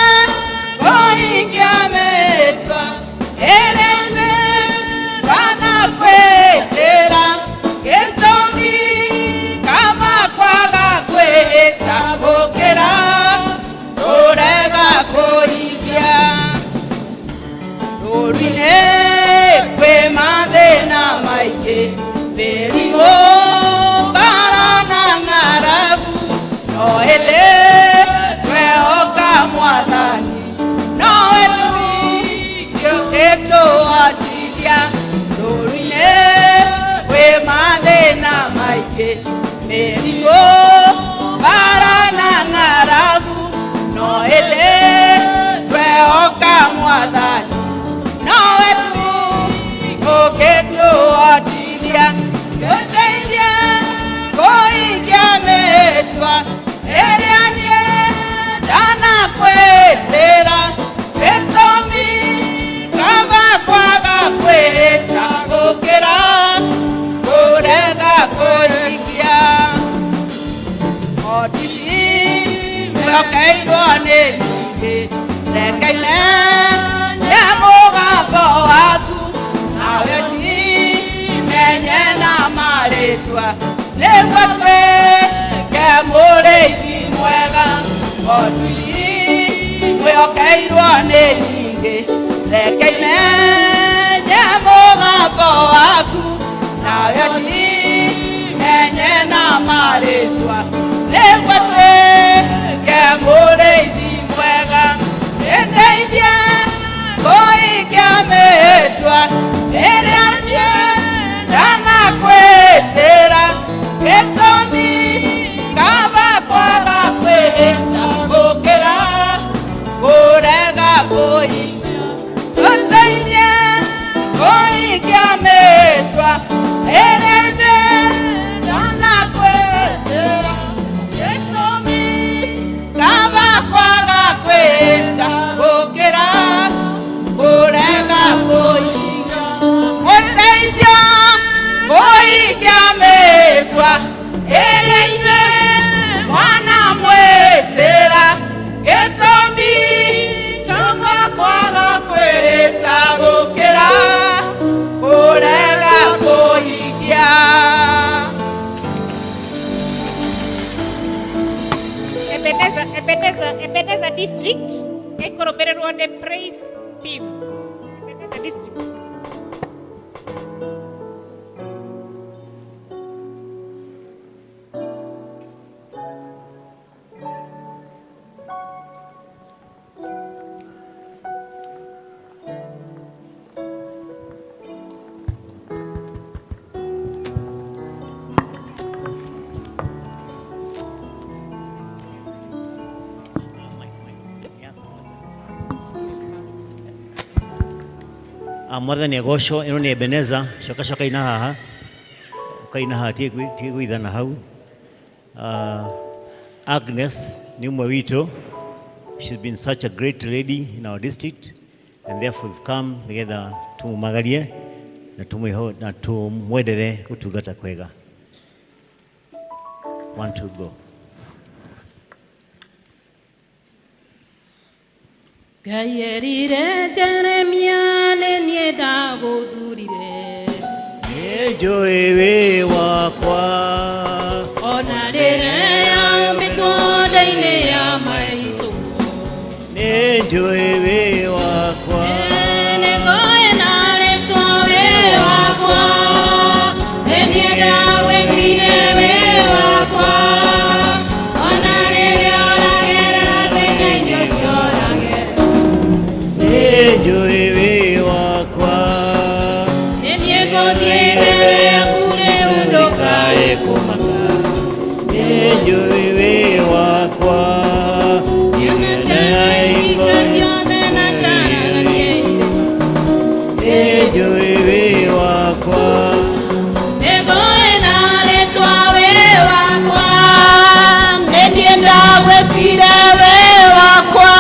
kũhingia mĩhĩtwa ĩrĩa twanakwĩtĩra gĩtũmi kaba kwaga kwĩhĩta gũkĩra tũrega kũhingia rũri-inĩ kwĩ mathĩna maingĩ mĩrimũ mbara na ng'aragu no hĩndĩ twehoka Mwathani nowe tũngĩtũhotithia rũri-inĩ kwĩ mathĩna maingĩ mĩrimũ mbara na ng'aragu no hĩndĩ twehoka Mwathani nowe tũngĩtũhotithia tũteithie kũhingia mĩhĩtwa ĩrĩa niĩ ndanakwĩtĩra gĩtũmi kaba kwaga kwĩhĩta gũkĩra kũrega kũhingia otiti mĩhokeirwo nĩ nyingĩ reke menye mũgambo mũgambo waku nawe cimenye na marĩtwa nĩguo twĩke mũrĩithi mwega ng'ondu ici mwĩhokeirwo nĩ nyingĩ reke imenye mũgambo waku nawe cimenye na marĩtwa nĩguo twĩke mũrĩithi mwega nĩndeithie kũhingia mĩĩtwa ĩrĩa ndanakwĩtĩra gĩtũmi kaba kwaga kwĩhĩta gũkĩra kũrega kũhingia tũteithie kũhingia mĩĩtwa ĩrĩa ndanakwĩtĩra gĩtũmi kaba kwaga kwĩhĩta gũkĩra kũrega kũhingia ũteithio kũhingia mĩĩtwa ĩrĩa ithuĩ mwanamwĩtĩra gĩtũmi kaba kwaga kwĩhĩta gũkĩra kũrega kũhingia. Ebenezer District ĩkũrũmĩrĩrwo nĩ Praise Team. Ebenezer District. Mwathani agocwo ĩno nĩ Ebenezer coka ina haha ukaina haha tigwithana hau. Agnes nĩ ũmwe witũ. She's been such a great lady in our district and therefore we've come together tumumagarie na tumwendere gũtungata kwega. 1 2 go. Ngai erire Jeremia nĩ ndagũthurire nĩnjũĩ wĩ wakwa ona rĩrĩa yaumĩtwo nda-inĩ ya maitũ nĩnjũĩ wĩ wakwa nĩngũĩ na rĩtwa wĩ wakwa nĩ niĩ ndagwĩtire wĩ wakwa ona rĩrĩa ũragerera thĩna-inĩ ũcio nĩnjũĩ wĩ wakwa nĩ niĩ ngũthiĩ mbere yaku rĩu ndũkae kũmaka nĩnjũĩ wĩ wakwa nĩng'endaga hingo ciothe na njaraganĩire nĩnjũĩ wĩ wakwa nĩngũĩ na rĩtwa wĩ wakwa nĩ niĩ ndagwĩtire wĩ wakwa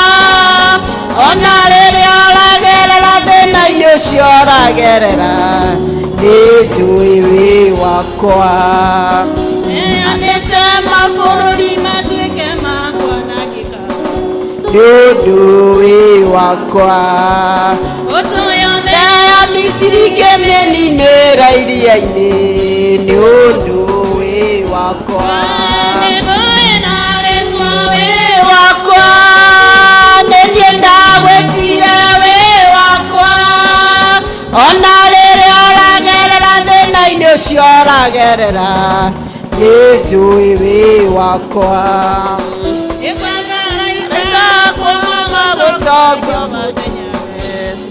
ona rĩrĩa ũragerera thĩna-inĩ ũcio ũragerera nĩnjũĩ wĩ wakwa nĩandĩte mabũrũri matuĩke makwanangĩka nĩũndũ wĩ wakwa ũtũ yothe ya Misiri ngĩmĩninĩra iria-inĩ nĩũndũ wĩ wakwa nĩngũĩ na rĩtwa wĩ wakwa nĩ niĩ ndagwĩtire wĩ wakwa ona rĩrĩa ũragerera thĩna-inĩ ũcio ũragerera nĩnjũĩ wĩ wakwa ĩkakwama gũtonga mũthenya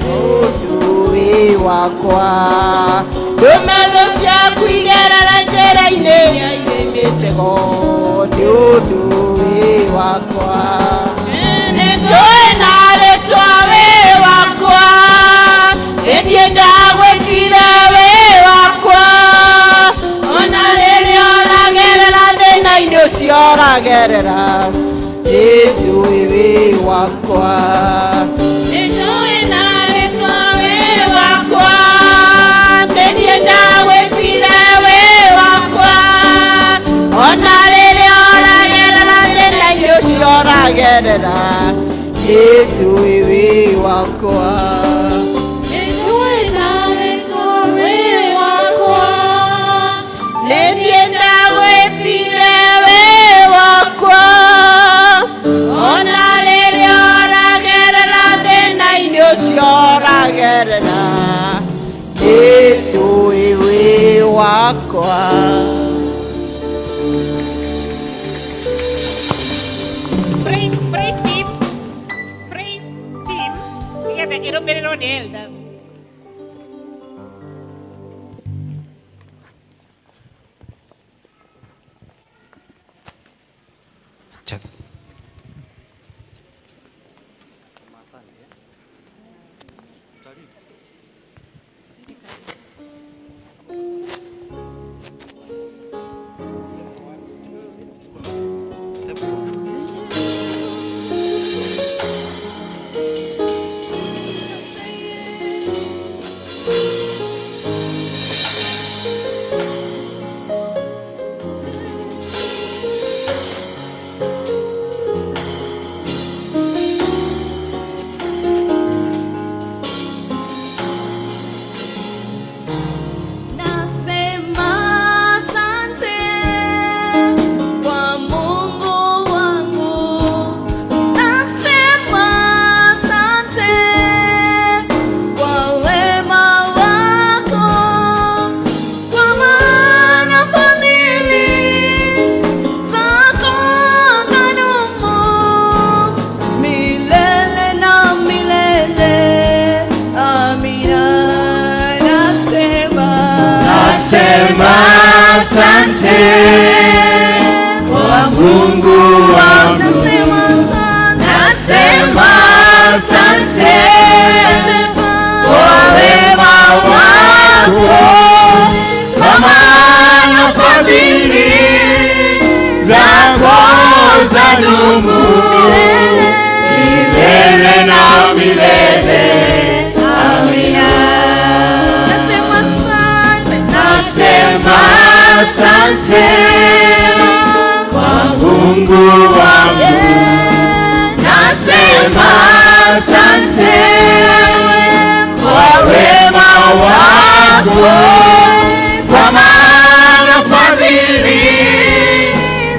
nĩũndũ wĩ wakwa ndũme thũ ciaku igerera njĩra-inĩ ya irĩ mĩtego nĩũndũ wĩ wakwa nĩnjũĩ na rĩtwa wĩ wakwa nĩ niĩ ndagwĩtire wĩ wakwa ona rĩrĩa ũragerera thĩna-inĩ ũcio ũragerera nĩnjũĩ wĩ wakwa nĩnjũĩ na rĩtwa wĩ wakwa nĩ niĩ ndagwĩtire wĩ wakwa ona rĩrĩa ũragerera thĩna-inĩ ũcio ũragerera nĩnjũĩ wĩ wakwa nĩnjũĩ follow the elders. Asante kwa Mungu wangu, nasema asante kwa wema wako, kwa maana fadhili zako zadumu milele na milele. Amina. Nasema asante kwa Mungu wangu, nasema asante kwa wema wako, kwa maana fadhili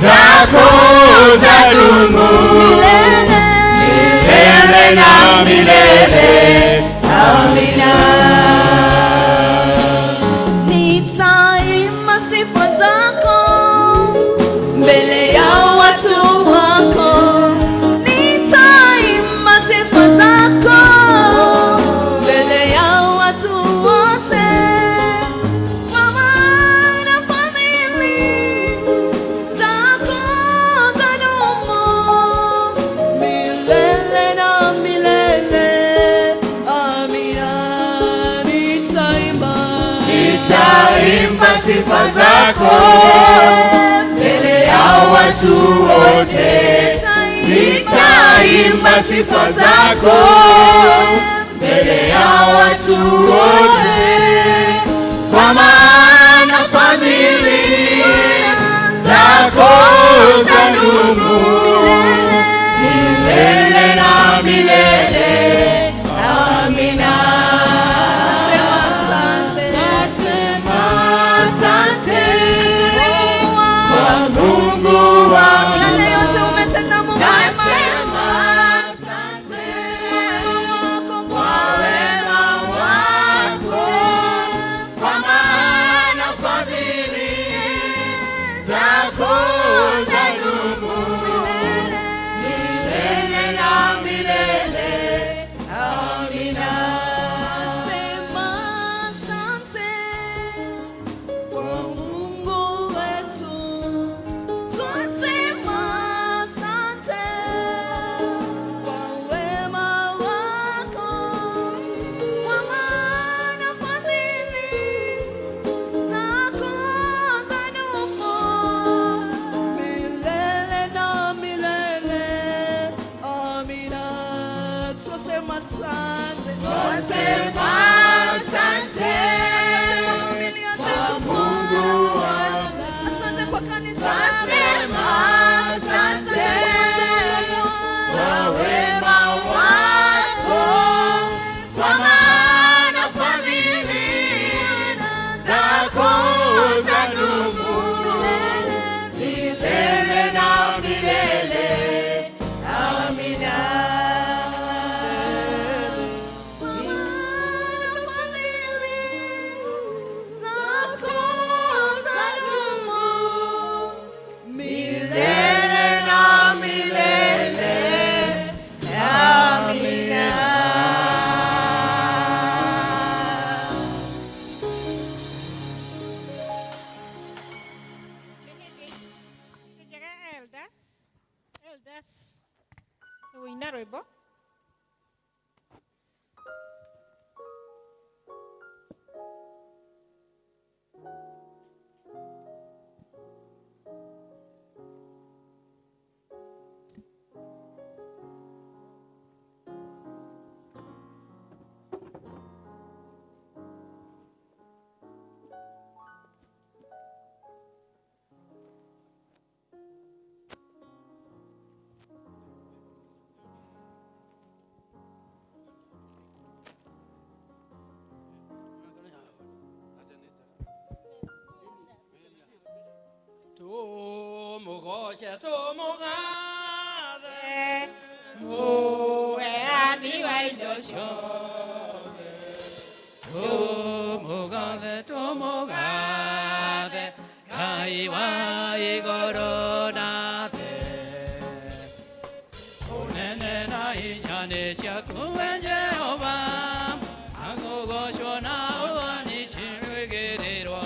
zako zadumu milele na milele. Amina. Nitaimba sifa zako mbele ya watu wote, nitaimba sifa zako mbele ya watu wote, kwa maana fadhili zako zadumu milele na milele. Amina. Zako zadumu Yes. Uina rwimbo. Tumugoshe tumugade muwe ani waidosho tumugoshe tumugade kaiwa igoronate unene na inyane shakuwe Jehova agogosho na uani chinwegererwa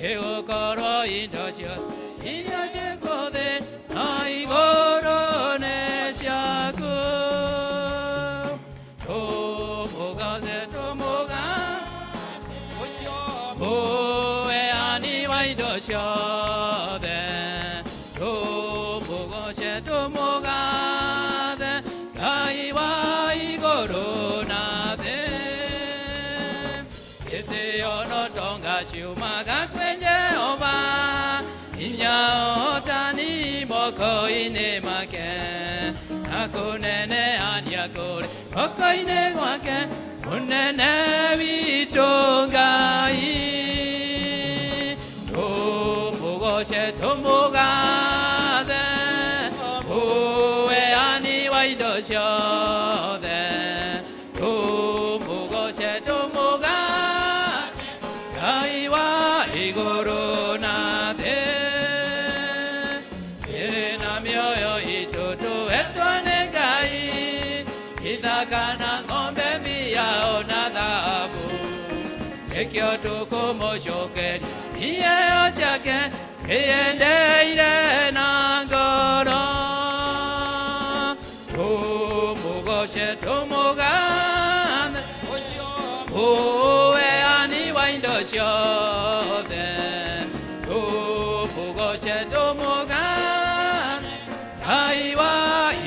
eokoro indosho Shumaga kwenye oba Inyaotani moko ine make Akunene anyakore moko ine wake Unene vitongai Tumugoshe tumugade Uwe ani waidoshode Tumugoshe tumugade Kaiwa igorona de ena mioyo itoto etone gai idakana ngombe mia onadabu ekyo tuko shokeri iye ochake eyende ire nangoro tumugoshe tumugane uwe ani waindoshode tumugoshe tumugane kaiwa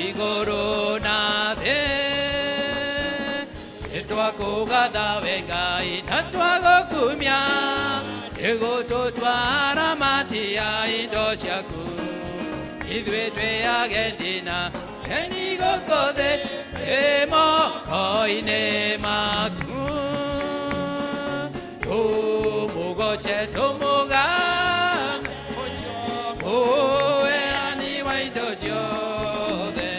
igoronade etwakugada wengai natwagokumya egototwara matia indoshaku idwe tweagendina enigokode emo koine maku tumugoche tumugane oe ani waidojode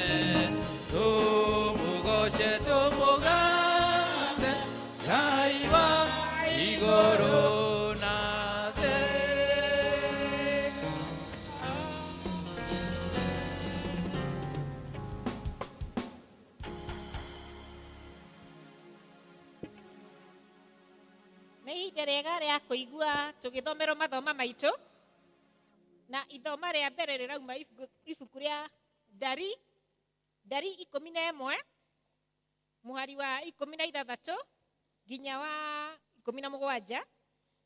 tumugoche tumugane kaiwa igoronade. Nĩ ihinda rĩega rĩa kũigua tũgĩthomerwo mathoma maitũ na ithoma rĩa mbere rĩrauma ibuku rĩa Ndari 11 mũhari wa 16 nginya wa 17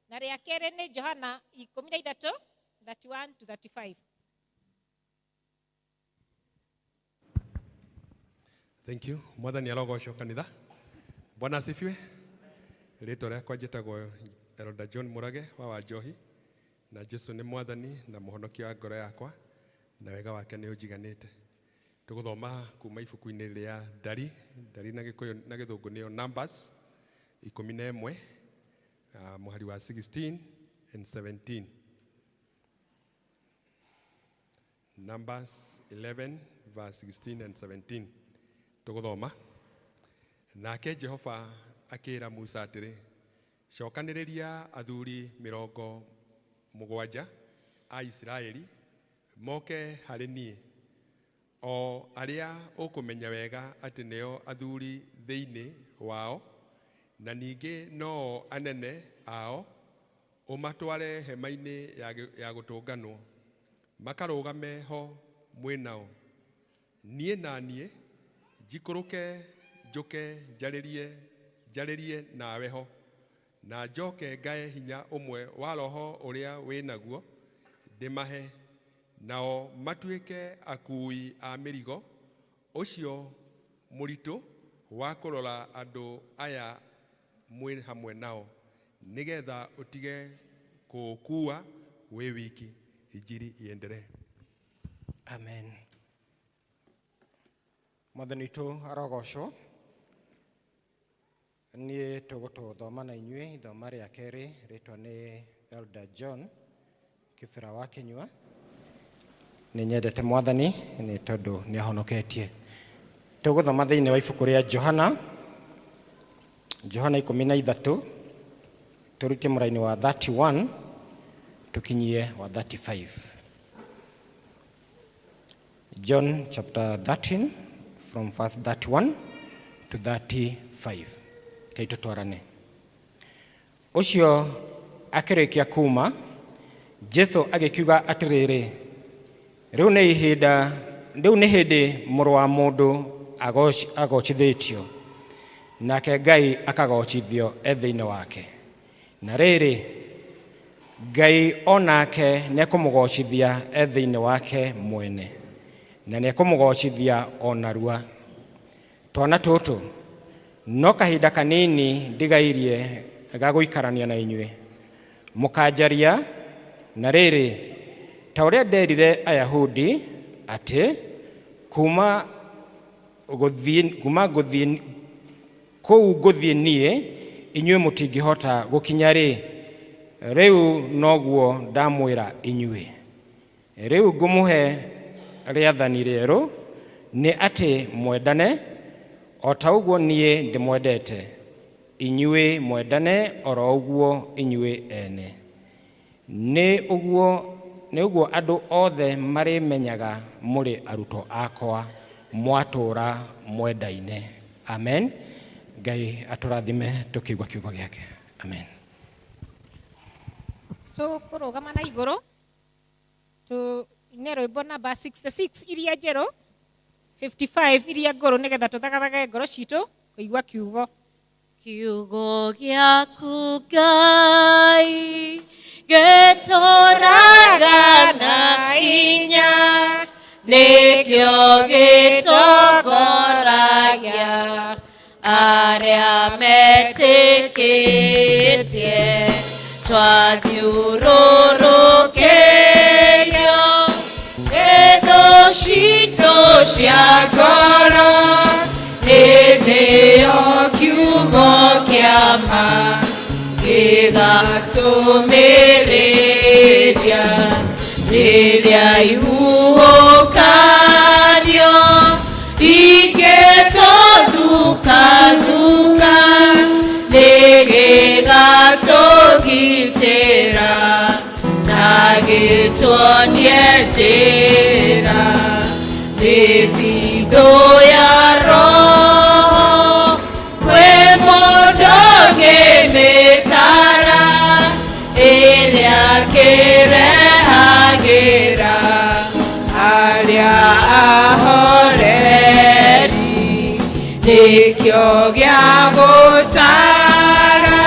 na rĩa kerĩ nĩ Johana 13 31 to 35. Thank you. Mwathani arogocwo kanitha. Bwana asifiwe. Rĩtwa rĩakwa njĩtagwo Elder John Murage wa Wanjohi na Jesu nĩ mwathani na mũhonokia wa ngoro yakwa na wega wake nĩ ũnjiganĩte. Tũgũthoma kuma ibuku-inĩ rĩa Ndari na Gĩkũyũ na Gĩthũngũ nĩyo Numbers 11 mũhari wa 16 and 17. Numbers 11 verse 16 and 17. Tũgũthoma. Nake Jehova akĩra Musa atĩrĩ, cokanĩrĩria athuri 70 a Isiraeli moke harĩ niĩ, o arĩa ũkũmenya wega atĩ nĩo athuri thĩinĩ wao, na ningĩ no anene ao, ũmatware hema-inĩ ya gũtũnganwo, makarũgame ho mwĩnao, niĩ na niĩ njikũrũke njoke njarĩrie nawe ho, na njoke ngae hinya ũmwe wa roho ũrĩa wĩ naguo ndĩmahe, nao matuĩke akui a mĩrigo ũcio mũritũ wa kũrora andũ aya mwĩ hamwe nao, nĩgetha ũtige kũkua wĩ wiki. Injili iendelee. Amen. Mwathani witũ arogocwo. Niĩ tũgũtũthoma na inyuĩ ithoma rĩa kerĩ rĩtwa nĩ Elder John Kĩbĩra wa Kĩnyua. Nĩ nyendete Mwathani nĩ tondũ nĩ ahonoketie. Tũgũthoma thĩinĩ wa ibuku rĩa Johana 13 tũrutie mũraini wa 31 tukinyie wa 35. John chapter 13 from verse 31 to 35. Kaito twarane. Ũcio akĩrĩkia kuma, Jesu agĩkiuga atĩrĩrĩ, rĩu nĩ hĩndĩ mũrũ wa mũndũ agocithĩtio, nake Ngai akagocithio thĩinĩ wake. Na rĩrĩ, Ngai onake nĩekũmũgocithia thĩinĩ wake mwene, na nĩekũmũgocithia onarua. Twana tũtũ, no kahinda kanini ndigairie gagũikarania na inyuĩ. Mũkanjaria, na rĩrĩ, ta ũrĩa nderire Ayahudi atĩ kuma ngũthiĩ niĩ inyuĩ mũtingĩhota gũkinya-rĩ, rĩu noguo ndamwĩra inyuĩ. Rĩu ngũmũhe rĩathani rĩerũ, nĩ atĩ mwendane o ta ũguo niĩ ndĩmwendete. Inyuĩ mwendane oro ũguo inyuĩ ene. Nĩ ũguo andũ othe marĩmenyaga mũrĩ arutwo akwa mwatũũra mwendaine. Amen. Ngai atũrathime tũkĩigua kiugo gĩake. Amen. Tũkũrũgama na igũrũ tũine rwĩmbo namba 66 iria njerũ, 55 iria ngũrũ, nĩgetha tũthagathage ngoro citũ kũigua kiugo. Kiugo gĩaku Ngai gĩtũũraga na hinya, nĩkĩo gĩtongoragia arĩa metĩkĩtie. Twathiũrũrũkĩirio thũ citũ cia ngoro, hĩndĩ ĩyo kiugo kĩa ma gĩgatũmĩrĩria. Rĩrĩa ihuhũkanio ingĩtũthukathuka, nĩgĩgatũgitĩra na gĩtuonie njĩra. Mĩthithũ ya Roho kwĩ mũndũ ngĩmĩtara, ĩrĩa kĩrehagĩra arĩa ahoreri. Nĩkĩo gĩa gũtara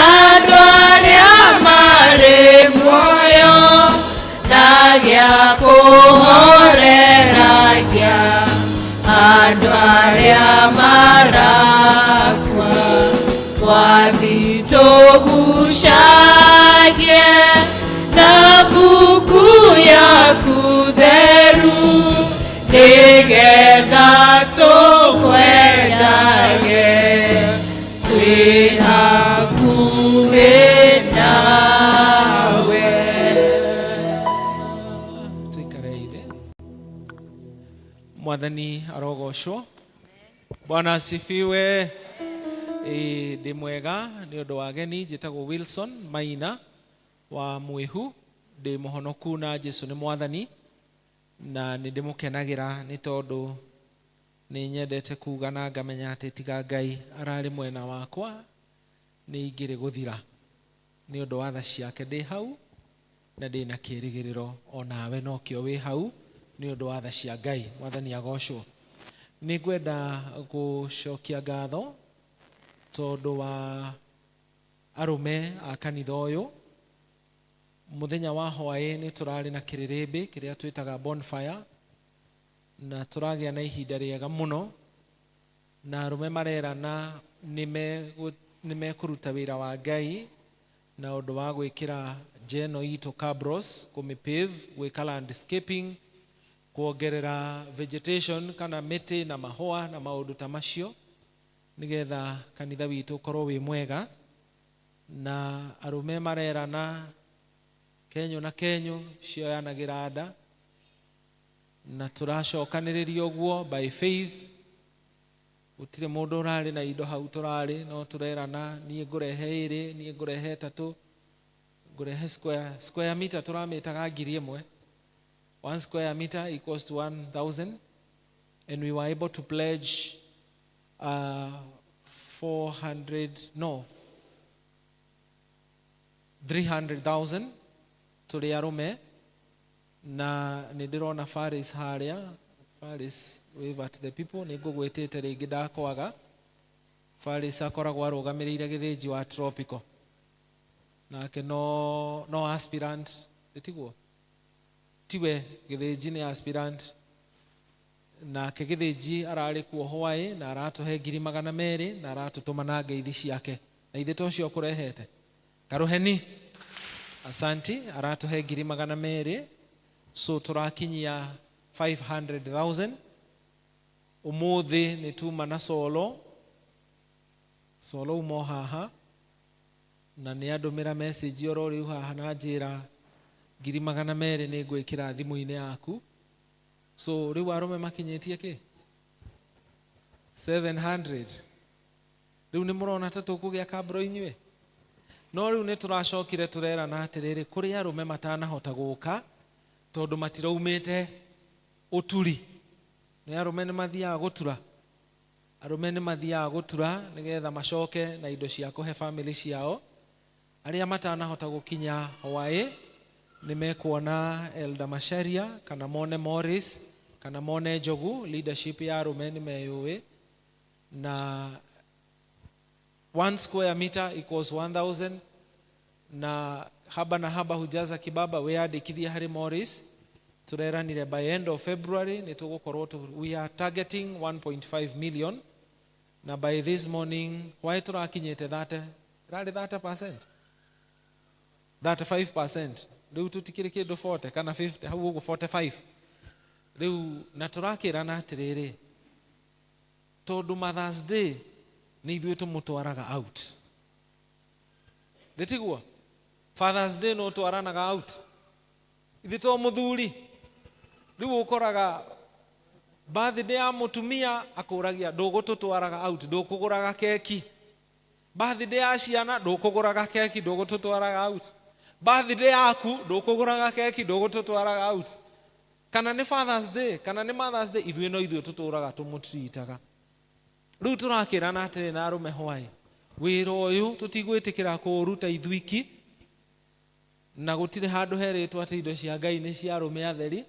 andũ arĩa marĩ muoyo, na gĩa kũhoreragia andũ arĩa marakua. Wathi tũgucagie na mbuku yaku theru, nĩgetha tũkwendage twĩ hakuhĩ nawe. Tuikareire. Mwathani arogocwo. Bwana asifiwe. Ndĩ mwega nĩ ũndũ wa ageni. Njĩtagwo Wilson Maina wa Mwihu. Ndĩ mũhonoku na Jesu nĩ Mwathani, na nĩ ndĩmũkenagĩra nĩ tondũ nĩ nyendete kuga na ngamenya atĩ tiga Ngai ararĩ mwena wakwa nĩ ingĩrĩ gũthira. Nĩ ũndũ wa tha ciake ndĩ hau, na ndĩ na kĩĩrĩgĩrĩro o nawe no kĩo wĩ hau nĩ ũndũ wa tha cia Ngai. Mwathani agocwo. Nĩ ngwenda gũcokia ngatho tondũ wa arume a kanitha ũyũ. Mũthenya wa hwaĩ nĩ tũrarĩ na kĩrĩrĩmbĩ kĩrĩa twĩtaga bonfire, na tũragĩa na ihinda rĩega mũno, na arume marerana nĩ mekũruta wĩra wa Ngai na ũndũ wa gwĩkĩra njeno itũ Cabros, kũmĩpave, gwĩka landscaping, kuongerera vegetation kana mĩtĩ na mahũa na maũndũ ta macio, nĩgetha kanitha witũ ũkorwo wĩ mwega. Na arume marerana Kenyo na Kenyo cioyanagĩra nda, na tũracokanĩrĩria ũguo by faith. Gũtirĩ mũndũ ũrarĩ na indo hau tũrarĩ, no tũrerana niĩ ngũrehe 2, niĩ ngũrehe 3, ngũrehe square meter tũramĩtaga 1,000. 1 square meter equals to 1,000, and we were able to pledge 300,000 tũrĩ arume. Na nĩ ndĩrona Faris harĩa. Faris, wave at the people. Nĩ ngũgwĩtĩte rĩngĩ ndakwaga. Faris akoragwo arũgamĩrĩire gĩthĩnji wa Tropical, nake no aspirant. Ĩtigwo tiwe gĩthĩnji nĩ aspirant, nake gĩthĩnji ararĩ kuo hwaĩ na aratũhe 200,000 na aratũtũma na ngeithi ciake. Na ithe tocio kũrehete Karuheni, asanti, aratuhe 200,000. So tũrakinyia 500,000. Ũmũthĩ nĩ tuma na solo umo haha, na nĩ andũmĩra message oro rĩu haha na njĩra 200,000 nĩ ngwĩkĩra thimũ-inĩ yaku. So rĩu arume makinyĩtie kĩ 700. Rĩu nĩ mũrona ta tũkũgĩa Cabro inyuĩ. No rĩu nĩ tũracokire tũrerana atĩrĩrĩ, kũrĩ arume matanahota gũka tondũ matiraumĩte ũturi. Nĩ arume nĩ mathiaga gũtura. Arume nĩ mathiaga gũtura nĩgetha macoke na indo cia kũhe family ciao. Arĩa matanahota gũkinya hwaĩ nĩ mekuona Elder Macharia kana mone Morris kana mone Njogu. Leadership ya arume nĩ meyũĩ. Na 1 square meter equals 1,000, na haba hujaza kibaba weyandĩkithie harĩ Morris. Tureranire by end of February nĩ tũgũkorwo we are targeting 1.5 million, na by this morning why tũrakinyĩte 30%, 35%. Rĩu tũtikĩrĩ kĩndũ 40 kana 50, hau ũguo 45. Rĩu na tũrakĩrana atĩrĩrĩ, tondũ Mother's Day nĩ ithuĩ tũmũtwaraga out. Ndĩtigwo Father's Day no twaranaga out. Ithuĩ to mũthuri. Rĩu ũkoraga birthday ya mũtumia akũragia ndũgũtũtwaraga out, ndũkũgũraga keki. Birthday ya ciana ndũkũgũraga keki, ndũgũtũtwaraga out. Birthday yaku ndũkũgũraga keki, ndũgũtũtwaraga out. Kana nĩ Father's Day kana nĩ Mother's Day, ithuĩ no ithuĩ tũtũraga tũmũtwitaga. Rĩu tũrakĩrana atĩrĩ na arume hwaĩ, wĩra ũyũ tũtigwĩtĩkĩra kũũruta ithuiki, na gũtirĩ handũ herĩtwo atĩ indo cia Ngai nĩ cia arume atheri.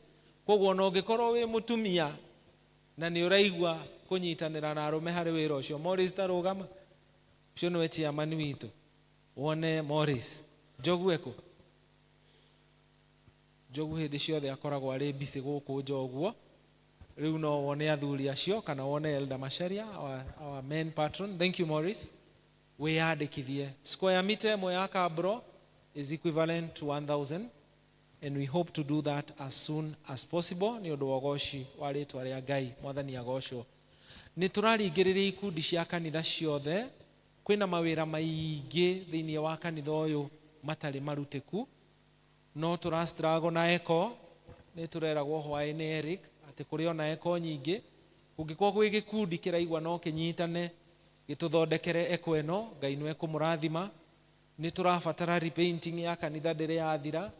Koguo no ũngĩkorwo wĩ mũtumia na nĩ ũraigua kũnyitanĩra na arume harĩ wĩra ũcio, Morris ta rũgama. Ũcio nĩwe chairman witũ. Wone Morris. Njogu eko. Njogu hĩndĩ ciothe akoragwo arĩ busy gũkũ nja ũguo. Rĩu no wone athuri acio kana wone Elder Macharia, our main patron. Thank you Morris. Weyandĩkithie. Square meter ĩmwe ya Cabro is equivalent to 1,000, and we hope to do that as soon as possible. Nĩ ũndũ wa ũgoci wa rĩtwa rĩa Ngai. Mwathani agocwo. Nĩ tũraringĩrĩria ikundi cia kanitha ciothe. Kwĩna mawĩra maingĩ thĩinĩ wa kanitha ũyũ matarĩ marutĩku, no tũrastruggle na eko. Nĩ tũreragwo hwaĩ nĩ Eric atĩ kũrĩ ona eko nyingĩ. Kũngĩkorwo gwĩ gĩkundi kĩraigua no kĩnyitane gĩtũthondekere eko ĩno, Ngai nĩ ekũmũrathima. Nĩ tũrabatara repainting ya kanitha ndĩrĩ yathira,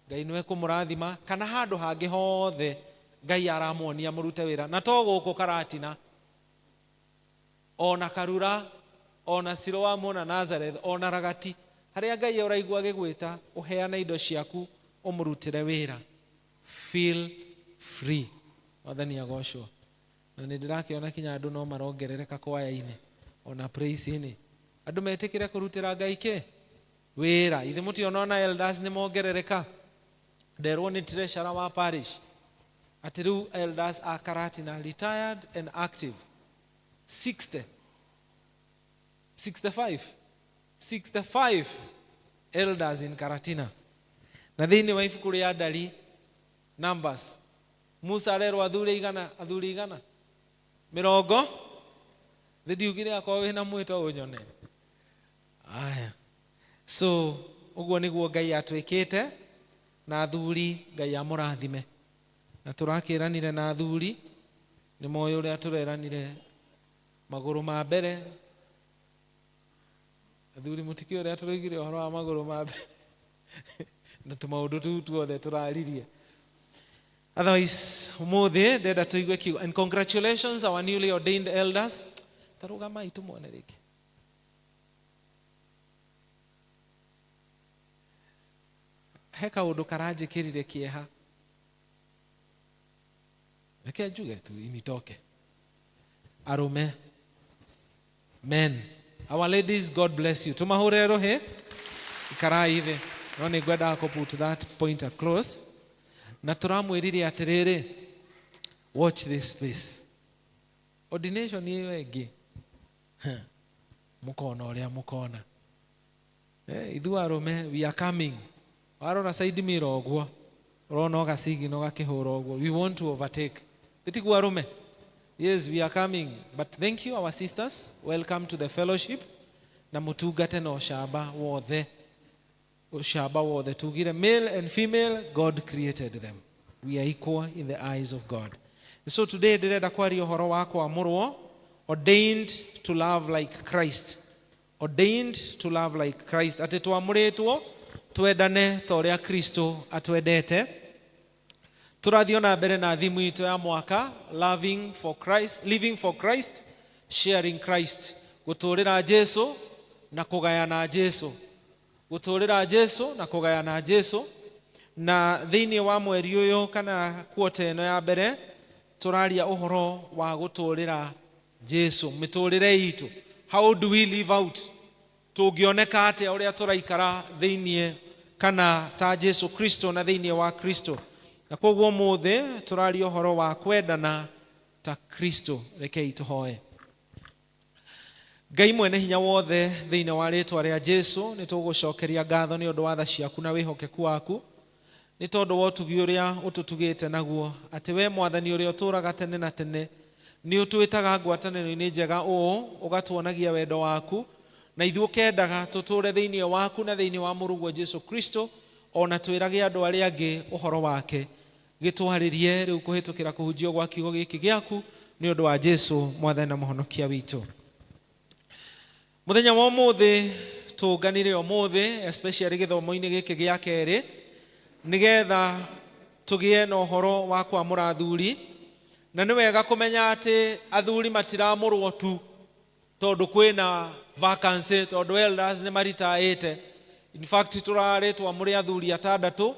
Ngai nĩ ekũmũrathima. Kana handũ hangĩ hothe Ngai aramuonia mũrute wĩra, na to gũkũ Karatina, ona Karura, ona Siloamu, ona Nazareth, ona Ragati, harĩa Ngai ũraigua gĩgwĩta ũheana indo ciaku ũmũrutĩre wĩra. Feel free. Wathani agocwo. Na nĩ ndĩrakĩona kinya andũ no marongerereka kwaya-inĩ ona praise-inĩ. Andũ metĩkĩre kũrutĩra Ngai kĩ? Wĩra. Ithe mũtiona ona elders nĩ mongerereka. Nderwo nĩ treasurer wa parish. Atĩ rĩu elders a Karatina retired and active 65 elders in Karatina. Na thĩinĩ wa ibuku rĩa Ndari Numbers, Musa arerwo athuri igana 40. Ndiugire akwa wĩna mwĩto ũnyone. Aya. So ũguo nĩguo Ngai atwĩkĩte na athuri, Ngai amũrathime. Na tũrakĩranire na athuri nĩ moyo ũrĩa tũreranire magũrũ ma mbere. Athuri mũtikĩ ũrĩa tũroigire ũhoro wa magũrũ ma mbere. Na tũmaũndũ tũu tuothe tũraririe. Otherwise, ũmũthĩ ndenda tũigue kiugo. And congratulations our newly ordained elders. Tarũgamai tũmone rĩngĩ. He kaũndũ karanjĩkĩrire kĩeha. Reke njuge tu initoke. Arũme. Men. Our ladies, God bless you. Tumahũre rohe. Ikarai thĩ. No nĩ ngwenda put that point across. Na tũramwĩrire atĩrĩrĩ. Watch this space. Ordination ĩyo ĩngĩ. Mũkona ũrĩa mũkona. Ithuĩ arũme, we are coming. Warora side mirror ũguo. Ũrona gacigi no gakĩhũra ũguo. We want to overtake. Ĩtiguo arũme. Yes, we are coming. But thank you, our sisters. Welcome to the fellowship. Na mũtungate na ũcamba wothe. Ũcamba wothe. Tugire male and female, God created them. We are equal in the eyes of God. And so today, ndĩrenda kwaria ũhoro wa kwamũrwo, ordained to love like Christ. Ordained to love like Christ. Atĩ twamũrĩtwo, twendane ta ũrĩa Kristo atwendete. Tũrathiĩ na mbere na thimu itũ ya mwaka, living for Christ, sharing Christ. Gũtũũrĩra Jesũ na kũgayana Jesũ. Gũtũũrĩra Jesũ na kũgayana Jesũ. Na thĩinĩ wa mweri ũyũ kana quarter ĩno ya mbere, tũraria ũhoro wa gũtũũrĩra Jesũ, mĩtũũrĩre itũ. How do we live out? Tũngĩoneka atĩa ũrĩa tũraikara thĩinĩ kana ta Jesũ Kristo na thĩinĩ wa Kristo. Na koguo mũthĩ tũraria ũhoro wa kwendana ta Kristo. Rekei tũhoe. Ngai mwene hinya wothe thĩinĩ wa rĩĩtwa rĩa Jesũ, nĩ tũgũcokeria ngatho nĩ ũndũ wa tha ciaku na wĩhokeku waku. Nĩ tondũ wa ũtugi ũrĩa ũtũtugĩte naguo, atĩ we Mwathani ũrĩa ũtũũraga tene na tene, nĩ ũtwĩtaga ngwatanĩro-inĩ njega ũũ, ũgatuonagia wendo waku, na ithuĩ ũkendaga tũtũũre thĩinĩ waku na thĩinĩ wa mũrũguo Jesũ Kristo, ona twĩrage andũ arĩa angĩ ũhoro wake. Gĩtwarĩrie rĩu kũhĩtũkĩra kũhunjio gwa kiugo gĩkĩ gĩaku nĩ ũndũ wa Jesũ Mwathani na Mũhonokia witũ. Mũthenya wa ũmũthĩ tũnganire ũmũthĩ, especially gĩthomo-inĩ gĩkĩ gĩa kerĩ, nĩgetha tũgĩe na ũhoro wa kwamũra athuri. Na nĩ wega kũmenya atĩ athuri matiramũrwo tu tondũ kwĩna vacancy, tondũ elders nĩ maritaĩte. In fact, tũrarĩ twamũre athuri 6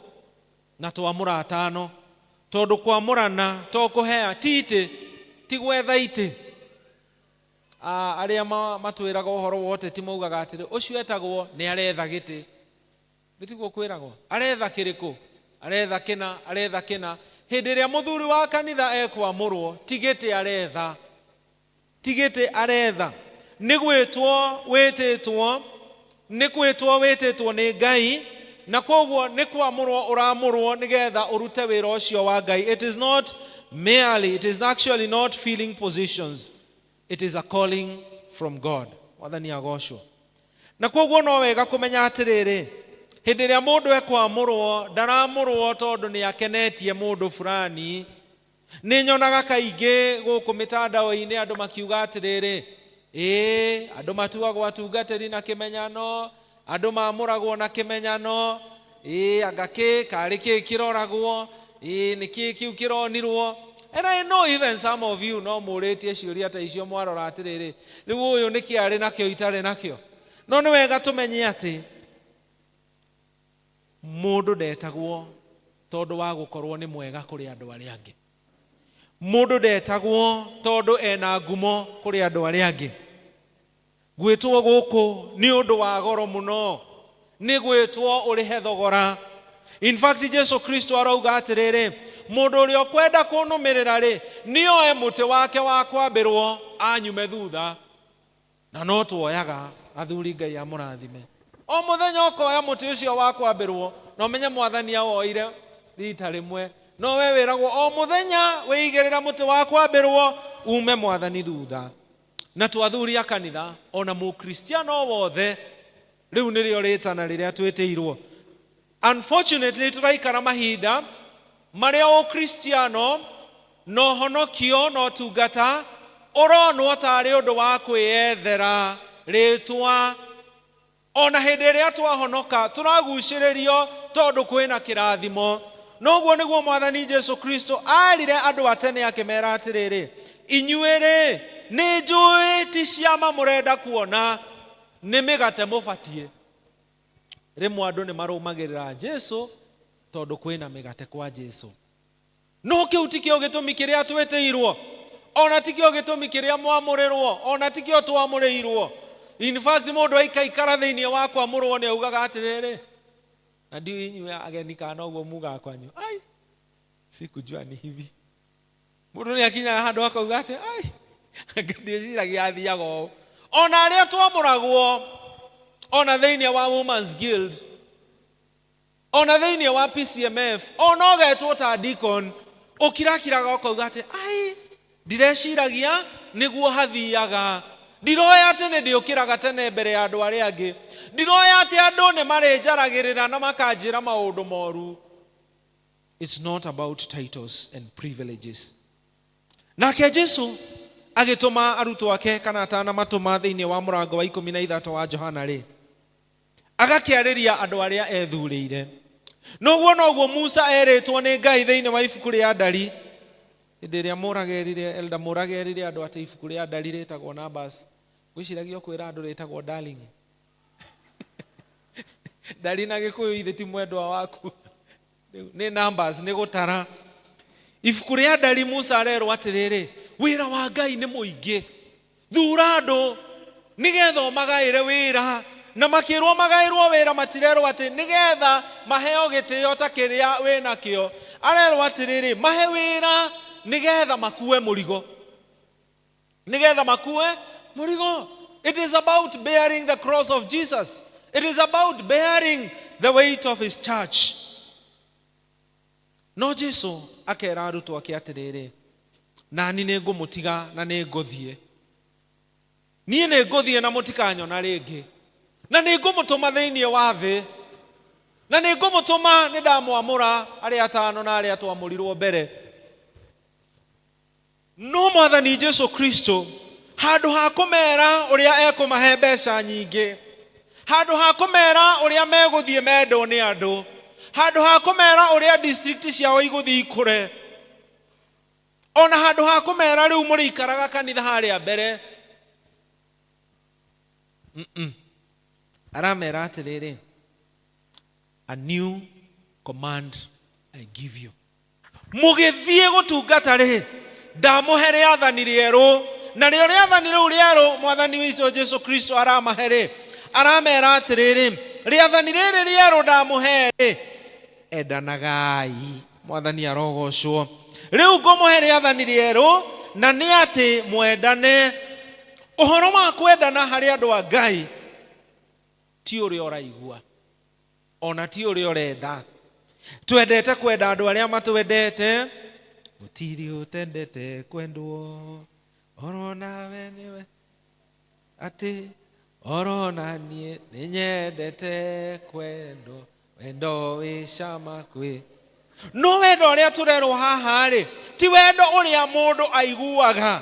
na twamũra 5. Tondũ kwamũrana to kũhea tite ti gwetha itĩ. Arĩa matwĩraga ũhoro wote ti maugaga atĩrĩ ũcio etagwo nĩ aretha gĩtĩ. Gĩtiguo kwĩragwo. Aretha kĩrĩkũ? Aretha kĩna. Hĩndĩ ĩrĩa mũthuri wa kanitha ekwamũrwo, ti gĩtĩ aretha. Ti gĩtĩ aretha. Nĩ gwĩtwo wĩtĩtwo nĩ Ngai, na koguo nĩ kwamũrwo ũramũrwo nĩgetha ũrute wĩra ũcio wa Ngai. It is actually not filling positions. It is a calling from God. Wathani agocwo. Na koguo no wega kũmenya atĩrĩrĩ, hĩndĩ ĩrĩa mũndũ ekwamũrwo, ndaramũrwo tondũ nĩ akenetie mũndũ fulani. Nĩ nyonaga kaingĩ gũkũ mĩtandao-inĩ andũ makiuga atĩrĩrĩ, andũ matuagwo atungatĩri na kĩmenyano, andũ mamũragwo na kĩmenyano, anga karĩ kĩĩ kĩroragwo, nĩkĩĩ kĩu kĩronirwo. And I know even some of you no mũrĩtie ciũria ta icio mwarora atĩrĩrĩ, rĩu ũyũ nĩkĩ arĩ nakĩo itarĩ nakĩo. No nĩ wega tũmenye atĩ mũndũ ndetagwo tondũ wa gũkorwo nĩ mwega kũrĩ andũ arĩa angĩ. Mundu ndetagwo tondu ena ngumo kuri andu aria angi. Gwitwo guku ni undu wa goro muno, ni gwitwo urihe thogora. In fact, Jesu Kristo arauga atiriri, mundu uria kwenda kunumirira ri nioe muti wake wa kwambirwo anyume thutha. Na no tuoyaga athuri Ngai amurathime. O muthenya ukoya muti ucio wa kwambirwo, no menye mwathani awoire rita rimwe. No we wiragwo o muthenya weigirira muti wa kwambirwo ume mwathani thutha. Na twathuri a kanitha ona mu Kristiano wothe riu nirio ritana riria twitiirwo. Unfortunately, turaikara mahinda maria o Kristiano no honokio no tungata uronwo tari undu wa kwiyethera ritwa. Ona hindi iria twahonoka turaguciririo tondu kwina kirathimo. Noguo niguo mwathani Jesu Kristo arire andu atene akimera atiriri, inyuiri ni njui ti ciama murenda kuona, ni migate mubatie. Rimwe andu ni marumagirira Jesu tondu kwina migate kwa Jesu. No kiu tikio gitumi kiria twetiirwo, ona tikio gitumi kiria mwamurirwo, ona tikio twamurirwo. In fact, mundu aikaikara thiini wa kwamurwo ni augaga atiriri, na ndio inyuĩ ageni kana ũguo muga kwanyu, ai sikujua ni hivi. Mundu ni akinyaga handu akauga ati ai ndiciragia athiaga ũũ. Ona aria twamũragwo, ona thiini wa Women's Guild, ona thiini wa PCMF, ona ũgetwo ta deacon, ũkirakiraga ũkauga ati ai ndireciragia niguo hathiaga. Ndiroya ati ni ndiukiraga tene mbere ya andu aria angi. Ndiroya ati andu ni marinjaragirira na makanjira maundu moru. It's not about titles and privileges. Nake Jesu agituma arutwo ake kana atana matuma thiini wa murango wa 13 wa Johana ri, agakiariria andu aria ethurire. Noguo Musa eritwo ni Ngai thiini wa ibuku ria Ndari. Hĩndĩ ĩrĩa mũragerire Elder mũragerire andũ ati ibuku rĩa Ndari rĩtagwo Numbers, gwĩciragia kwĩra andũ rĩtagwo Darling. Ndari na Gĩkũyũ ithe ti mwendwa waku, nĩ Numbers, nĩ gũtara. Ibuku rĩa Ndari Musa arerwo atĩrĩrĩ, wĩra wa Ngai nĩ mũingĩ, thura andũ nĩgetha ũmagaĩre wĩra. Na makĩrwo magaĩrwo wĩra, matirerwo atĩ nĩgetha maheo gĩtĩo ta kĩrĩa wĩnakĩo. Arerwo atĩrĩrĩ, mahe wĩra nigetha makue murigo. Nigetha makue murigo. It is about bearing the cross of Jesus. It is about bearing the weight of his church. No Jesu akera arutwo ake atiriri, nani nĩ ngũmũtiga na nĩ ngũthiĩ. Niĩ nĩ ngũthiĩ na mũtikanyona rĩngĩ. Na nĩ ngũmũtũma thĩinĩ wa thĩ. Na nĩ ngũmũtũma nĩ ndamwamũra arĩa atano na arĩa twamũrirwo mbere. No mwathani Jesu Kristo handu ha kumera uria ekumahe mbeca nyingi, handu ha kumera uria megũthiĩ mendwo nĩ andũ, handu ha kumera uria district ciao igũthiĩ ikũre, ona handu ha kumera rĩu mũrĩikaraga kanitha harĩa mbere, aramera atĩrĩrĩ, a new command I give you. Mũgĩthiĩ gũtungata rĩ, ndamuhe rĩathani rĩerũ. Na rĩo rĩathani rĩu rĩerũ mwathani witũ Jesu Kristo aramahe rĩ, aramera atĩrĩrĩ, rĩathani rĩrĩ rĩerũ ndamuhe rĩ, endanagai. Mwathani arogocwo. Rĩu ngũmũhe rĩathani rĩerũ, na nĩ atĩ mwendane. Ũhoro wa kwendana harĩ andũ a Ngai ti ũrĩa ũraigua, ona ti ũrĩa ũrenda. Twendete kwenda andũ arĩa matwendete, gũtirĩ ũtendete kwendwo, oro nawe niwe atĩ oro naniĩ nĩnyendete kwendwo, wendo wĩ cama kwĩ. No wendo ũrĩa tũrerwo haha rĩ, ti wendo ũrĩa mũndũ aiguaga.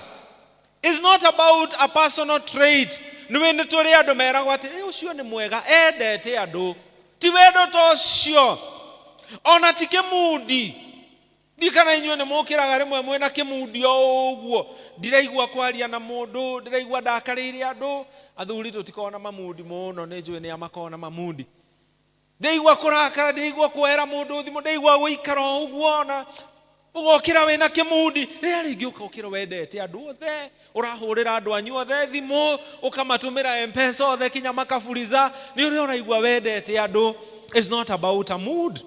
It's not about a personal trait. Nĩ wendo tũrĩa andũ meragwo atĩ ũcio nĩ mwega, endete andũ. Ti wendo ta ũcio. Ona ti kĩmundi. Ndikana inyuĩ nĩ mũkĩraga rĩmwe mwĩna kĩmundi o ũguo, ndiraigua kwaria na mũndũ, ndiraigua ndakarĩire andũ. Athuri tũtikoragwo na mamundi mũno, nĩ njũĩ nĩ amakoragwo na mamundi. Ndiraigua kũrakara, ndiraigua kwera mũndũ thimũ, ndiraigua gũikara ũguo, na ugokira wina kimudi ria ringi ukokira wendete andu othe urahurira andu anyu othe thimu ukamatumira M-Pesa othe kinya makaburiza ni uri uraigua wendete andu. It's not about a mood.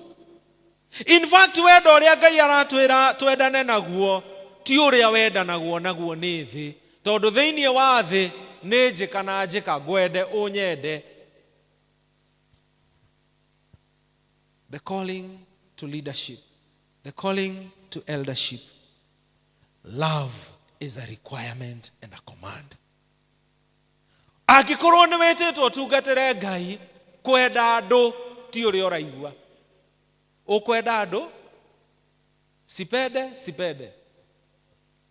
In fact, wendo uria Ngai aratwira twendane naguo ti uria wendanaguo naguo ni thi, tondu thiini wa thi ni njika na njika ngwende unyende. The calling to leadership, the calling to eldership. Love is a requirement and a command. Agikorwo ni wetitwo tungatire Ngai, kwenda andu ti uria uraigua. Ukwenda andu, sipende.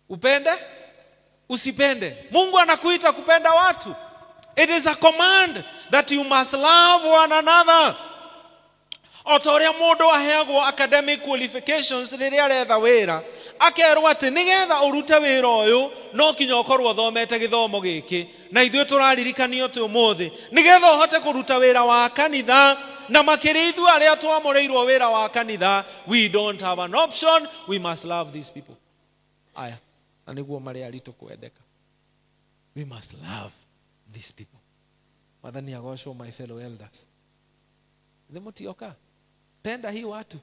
Upende, usipende. Mungu anakuita kupenda watu. It is a command that you must love one another. Otoria mundu aheagwo academic qualifications riria aretha wira, akerwo ati nigetha urute wira uyu no kinya ukorwo thomete githomo giki, na ithuĩ tũraririkanio ati umuthi nigetha uhote kuruta wira wa kanitha, na makĩria ithuĩ aria twamũrĩirwo wira wa kanitha, we don't have an option, we must love these people. Aya, na niguo mari aritu kwendeka. We must love these people. Mwathani agocwo, my fellow elders. Thimutioka penda hii watu.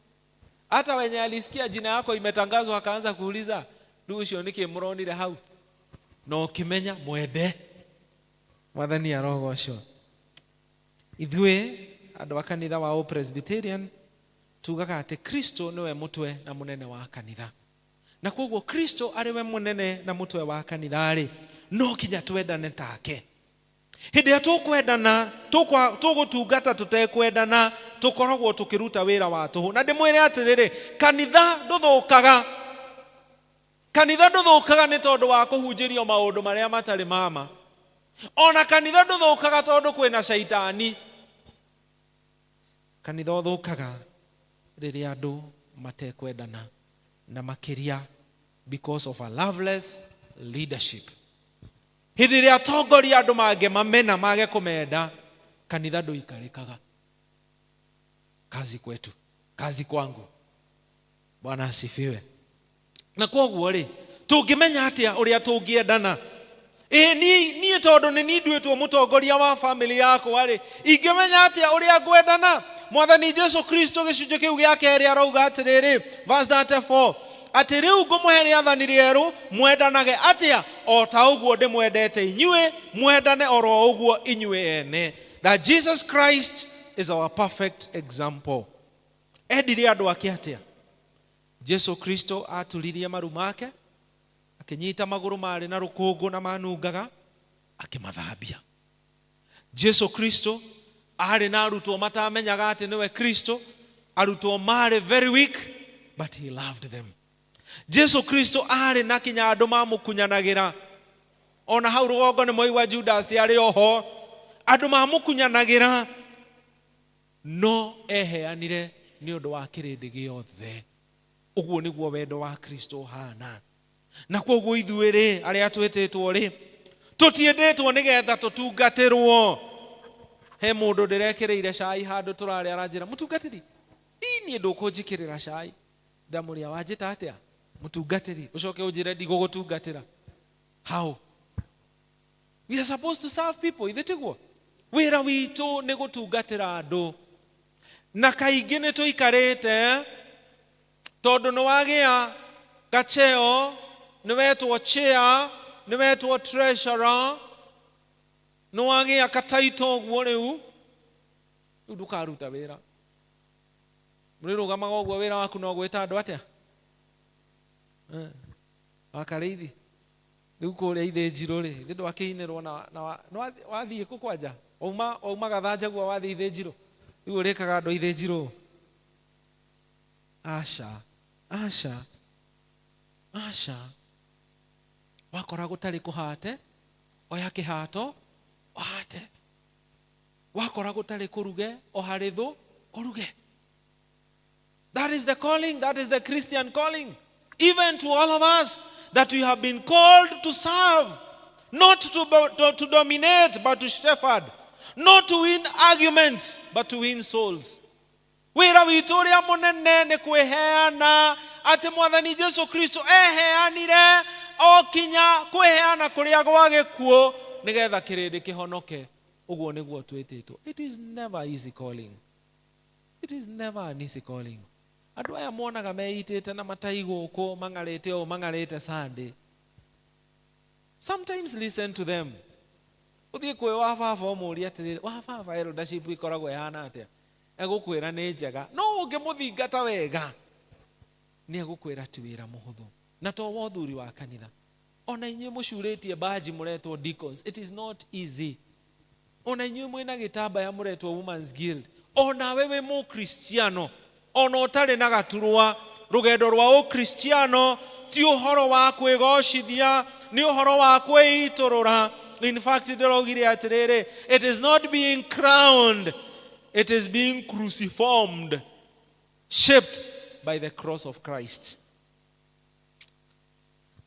Hata wenye alisikia jina yako imetangazwa akaanza kuuliza ndu ucio niki muronire hau, no kimenya mwende. Mwathani arogocwo. Ithuĩ andu a kanitha wa Presbyterian tugaga ati Kristo niwe mutwe na munene wa kanitha, na koguo Kristo ariwe munene na mutwe wa kanitha ri no kinya twendane take. Hindi ya tukwendana tugutungata tutekwendana tukoragwo tukiruta wira wa tuhu. Na ndimwire atiriri, kanitha nduthukaga ni tondu wa kuhunjirio maundu maria matari mama. Ona kanitha nduthukaga tondu kwina shaitani. Kanitha uthukaga riria andu matekwendana, na makiria because of a loveless leadership. Hindi ria atongoria andu mange mamena mage kumenda, kanitha nduikarikaga. Kazi kwetu, kazi kwangu. Bwana asifiwe. Na koguo ri tungimenya atia uria tungiendana. Ni tondu ni nduitwo mutongoria wa family yako ri ingimenya atia uria ngwendana. Mwathani Jesu Kristo gicunjĩ kiu gia keri arauga atiriri, verse 34, ati riu ngumuhe rĩathani rĩerũ, mwendanage atia o ta ũguo ndĩmwendete inyuĩ, mwendane oro ũguo inyuĩ ene. That Jesus Christ is our perfect example. Endire andũ ake atia? Jesu Kristo aturirie maru make, akinyita magũrũ marĩ na rũkũngũ na manungaga, akimathambia. Jesu Kristo arĩ na arutwo matamenyaga ati niwe Kristo, arutwo marĩ very weak, but he loved them. Jesu Kristo arĩ na kinya andũ mamũkunyanagira. Ona hau rũgongo nĩ moigua Judas arĩ oho, andũ mamũkunyanagira, no eheanire nĩ ũndũ wa kĩrĩndĩ gĩothe. Ũguo nĩguo wendo wa Kristo hana. Na koguo ithuĩ rĩ, arĩa twĩtĩtwo rĩ, tũtiendetwo nĩgetha tũtungatĩrwo. He mũndũ ndĩrekĩrĩire cai handũ tũrarĩ aranjĩra, mũtungatĩri, niĩ ndũkũnjĩkĩrĩra cai. Ndamũria, wanjĩta atĩa? Mũtungatĩri. Ũcoke ũnjĩre ndigũgũtungatĩra. How? We are supposed to serve people. Ithe tiguo? Wĩra witũ nĩ gũtungatĩra andũ. Na kaingĩ nĩ tũikarĩte tondu nĩ wagĩa gacheo, nĩ wetwo chair, nĩ wetwo treasurer, nĩ wagĩa kataito ũguo rĩu ndũkaruta wĩra. Mũrĩrũgamaga ũguo wĩra waku no gwĩta andũ atĩa? Wakarĩithi rĩu kũrĩa ithĩnjirũ rĩ, thĩ ndwakĩinĩrwo na wathiĩ kũkwanja wauma gathanjagua wathiĩ ithĩnjirũ, rĩu ũrĩkaga andũ ithĩnjirũ. Asha wakora gũtarĩ kũhate, oya kĩhato ohate. Wakora gũtarĩ kũruge, oharĩ thũ ũruge. That is the calling, that is the Christian calling. Even to all of us, that we have been called to serve, not to dominate, but to shepherd, not to win arguments, but to win souls. Wĩra witũ ũrĩa mũnene nĩ kwĩheana, atĩ Mwathani Jesu Kristo eheanire o kinya kwĩheana kũrĩa gwa gĩkuũ nĩgetha kĩrĩndĩ kĩhonoke. Ũguo nĩguo twĩtĩtwo. It is never easy calling. It is never an easy calling. Andũ aya monaga meitĩte na matai gũkũ mangarĩte o mangarĩte Sunday. Sometimes listen to them. Ũthiĩ kwĩ wa baba ũmũũrie atĩrĩrĩ, wa baba eldership ikoragwo ĩhana atĩa? Egũkwĩra nĩ njega. No ũngĩmũthingata wega nĩ egũkwĩra ti wĩra mũhũthũ. Na to wa ũthuri wa kanitha. Ona inyuĩ mũcurĩtie baji mũretwo deacons. It is not easy. Ona inyuĩ mwĩna gĩtambaya mũretwo Women's Guild. Ona wewe mũkristiano, ona ũtarĩ na gaturwa, rũgendo rwa ũkristiano ti ũhoro wa kwĩgocithia, nĩ ũhoro wa kwĩitũrũra. In fact, ndĩraugire atĩrĩrĩ, it is not being crowned, it is being cruciformed, shaped by the cross of Christ.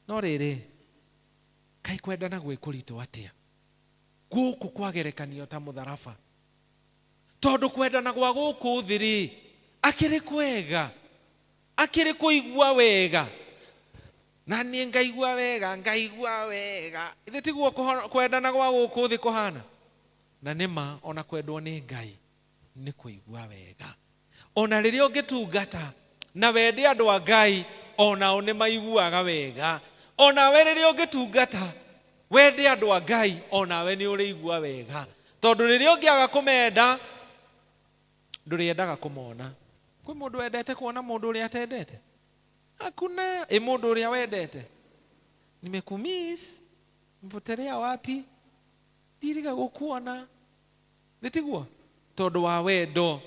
No rĩrĩ, kai kwendana gwĩkũritũ atĩa? Gũkũ kwagerekanio ta mũtharaba. Tondũ kwendana gwa gũkũ thĩ-rĩ, akĩrĩ kwega, akĩrĩ kũigua wega. Na niĩ ngaigua wega, ngaigua wega. Ithe tiguo kwendana gwa gũkũ thĩ kũhana. Na nĩma ona kwendwo nĩ Ngai nĩ kũigua wega. Ona rĩrĩa ũngĩtungata na wende andũ a Ngai, onao nĩ maiguaga wega. Ona we rĩrĩa ũngĩtungata wende andũ a Ngai, onawe nĩ ũrĩigua wega. Tondũ rĩrĩa ũngĩaga kũmenda, ndũrĩendaga kũmona. Kwĩ mũndũ wendete kuona mũndũ ũrĩa atendete? Hakuna. Mũndũ ũrĩa wendete, nimekumiss, mpotelea wapi? Ndiriga gũkuona. Nĩtiguo? Tondũ wa wendo.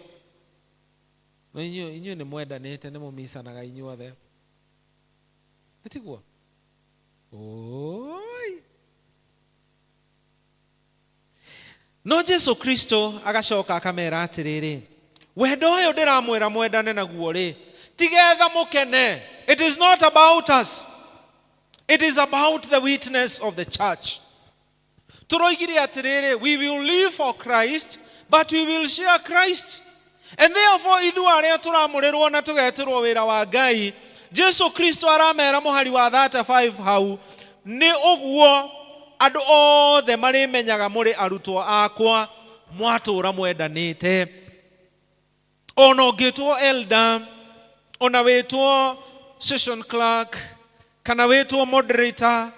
No inyuĩ nĩ mwendanĩte, nĩ mũmicanaga inyuothe. Nĩtiguo? Oi. No Jesu Kristo agacoka akamera atĩrĩrĩ, wendo ũyũ ndĩramwĩra mwendane naguo-rĩ, tigetha mũkene. It is not about us. It is about the witness of the church. Tũroigire atĩrĩrĩ, we will live for Christ, but we will share Christ. And therefore, ithuĩ arĩa tũramũrĩrwo na tũgetĩrwo wĩra wa Ngai, Jesu Kristo aramera mũhari wa 35 hau, nĩ ũguo andũ othe marĩmenyaga mũrĩ arutwo akwa, mwatũũra mwendanĩte. Ona ũngĩtwo elder, ona wĩtwo session clerk, kana wĩtwo moderator,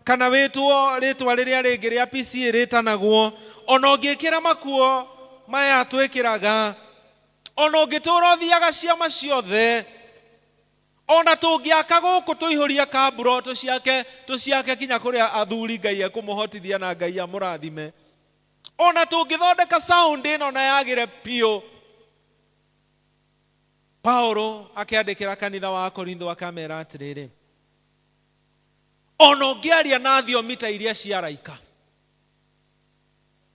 kana wĩtwo rĩtwa rĩrĩa rĩngĩ rĩa PCA rĩtanagwo, ona ũngĩkĩra makuo maya twĩkĩraga, ona ũngĩtũũra ũthiaga ciama ciothe, ona tũngĩaka gũkũ tũihũria kamburo tũciake kinya kũrĩa athuri Ngai ekũmũhotithia na Ngai amũrathime, ona tũngĩthondeka sound ĩno na yagĩre piũ. Paulo akĩandĩkĩra kanitha wa Korintho akamera atĩrĩrĩ, ona ũngĩaria na thiomi ta iria cia araika,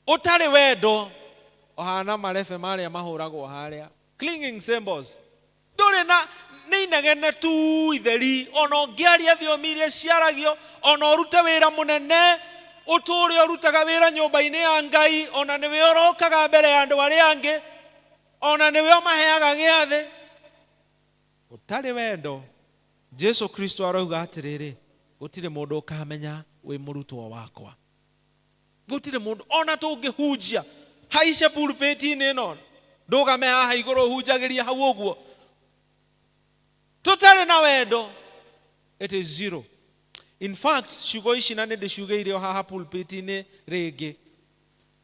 ũtarĩ wendo, ohana marebe marĩa mahũragwo harĩa, clinging cymbals, ndũrĩ na nĩ inegene tu itheri. Ona ũngĩaria thiomi iria ciaragio, ona ũrute wĩra mũnene, ũtũũre ũrutaga wĩra nyũmba-inĩ ya Ngai, ona nĩwe ũrokaga mbere ya andũ arĩa angĩ, ona nĩwe ũmaheaga gĩathĩ, ũtarĩ wendo, Jesu Kristo arauga atĩrĩrĩ, gũtirĩ mũndũ ũkamenya wĩ mũrutwo wakwa. Gũtirĩ mũndũ, ona tũngĩhunjia haice pulpiti-inĩ ĩno, ndũgame haha igũrũ ũhunjagĩria hau ũguo, tũtarĩ na wendo, it is zero. In fact, ciugo ici na nĩndĩciugĩire o haha pulpiti-inĩ rĩngĩ,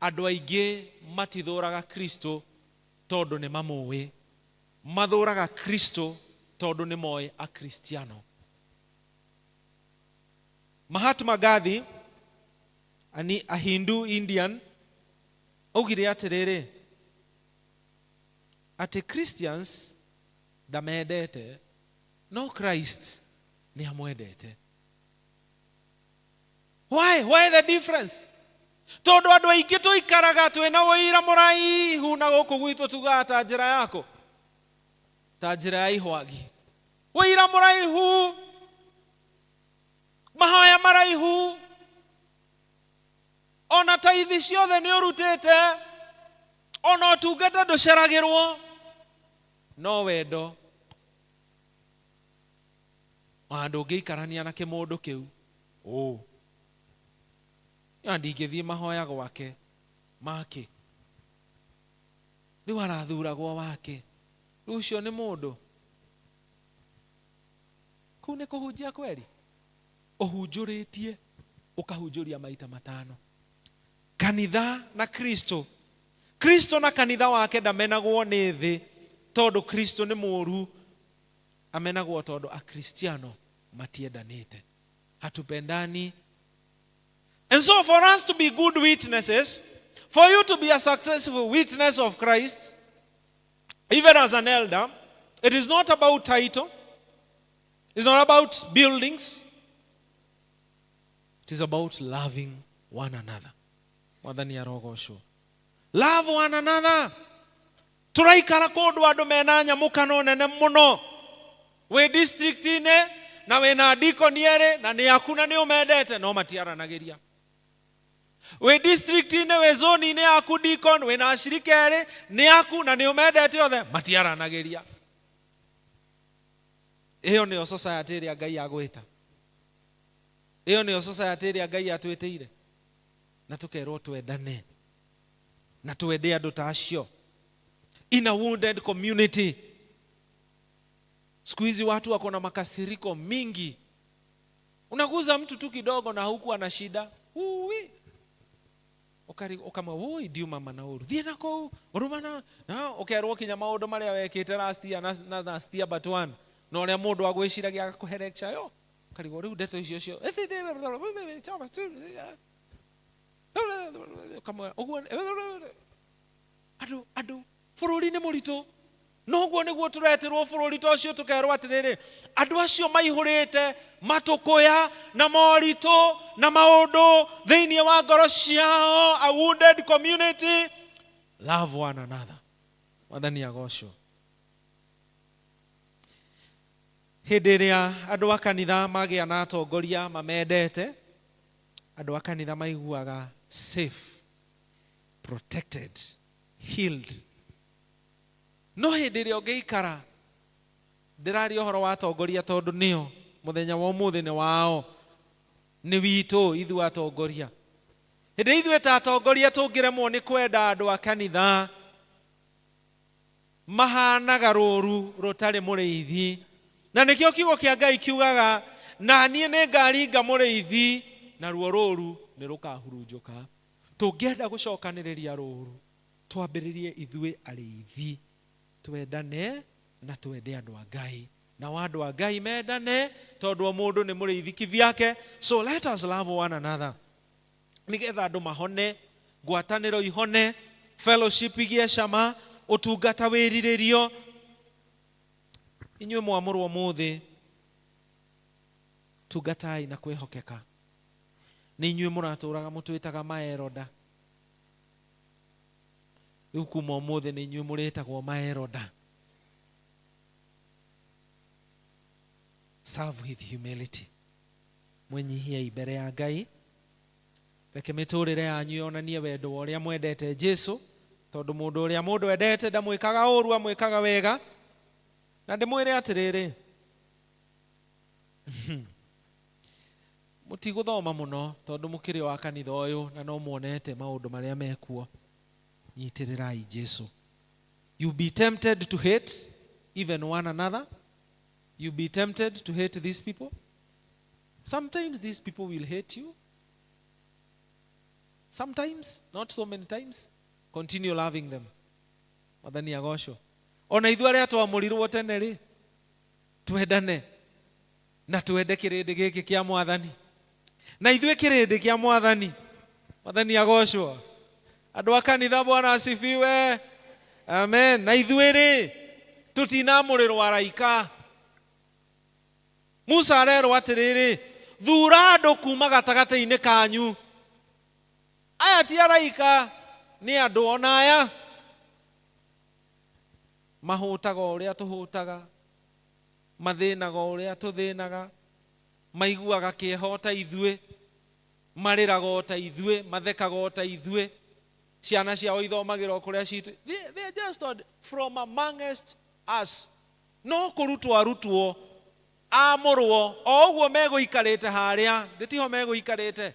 andũ aingĩ matithũraga Kristo tondũ nĩ mamũĩ, mathũraga Kristo tondũ nĩ moĩ akristiano. Mahatma Gandhi, a Hindu Indian, augire atĩrĩrĩ, atĩ Christians ndamendete, no Christ nĩ amwendete. Why the difference? Tondũ andũ aingĩ tũikaraga twĩna ũira mũraihu na gũkũ gwitũ tugaga ta njĩra yako, ta njĩra ya ihwagi. Ũira mũraihu, mahoya maraihu, ona taithi ciothe nĩ ũrutĩte, ona ũtungata ndũceragĩrwo. no wendo andu ngeikarania na kimundu kiu ndingithie mahoya gwake make riu arathuragwo wake riu ucio ni mundu kuu ni kuhunjia kweli uhunjuritie ukahunjuria maita matano kanitha na Kristo na kanitha wake ndamenagwo ni thi tondu Kristo ni muru amenagwo tondu akristiano matiendanite hatupendani. And so for us to be good witnesses, for you to be a successful witness of Christ, even as an elder, it is not about title, it's not about buildings, it is about loving one another. Mwathani arogocwo. Love one another. Turaikara kundu andu mena nyamukano nene muno we district ine na we na deacon ere na ni akuna ni umendete no matiaranagiria we district ine we zone ine aku deacon we na ashirika ere ni aku na ni umendete othe matiaranagiria. Iyo ni society ria Ngai agwita, iyo ni society ria Ngai atwitire na tukerwo twendane na twende andu ta acio in a wounded community. Siku hizi watu wako na makasiriko mingi, unaguza mtu tu kidogo na huku ana shida ukama woi diu mama na uru thie nako urumana na ukerwo kinya maundu maria wekite last year na stia but one no uria mundu agwiciragia agakuhe lecture yo karigo riu ndeto icio kama adu bururi ni muritu noguo niguo tureterwo bururi ta ucio tukerwo atiriri andu acio maihurite matukuya na moritu na maundu thiini wa ngoro ciao, a wounded community. Love one another. Mwathani agocwo. Hindi ria andu a kanitha magia na atongoria mamendete, andu a kanitha maiguaga safe, protected, healed. No hindi ria ungeikara ndirari ohoro wa atongoria tondu nio muthenya wa umuthi ni wao ni witu ithu atongoria. Hindi ithu ta atongoria tungiremwo ni kwenda andu a kanitha mahanaga ruru rutari muriithi, na nikio kiugo kia Ngai kiugaga na nie ne ngaringa muriithi na ruo ruru ni rukahurunjuka. Tungienda gucokaniriria ruru twambiririe ithue ariithi, twendane na twende andu a Ngai na wandu a Ngai mendane tondu mundu ni muriithi kivyake. So let us love one another nigetha andu mahone, ngwataniro ihone, fellowship igie cama, utungata wiriririo. Inyuĩ mwamũrwo muthi tungatai na kwihokeka. Ni inyuĩ mũratũraga mũtwĩtaga maeroda, rĩu kuma ũmũthĩ ni inyuĩ mũrĩtagwo maeroda. Serve with humility, mwenyihiei mbere ya Ngai. Reke mĩtũrĩre yanyu yonanie wendo ũrĩa mwendete Jesu, tondu mũndũ ũrĩa mũndũ endete ndamwĩkaga ũru, amwĩkaga wega. Na ndimwire atiriri mutiguthoma muno tondu mukiri wa kanitha uyu na no muonete maundu maria mekuo. Nyitirirai Jesu. You be tempted to hate even one another. You be tempted to hate these people. Sometimes these people will hate you. Sometimes, not so many times. Continue loving them. Mwathani agocwo. Ona ithu aria twamurirwo tene ri twendane na twende kirindi giki kia Mwathani, na ithuĩ kirindi kia Mwathani. Mwathani agocwo. Andu a kanitha Bwana asifiwe. Amen. Na ithuĩ ri tutinamurirwo araika. Musa arerwo atiriri thura andu kuma gatagata-ini kanyu. Aya ti araika, ni andu ona aya mahutaga uria tuhutaga, mathinaga uria tuthinaga, maiguaga kieho ta ithuĩ, mariraga ta ithuĩ, mathekaga ta ithuĩ, ciana ciao ithomagira kuria citu. They are just from amongst us. No kurutwo arutwo amurwo o uguo meguikarite haria nditiho meguikarite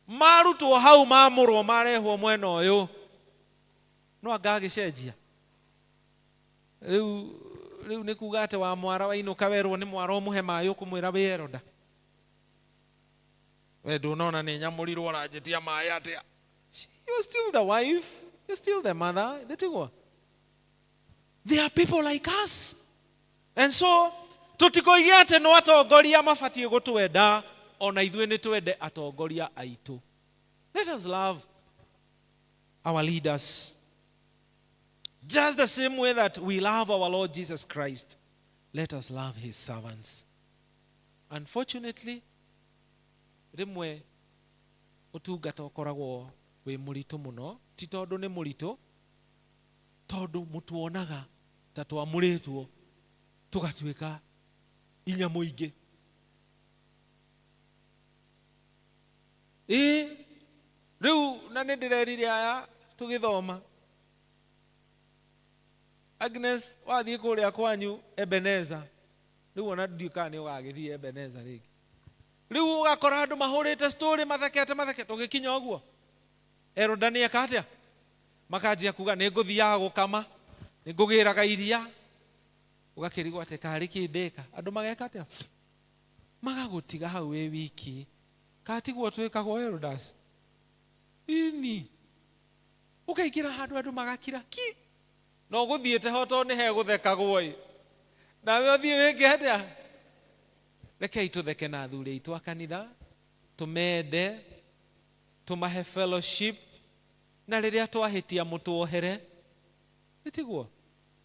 marutwo hau mamurwo marehwo mwena uyu no angagicenjia riu ni kuga ati wa mwara wainuka werwo ni mwara umuhe mayo kumwira weroda we ndunona ni nyamurirwo ranjitia maĩ atia. You're still the wife, you're still the mother. They are people like us. And so tutikoigia ati no atongoria mabatie gutwenda ona ithuĩ nĩ twende atongoria aitũ. Let us love our leaders just the same way that we love our Lord Jesus Christ. Let us love his servants. Unfortunately, rimwe utungata ukoragwo wi muritu muno, ti tondu ni muritu, tondu mutuonaga ta twamuritwo tugatuika inya muingi. Riu na nĩ ndĩrerire aya tũgĩthoma. Agnes wathiĩ kũrĩa kwanyu Ebenezer, riu ona ndiũka nĩ ũgagĩthiĩ Ebenezer rĩngĩ. Riu ũgakora andũ mahũrĩte story mathekete ũgĩkinya ũguo Eroda nĩ eka atĩa? Makanjia kuga nĩ ngũthiaga gũkama, nĩ ngũgĩraga iria, ũgakĩrigwo atĩ karĩ kĩndĩka. Andũ mageka atĩa? Magagũtiga hau wĩ wiki. Katigwo twĩkagwo Erodas ini ũkaingĩra handũ andũ magakira ki no gũthiĩte ho tondũ nĩ hegũthekagwo ĩ nawe ũthiĩ wĩke atĩa? Rekei tũtheke na athuri aitũ a kanitha, tũmende, tũmahe fellowship, na rĩrĩa twahĩtia mũtuohere. Nĩtiguo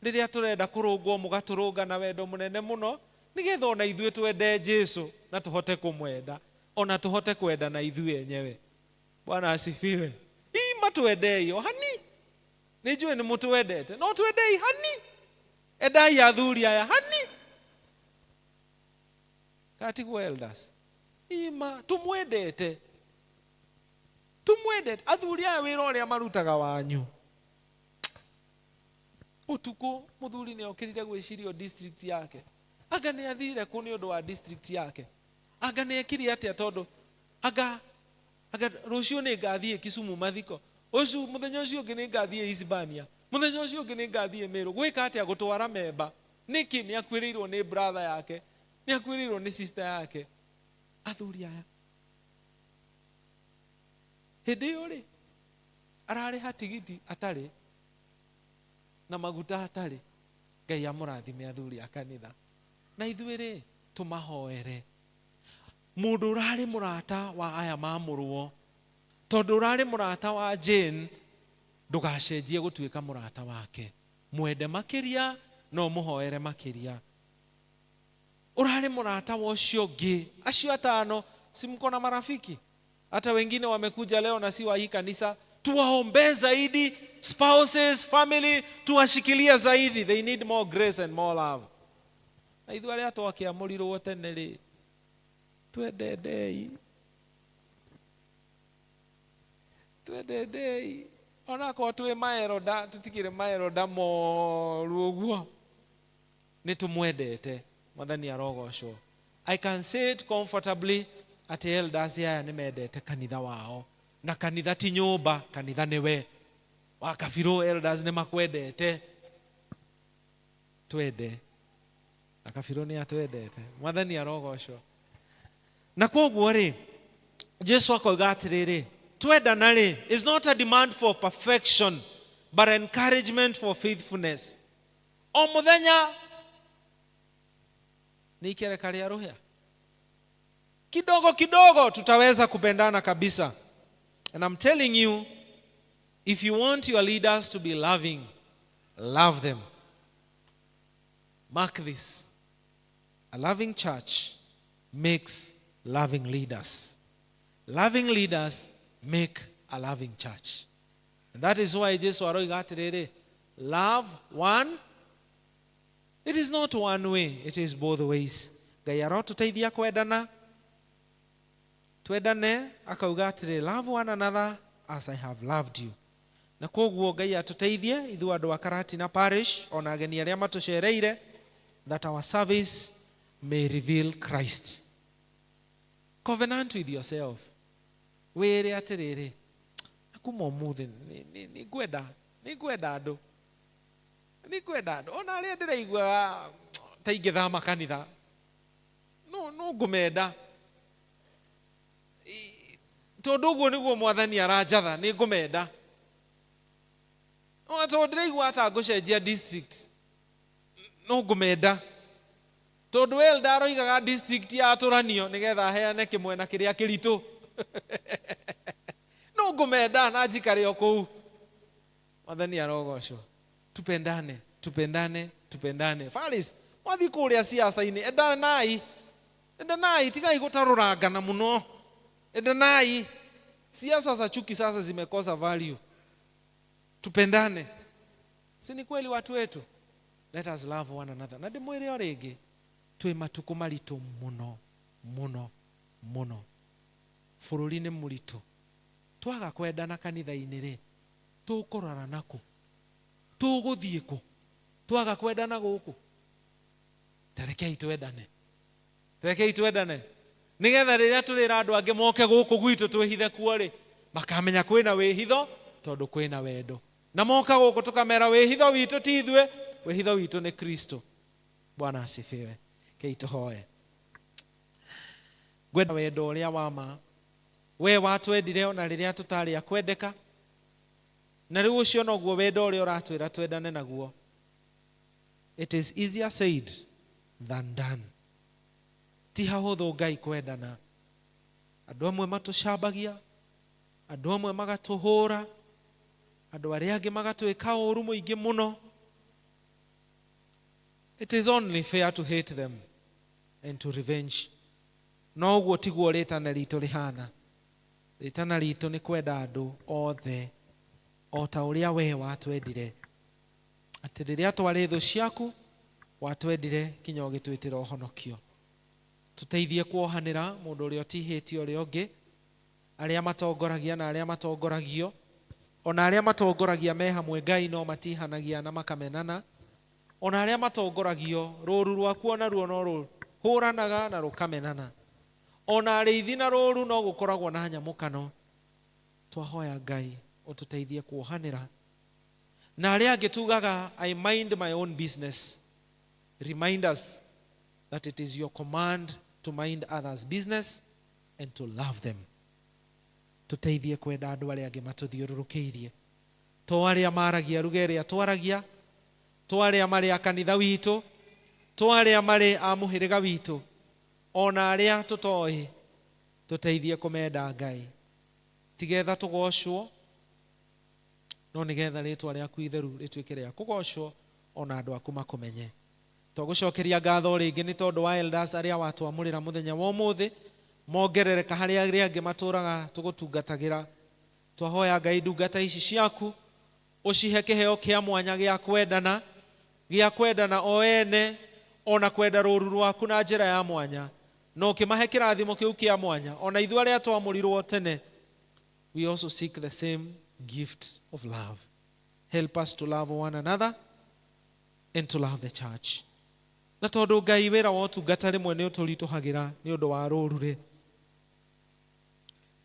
rĩrĩa tũrenda kũrũngwo mũgatũrũnga na wendo mũnene mũno, nĩgetha ona ithuĩ twende Jesũ na tũhote kũmwenda, ona tũhote kwenda na ithuĩ enyewe. Bwana asifiwe. Matuendei o hani. Nĩnjũĩ nĩ mũtwendete, no twendei hani. Endai athuri aya hani. Katigwo elders. Tumwendete. Tumwendete. Athuri aya wĩra ũrĩa marutaga wanyu. Ũtukũ mũthuri nĩ okĩrire gwĩciria district yake. Anga nĩ athire kũ nĩ ũndũ wa district yake. Anga nĩ ekire atĩa tondũ anga rũciũ nĩ ngathiĩ Kisumu mathiko. Ũcio mũthenya ũcio ũngĩ nĩ ngathiĩ Hispania. Mũthenya ũcio ũngĩ nĩ ngathiĩ Meru. Gwĩka atĩa gũtwara memba? Nĩkĩ nĩ akwĩrĩirwo nĩ brother yake? Nĩ akwĩrĩirwo nĩ sister yake? Athuri aya. Hĩndĩ ĩyo rĩ ararĩha tigiti atarĩ na maguta atarĩ. Ngai amũrathime athuri a kanitha. Na ithuĩ rĩ tũmahoere. Mũndũ ũrarĩ mũrata wa aya mamũrwo, tondũ ũrarĩ mũrata wa Jane, ndũgacenjie gũtuĩka mũrata wake. Mwende makĩria no mũhoere makĩria. Ũrarĩ mũrata wa ũcio ũngĩ, acio atano si mko na marafiki? Hata wengine wamekuja leo na si wa hii kanisa. Tuwaombee zaidi spouses, family, tuwashikilia zaidi. They need more grace and more love. Na ithuĩ arĩa twakĩamũrirwo tene rĩ twendendei. Twendendei. Ona kwa tuwe maeroda, tutikire maeroda moru ũguo. Nĩ tũmwendete. Mwathani arogocwo. I can say it comfortably at elders aya nĩ mendete kanitha wao. Na kanitha ti nyũmba, kanitha nĩwe. Wakabirwo elders nĩ makwendete. Twende. Akabirwo nĩ atwendete. Mwathani arogocwo. Na koguo rĩ Jesu akoiga atĩrĩrĩ, twendana rĩ is not a demand for perfection but encouragement for faithfulness. O mũthenya ni ikereka rĩa rũhĩa. Kidogo kidogo tutaweza kupendana kabisa. And I'm telling you, if you want your leaders to be loving, love them. Mark this. A loving church makes loving leaders. Loving leaders make a loving church. And that is why Jesus aroiga atĩrĩrĩ, love one. It is not one way, it is both ways. Ngai arotũteithia kwendana. Twendane akauga atĩrĩ, love one another as I have loved you. na koguo Ngai atuteithie ithuĩ andũ a Karatina Parish ona ageni arĩa matũcereire, that our service may reveal Christ. Covenant with yourself. Wĩre atĩrĩrĩ, kuma ũmũthĩ nĩngwenda andũ, ona arĩa ndĩraigua ta ingĩthama kanitha, no ngũmenda, tondũ ũguo nĩguo Mwathani aranjatha, nĩngũmenda. Tondũ ndĩraigua ta ngũcenjia district, no ngũmenda. Tondũ Elda aroigaga district ya Tũranio nĩgetha aheane kĩmwena kĩrĩa kĩritũ. No ngũmenda na njikare o kũu. Mwathani arogocwo. Tupendane. Faris, mwathi kũrĩa siasa-inĩ, endanai, tigai gũtarũrangana mũno. Endanai. Siasa za chuki sasa zimekosa value. Tupendane. Si ni kweli watu wetu? Let us love one another. Na ndĩmwĩre o rĩngĩ, twĩ matukũ maritũ mũno. Bũrũri-inĩ mũritũ. Twaga kwendana kanitha-inĩ rĩ, tũkũrora naku. Tũgũthiĩ kũ? Twaga kwendana gũkũ. Tarekei twendane. Nĩgetha rĩrĩa tũrĩra andũ angĩ moke gũkũ gwitũ twĩhithe kuo rĩ, makamenya kwĩna wĩhitho tondũ kwĩna wendo. Na moka gũkũ tũkamera wĩhitho witũ ti ithuĩ, wĩhitho witũ nĩ Kristo. Bwana asifiwe. Kei tũhoe. Ngwenda wendo ũrĩa wa ma. We watwendire ona rĩrĩa tũtarĩ a kwendeka. Na rĩu ũcio noguo wendo ũrĩa ũratwĩra twendane naguo. It is easier said than done. Ti hahũthũ Ngai kwendana. Andũ amwe matũcambagia, andũ amwe magatũhũra, andũ arĩa angĩ magatwĩka ũũru mũingĩ mũno. It is only fair to hate them and to revenge. No ũguo tiguo rĩtana ritũ rĩhana. Rĩtana ritũ nĩ kwenda andũ othe o ta ũrĩa we watwendire. Atĩ rĩrĩa twarĩ thũ ciaku, watwendire kinya ũgĩtwĩtĩra ũhonokio. Tũteithie kuohanĩra mũndũ ũrĩa ũtihĩtie ũrĩa ũngĩ, arĩa matongoragia na arĩa matongoragio, ona arĩa matongoragia me hamwe Ngai no matihanagia na makamenana, ona arĩa matongoragio rũũru rwaku ona ruo no rũhũranaga na rũkamenana, ona arĩithi na rũũru no gũkoragwo na nyamũkano. Twahoya Ngai ũtũteithie kuohanĩra. Na arĩa angĩ tugaga I mind my own business, remind us that it is your command to mind others' business and to love them. Tũteithie kwenda andũ arĩa angĩ matũthiũrũrũkĩirie, to arĩa maragia ruga ĩrĩa twaragia, to arĩa marĩ a kanitha witũ, to arĩa marĩ a mũhĩrĩga witũ, ona arĩa tũtoĩ. Tũteithie kũmenda Ngai, tigetha tũgocwo, no nĩgetha rĩtwa rĩaku itheru rĩtuĩke rĩa kũgocwo, ona andũ aku makũmenye. Twagũcokeria ngatho rĩngĩ nĩ tondũ wa elders arĩa watwamũrĩra mũthenya wa ũmũthĩ, mongerereka harĩa arĩa angĩ matũraga tũgũtungatagĩra. Twahoya Ngai ndungata ici ciaku ũcihe kĩheo kĩa mwanya gĩa kwendana o ene, ona kwenda rũũru rwaku na njĩra ya mwanya, no ũkĩmahe kĩrathimo kĩu kĩa mwanya. Ona ithuĩ arĩa twamũrirwo tene, we also seek the same gift of love. Help us to love one another and to love the church. Na tondũ Ngai wĩra wa ũtungata rĩmwe nĩ ũtũritũhagĩra nĩ ũndũ wa rũũru-rĩ,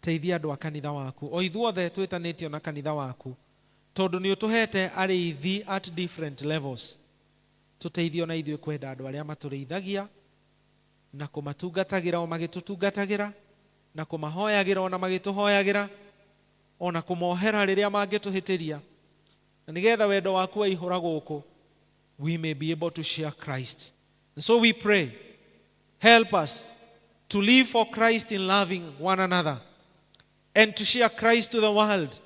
teithia andũ a kanitha waku, o ithuothe twĩtanĩtio na kanitha waku, tondũ nĩ ũtũhete arĩithi at different levels. Tũteithio na ithuĩ kwenda andũ arĩa matũrĩithagia na kũmatungatagĩra o magĩtũtungatagĩra, na kũmahoyagĩra ona magĩtũhoyagĩra, ona kũmohera rĩrĩa mangĩtũhĩtĩria, na nĩgetha wendo waku waihũra gũkũ, we may be able to share Christ. And so we pray, help us to live for Christ in loving one another and to share Christ to the world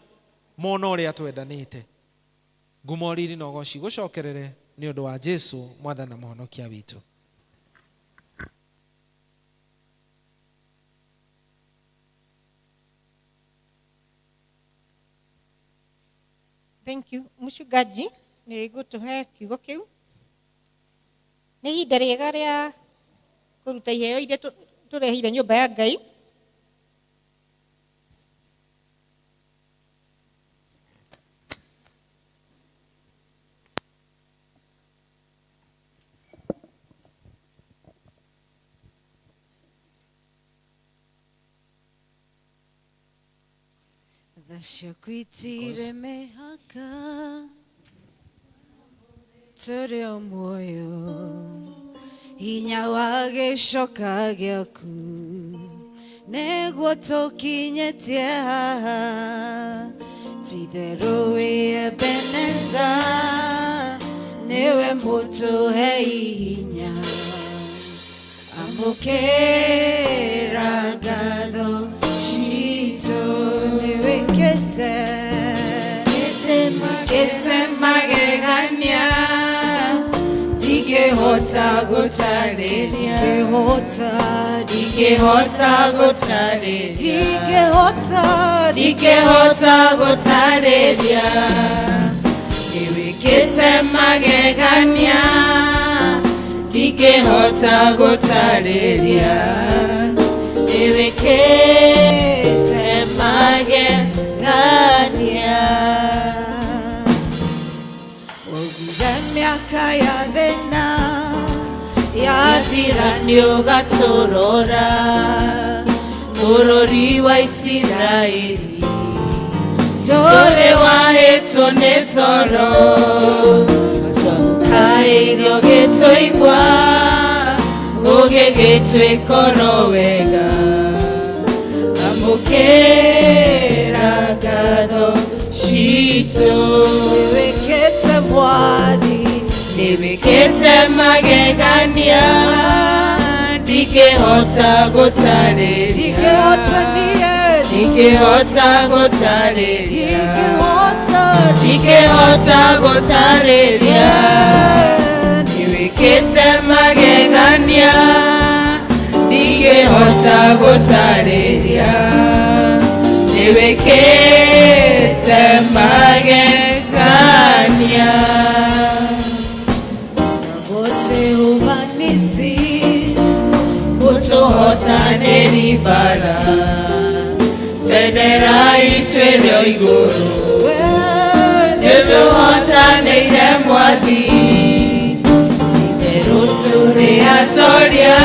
more na ũrĩa twendanĩte. Ngumo riri na ũgoci gũcokerere nĩ ũndũ wa Jesu Mwathani na Mũhonokia witũ. Thank you. Mũchungaji nĩ gũtũhe kiugo kĩu. Nĩ ihinda rĩega rĩa kũruta iheo iria tũreheire nyũmba ya Ngai. Ciakwitire mĩhaka tũrĩ o muoyo, hinya wa gĩcoka gĩaku nĩguo tũkinyĩtie haha. Ti-itherũ wĩ Ebeneza, nĩwe mũtũhe hinya, amũkĩra ngatho citũ nĩwĩkĩte magegania, ndingĩhota gũtarĩria, ndingĩhota gũtarĩria, nĩwĩkĩte magegania, ndingĩhota gũtarĩria, nĩwĩkĩte magegania. Waugire mĩaka ya thĩna yathira nĩũgatũrora, bũrũri wa Isiraeli ndũrĩ wahĩtwo nĩ toro, twagukaĩrio gĩtũigua gũgĩgĩtwĩkoro wega, amũkĩra ngatho citũ nĩwĩkĩte mwathi, nĩwĩkĩte magegania, ndingĩhota gũtarĩria, ndingĩhota gũtarĩria, nĩwĩkĩte magegania, ndingĩhota gũtarĩria, nĩwĩkĩte magegania. Jehova Nisi, ũtũhotanĩri bara, bendera itũ ĩrĩ o igũrũ, nĩtũhotanĩire mwathi, ti-itherũ tũrĩ atoria,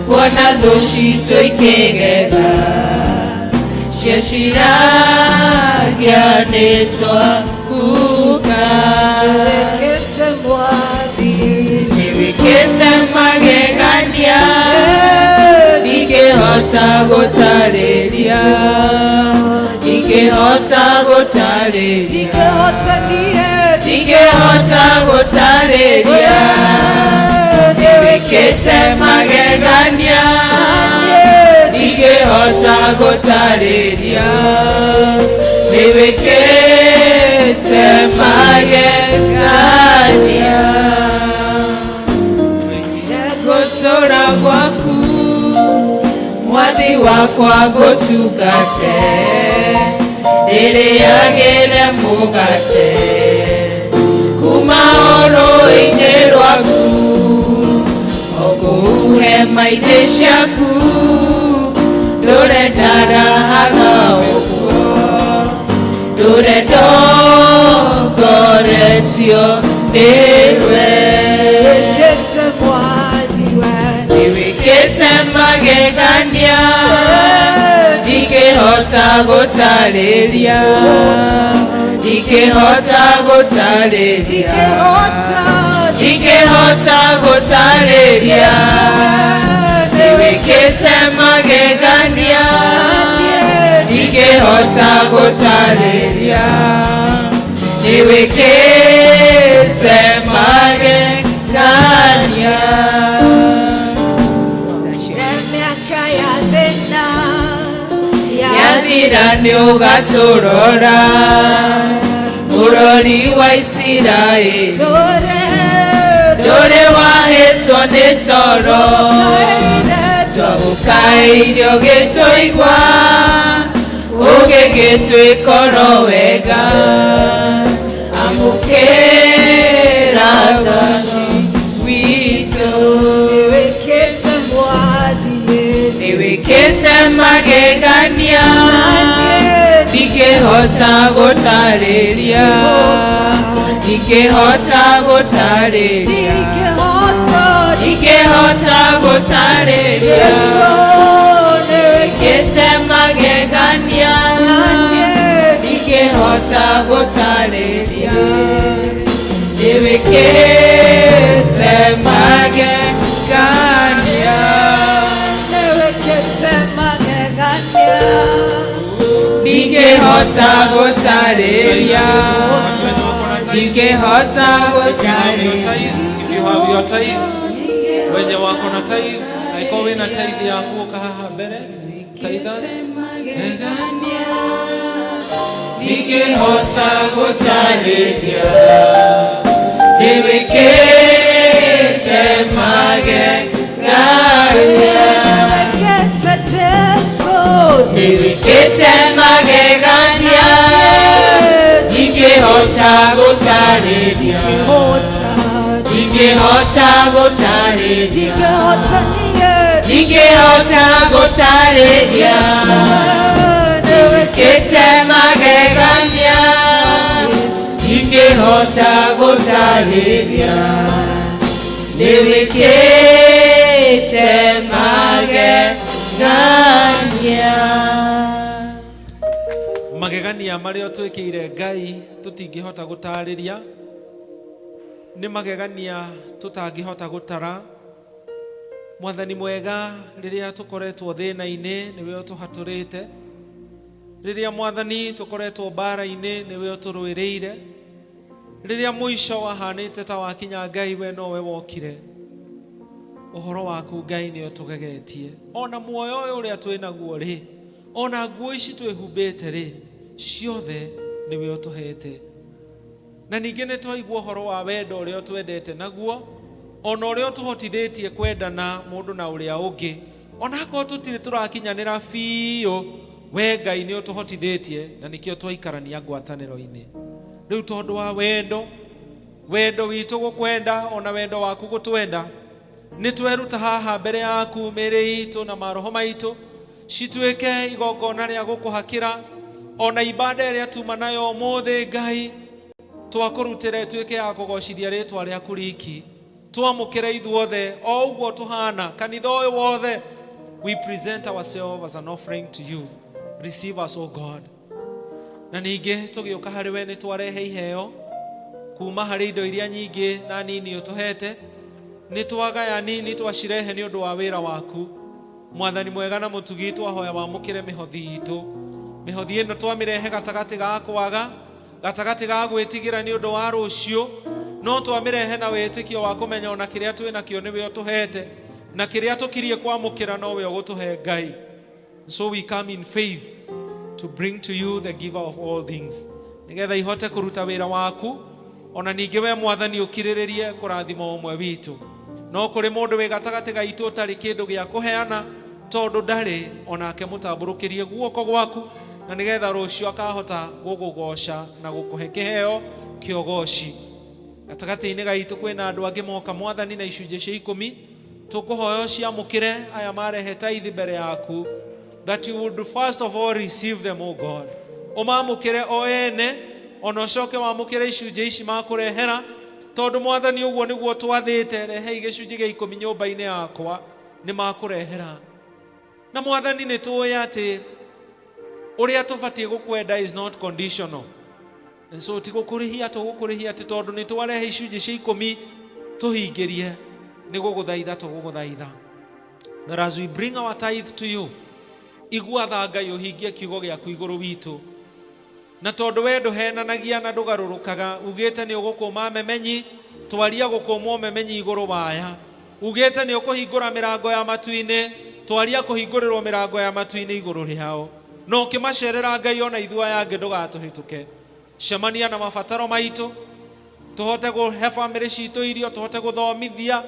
kuona thũ citũ ikĩgetha, cieciragia nĩtwahuka. Nĩwĩkĩte mwathi, nĩwĩkĩte magegania, ndingĩhota gũtarĩria, ndingĩhota gũtarĩria, nĩwĩkĩte magegania, ndingĩhota gũtarĩria, nĩwĩkĩte magegania. Gũtũũra gwaku mwathi wakwa ngũtungate, ndĩrĩagĩre mũgate kuma ũrũĩ-inĩ rwaku, ũkũhe maithĩ ciaku, ndũrendarahaga ũguo, ndũrendongoretio nĩwe. Nĩwĩkĩte magegania, ndingĩhota gũtarĩria, ndingĩhota gũtarĩria, nĩwĩkĩte magegania, ndingĩhota gũtarĩria, nĩwĩkĩte magegania. Mĩaka ya thĩna yathira nĩũgatũrora, bũrũri wa Isiraeli ndũrĩ wahĩtwo nĩ toro, twagukaĩrio gĩtũigua gũgĩgĩtwĩkoro wega, amũkĩra tha witũ, nĩwĩkĩte mwathi, nĩwĩkĩte magegania, ndingĩhota gũtarĩria, ndingĩhota gũtarĩria, ndingĩhota gũtarĩria, nĩwĩkĩte magegania, gutarĩria nĩwĩkĩte magegania nĩwĩkĩte magegania ndingĩhota gũtarĩria ndingĩhota gũtarĩria. If you have your tithe, wenye wako na tithe, na iko wina tithe yaku ukahaha mbere, tithers. Ndingĩhota gũtarĩria nĩwĩkĩte magegania nĩwĩkĩte Jesu nĩwĩkĩte magegania ndingĩhota gũtarĩria ndingĩhota gũtarĩria ndingĩhota gũtarĩria nĩwĩkĩte magegania ndingĩhota gũtarĩria nĩwĩkĩte magegania. Magegania marĩa twĩkĩire Ngai tũtingĩhota gũtarĩria, nĩ magegania tũtangĩhota gũtara. Mwathani mwega, rĩrĩa tũkoretwo thĩna-inĩ nĩwe ũtũhatũrĩte. Rĩrĩa Mwathani tũkoretwo mbara-inĩ nĩwe ũtũrũĩrĩire. Rĩrĩa mũico wahanĩte ta wakinya Ngai, we nowe wokire. Ũhoro waku Ngai nĩ ũtũgegetie. Ona muoyo ũyũ ũrĩa twĩnaguo rĩ, ona nguo ici twĩhumbĩte rĩ, ciothe nĩwe ũtũhete. Na ningĩ nĩ twaigua ũhoro wa wendo ũrĩa twendete naguo, ona ũrĩa tũhotithĩtie kwendana mũndũ na ũrĩa ũngĩ. Ona akorwo tũtirĩ tũrakinyanĩra biũ, we Ngai nĩ ũtũhotithĩtie, na nĩkĩo twaikarania ngwatanĩro-inĩ. Rĩu tondũ wa wendo witũ gũkwenda, ona wendo waku gũtwenda, nĩ tweruta haha mbere yaku mĩĩrĩ itũ na maroho maitũ cituĩke igongona rĩa gũkũhakĩra. Ona ibada ĩrĩa tuma nayo ũmũthĩ Ngai, twakũrutĩra ĩtuĩke ya kũgocithia rĩtwa rĩaku riki. Twamũkĩre ithuothe o ũguo tũhana, kanitha ũyũ wothe. We present ourselves as an offering to you. Receive us, O God. Na ningĩ tũgĩũka harĩ we nĩ twarehe iheo kuma harĩ indo iria nyingĩ na nini ũtũhete. Nĩ twagaya nini twacirehe nĩ ũndũ wa wĩra waku. Mwathani mwega na mũtugi, twahoya wamũkĩre mĩhothi itũ. Mĩhothi ĩno twamĩrehe gatagatĩ ga kwaga, gatagatĩ ga gwĩtigĩra nĩ ũndũ wa rũciũ, no twamĩrehe na wĩtĩkio wa kũmenya ona kĩrĩa twĩnakĩo nĩwe ũtũhete, na kĩrĩa tũkirie kwamũkĩra nowe ũgũtũhe Ngai. So we come in faith to bring to you the giver of all things, nĩgetha ihote kũruta wĩra waku. Ona ningĩ we Mwathani ũkirĩrĩrie kũrathima ũmwe witũ. No kũrĩ mũndũ wĩ gatagatĩ gaitũ ũtarĩ kĩndũ gĩa kũheana, tondũ ndarĩ, onake mũtambũrũkĩrie guoko gwaku, na nĩgetha rũciũ akahota gũgũgoca na gũkũhe kĩheo kĩa ũgoci. Gatagatĩ-inĩ gaitũ kwĩna andũ angĩ moka Mwathani na icunjĩ cia 10, tũkũhoya ũciamũkĩre aya marehe tithe mbere yaku, that you would first of all receive them, O God. Ũmamũkĩre o ene, ona ũcoke wamũkĩre icunjĩ ici makũrehera, tondũ Mwathani ũguo nĩguo twathĩte. Rehe gĩcunjĩ gĩa 10 nyũmba-inĩ yakwa, nĩ makũrehera. Na Mwathani nĩ tũĩ atĩ ũrĩa tũbatiĩ gũkwenda is not conditional. And so tigũkũrĩhia tũgũkũrĩhia atĩ tondũ nĩ twarehe icunjĩ cia 10 tũhingĩrie. Nĩ gũgũthaitha tũgũgũthaitha. That as we bring our tithe to you, igua tha Ngai ũhingie kiugo gĩaku igũrũ witũ. Na tondũ we ndũhenanagia na ndũgarũrũkaga, ugĩte nĩ ũgũkũma memenyi, twaria gũkũmwo memenyi igũrũ waya. Ugĩte nĩ ũkũhingũra mĩrango ya matu-inĩ, twaria kũhingũrĩrwo mĩrango ya matu-inĩ igũrũ rĩao. No ũkĩmacerera Ngai ona ithuĩ aya angĩ ndũgatũhĩtũke. Cemania na mabataro maitũ, tũhote kũhe bamĩrĩ citũ irio, tũhote gũthomithia,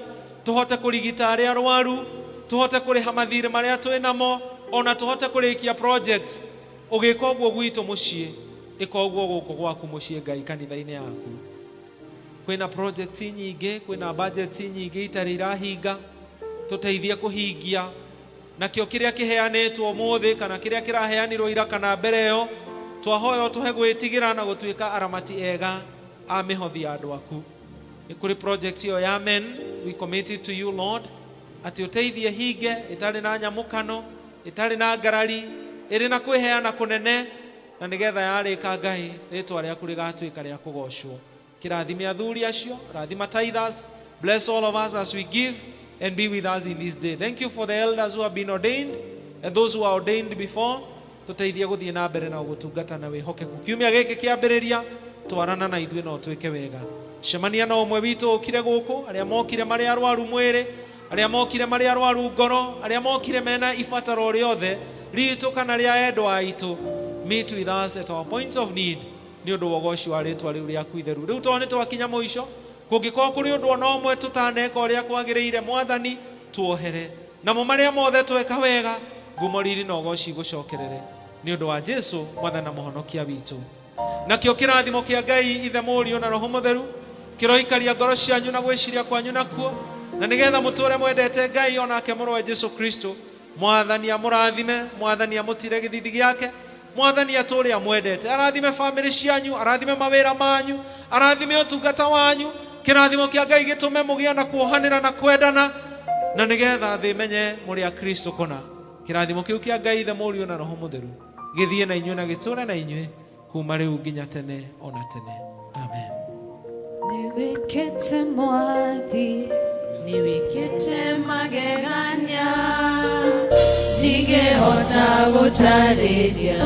tũhote kũrigita arĩa arwaru, tũhote kũrĩha mathirĩ marĩa twĩnamo, ona tũhote kũrĩkia projects. Ũgĩka ũguo gwitũ mũciĩ, ĩka ũguo gũkũ gwaku mũciĩ Ngai kanitha-inĩ yaku. Kwĩna projects nyingĩ, kwĩna budgets nyingĩ itarĩ irahinga, tũteithie kũhingia. Nakĩo kĩrĩa kĩheanĩtwo ũmũthĩ kana kĩrĩa kĩraheanirwo ira kana mbere ĩyo, twahoya ũtũhe gwĩtigĩra na gũtuĩka aramati ega a mĩhothi ya andũ aku. Nĩ kũrĩ project ĩyo ya men, we commit it to you Lord, atĩ ũteithie hinge, ĩtarĩ na nyamũkano, ĩtarĩ na ngarari, ĩrĩ na kwĩheana kũnene, na nigetha yarika Ngai ritwa rĩaku rĩgatuĩka rĩa kũgocwo. Kĩrathime athuri acio, rathima tithers, bless all of us as we give and be with us in this day. Thank you for the elders who have been ordained and those who are ordained before. Tuteithie gũthiĩ na mbere na gũtungata na wĩhokeku. Kiumia gĩkĩ kĩambĩrĩria twarana na ithuĩ no twĩke wega. Cemania na ũmwe witũ ũkire gũkũ, arĩa mokire marĩ arwaru mwĩrĩ, arĩa mokire marĩ arwaru ngoro, arĩa mokire mena ibataro rĩothe ritũ kana rĩa endwa aitũ. Meet with us at our points of need. Nĩ ũndũ wa ũgoci wa rĩtwa rĩu rĩaku itheru. Rĩu tondũ nĩ twakinya mũico, kũngĩkorwo kũrĩ ũndũ ona ũmwe tũtaneka ũrĩa kwagĩrĩire, Mwathani tuohere. Namo marĩa mothe tweka wega, ngumo riri na ũgoci gũcokerere. Nĩ ũndũ wa Jesũ Mwathani na Mũhonokia witũ. Nakĩo kĩrathimo kĩa Ngai Ithe Mũriũ na Roho Mũtheru kĩroikaria ngoro cianyu na gwĩciria kwanyu nakuo, na nĩgetha mũtũũre mwendete Ngai onake mũrũ wa Jesũ Kristo. Mwathani amũrathime, Mwathani amũtire gĩthithi gĩake, Mwathani atũũre amwendete, arathime famĩlĩ cianyu, arathime mawĩra manyu, arathime ũtungata wanyu. Kĩrathimo kĩa Ngai gĩtũme mũgĩe na kuohanĩra na kwendana, na nĩgetha thĩ menye mũrĩ a Kristo kũna. Kĩrathimo kĩu kĩa Ngai Ithe Mũriũ na Roho Mũtheru gĩthiĩ na inyuĩ na gĩtũũre na inyuĩ kuma rĩu nginya tene ona tene. Amen. Niwekete mwathi, niwekete magegania, ningehota gũtarĩria,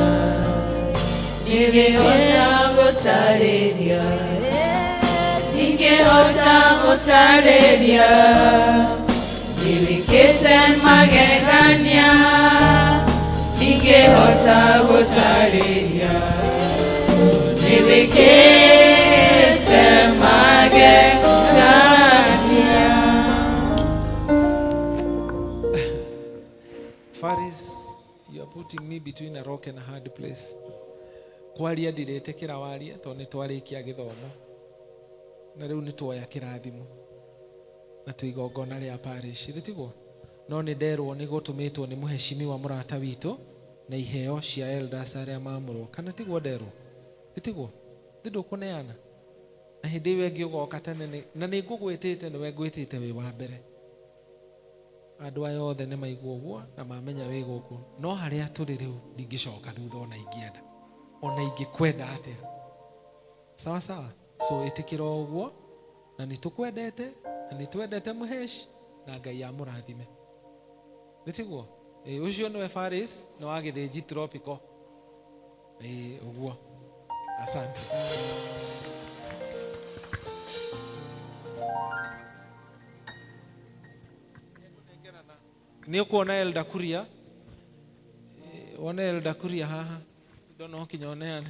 ningehota gũtarĩria, ningehota gũtarĩria, niwekete magegania, ningehota gũtarĩria, niwekete magegania. Faris, you are putting me between a rock and a hard place. Kwaria ndiretĩkĩra warie tondũ nĩ twarĩkia gĩthomo, na rĩu nĩ tuoya kĩrathimo na tuigongona rĩa parish rĩtigwo, no nĩ nderwo nĩ gũtũmĩtwo nĩ mũheshimiwa mũrata witũ na iheo cia elders arĩa maamũrwo, kana tigwo nderwo rĩtigwo ndũkũneana, na hĩndĩ ĩyo ĩngĩ ũgoka tene na nĩ ngũgwĩtĩte, nĩwe ngwĩtĩte wĩ wa mbere. Andũ aya othe nĩ maigua ũguo na mamenya wĩ gũkũ, no harĩa tũrĩ rĩu ndingĩcoka thutha ona ingĩenda, ona ingĩkwenda atĩa. Sawa sawa, so ĩtĩkĩra ũguo, na nĩ tũkwendete na nĩ twendete mũheci, na Ngai amũrathime nĩtiguo. Ũcio nĩwe Faris na wa Gĩthĩnji Tropical. Ũguo, asante. Nĩ ũkuona Elder Kuria, wone Elder Kuria haha, ndono kinyoneane.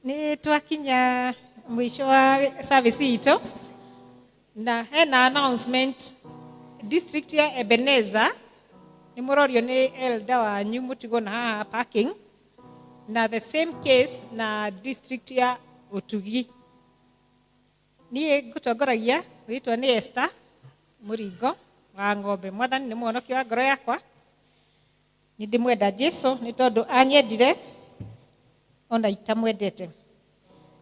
Nĩ twakinya mwisho wa service itũ, na hena announcement. District ya Ebenezer nĩ mũrorio nĩ elder wanyu mũtigo na haha parking, na the same case na district ya Utugi. Niĩ ngũtongoragia witwa nĩ Esther Mũringo wa Ng'ombe. Mwathani nĩ mũhonokia wa ngoro yakwa, nĩ ndĩmwenda Jesũ nĩ tondũ anyendire ona itamwendete.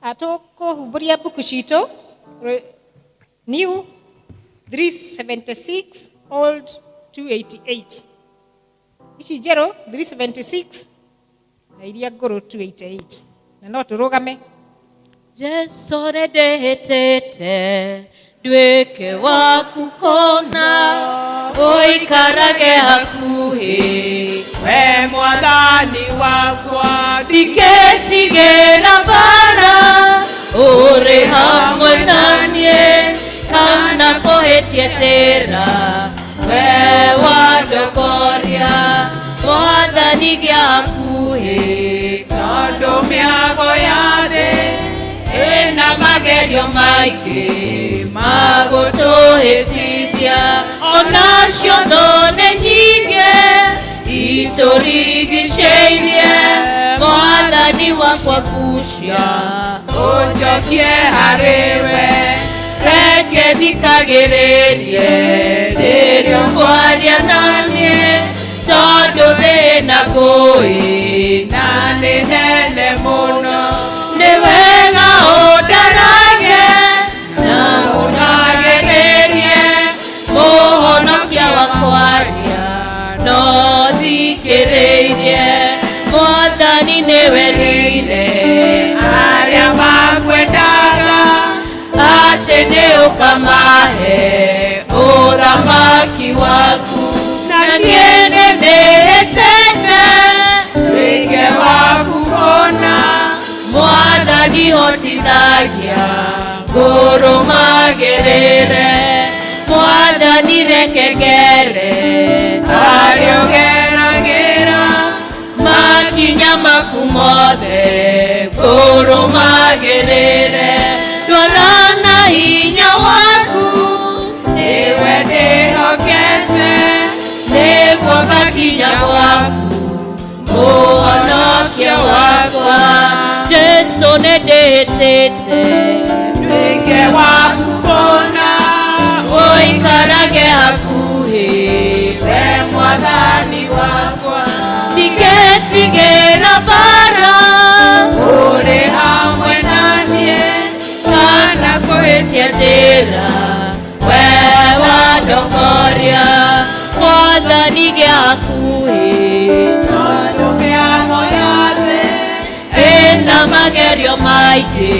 Atũkũhumbũria mbuku citũ New 376, Old 288. Ici njerũ 376 na iria ngũrũ 288. Na no tũrũgame. Jesu nĩndĩhĩtĩte nduĩke waku kona, ũikarage hakuhĩ we Mwathani wakwa, ndingĩtigĩra bara ũrĩ hamwe naniĩ, kana kũhĩtia tĩra we wandokoria. Mwathani gĩa hakuhĩ tondũ mĩago ya thĩ ĩna magerio maingĩ magũtũhĩtithia, onacio thũ nyingĩ itũrigicĩirie. Mwathani wakwa ngucia ũnjokie harĩwe, reke thikagĩrĩrie rĩrĩa kwaria naniĩ, tondũ thĩna ngũĩ na nĩ nene mũno. Nĩ wega ũndarage na ũnagĩrĩrie, mũhonokia wa kwaria no thikagĩrĩrie. ukamahe uthamaki waku na niene nĩhĩtĩte wĩke waku kũna Mwathani hotithagia ngũrũmagĩrĩre Mwathani reke ngere harĩa ũgeragĩra makinya maku mothe ngũrũmagĩrĩre ndorana hinya waku nĩwe ndĩhokete nĩguo gakinya gwaku mũhonokia wakwa Jesu nĩndĩhĩtĩte nduĩke waku kũna ũikarage hakuhĩ we Mwathani wakwa ndiketigĩra mbara ũrĩ hamwe naniĩ kana kũhĩtia njĩra we wandongoria Mwathani gĩa hakuhĩ tondũ mĩago yothe ĩna magerio maingĩ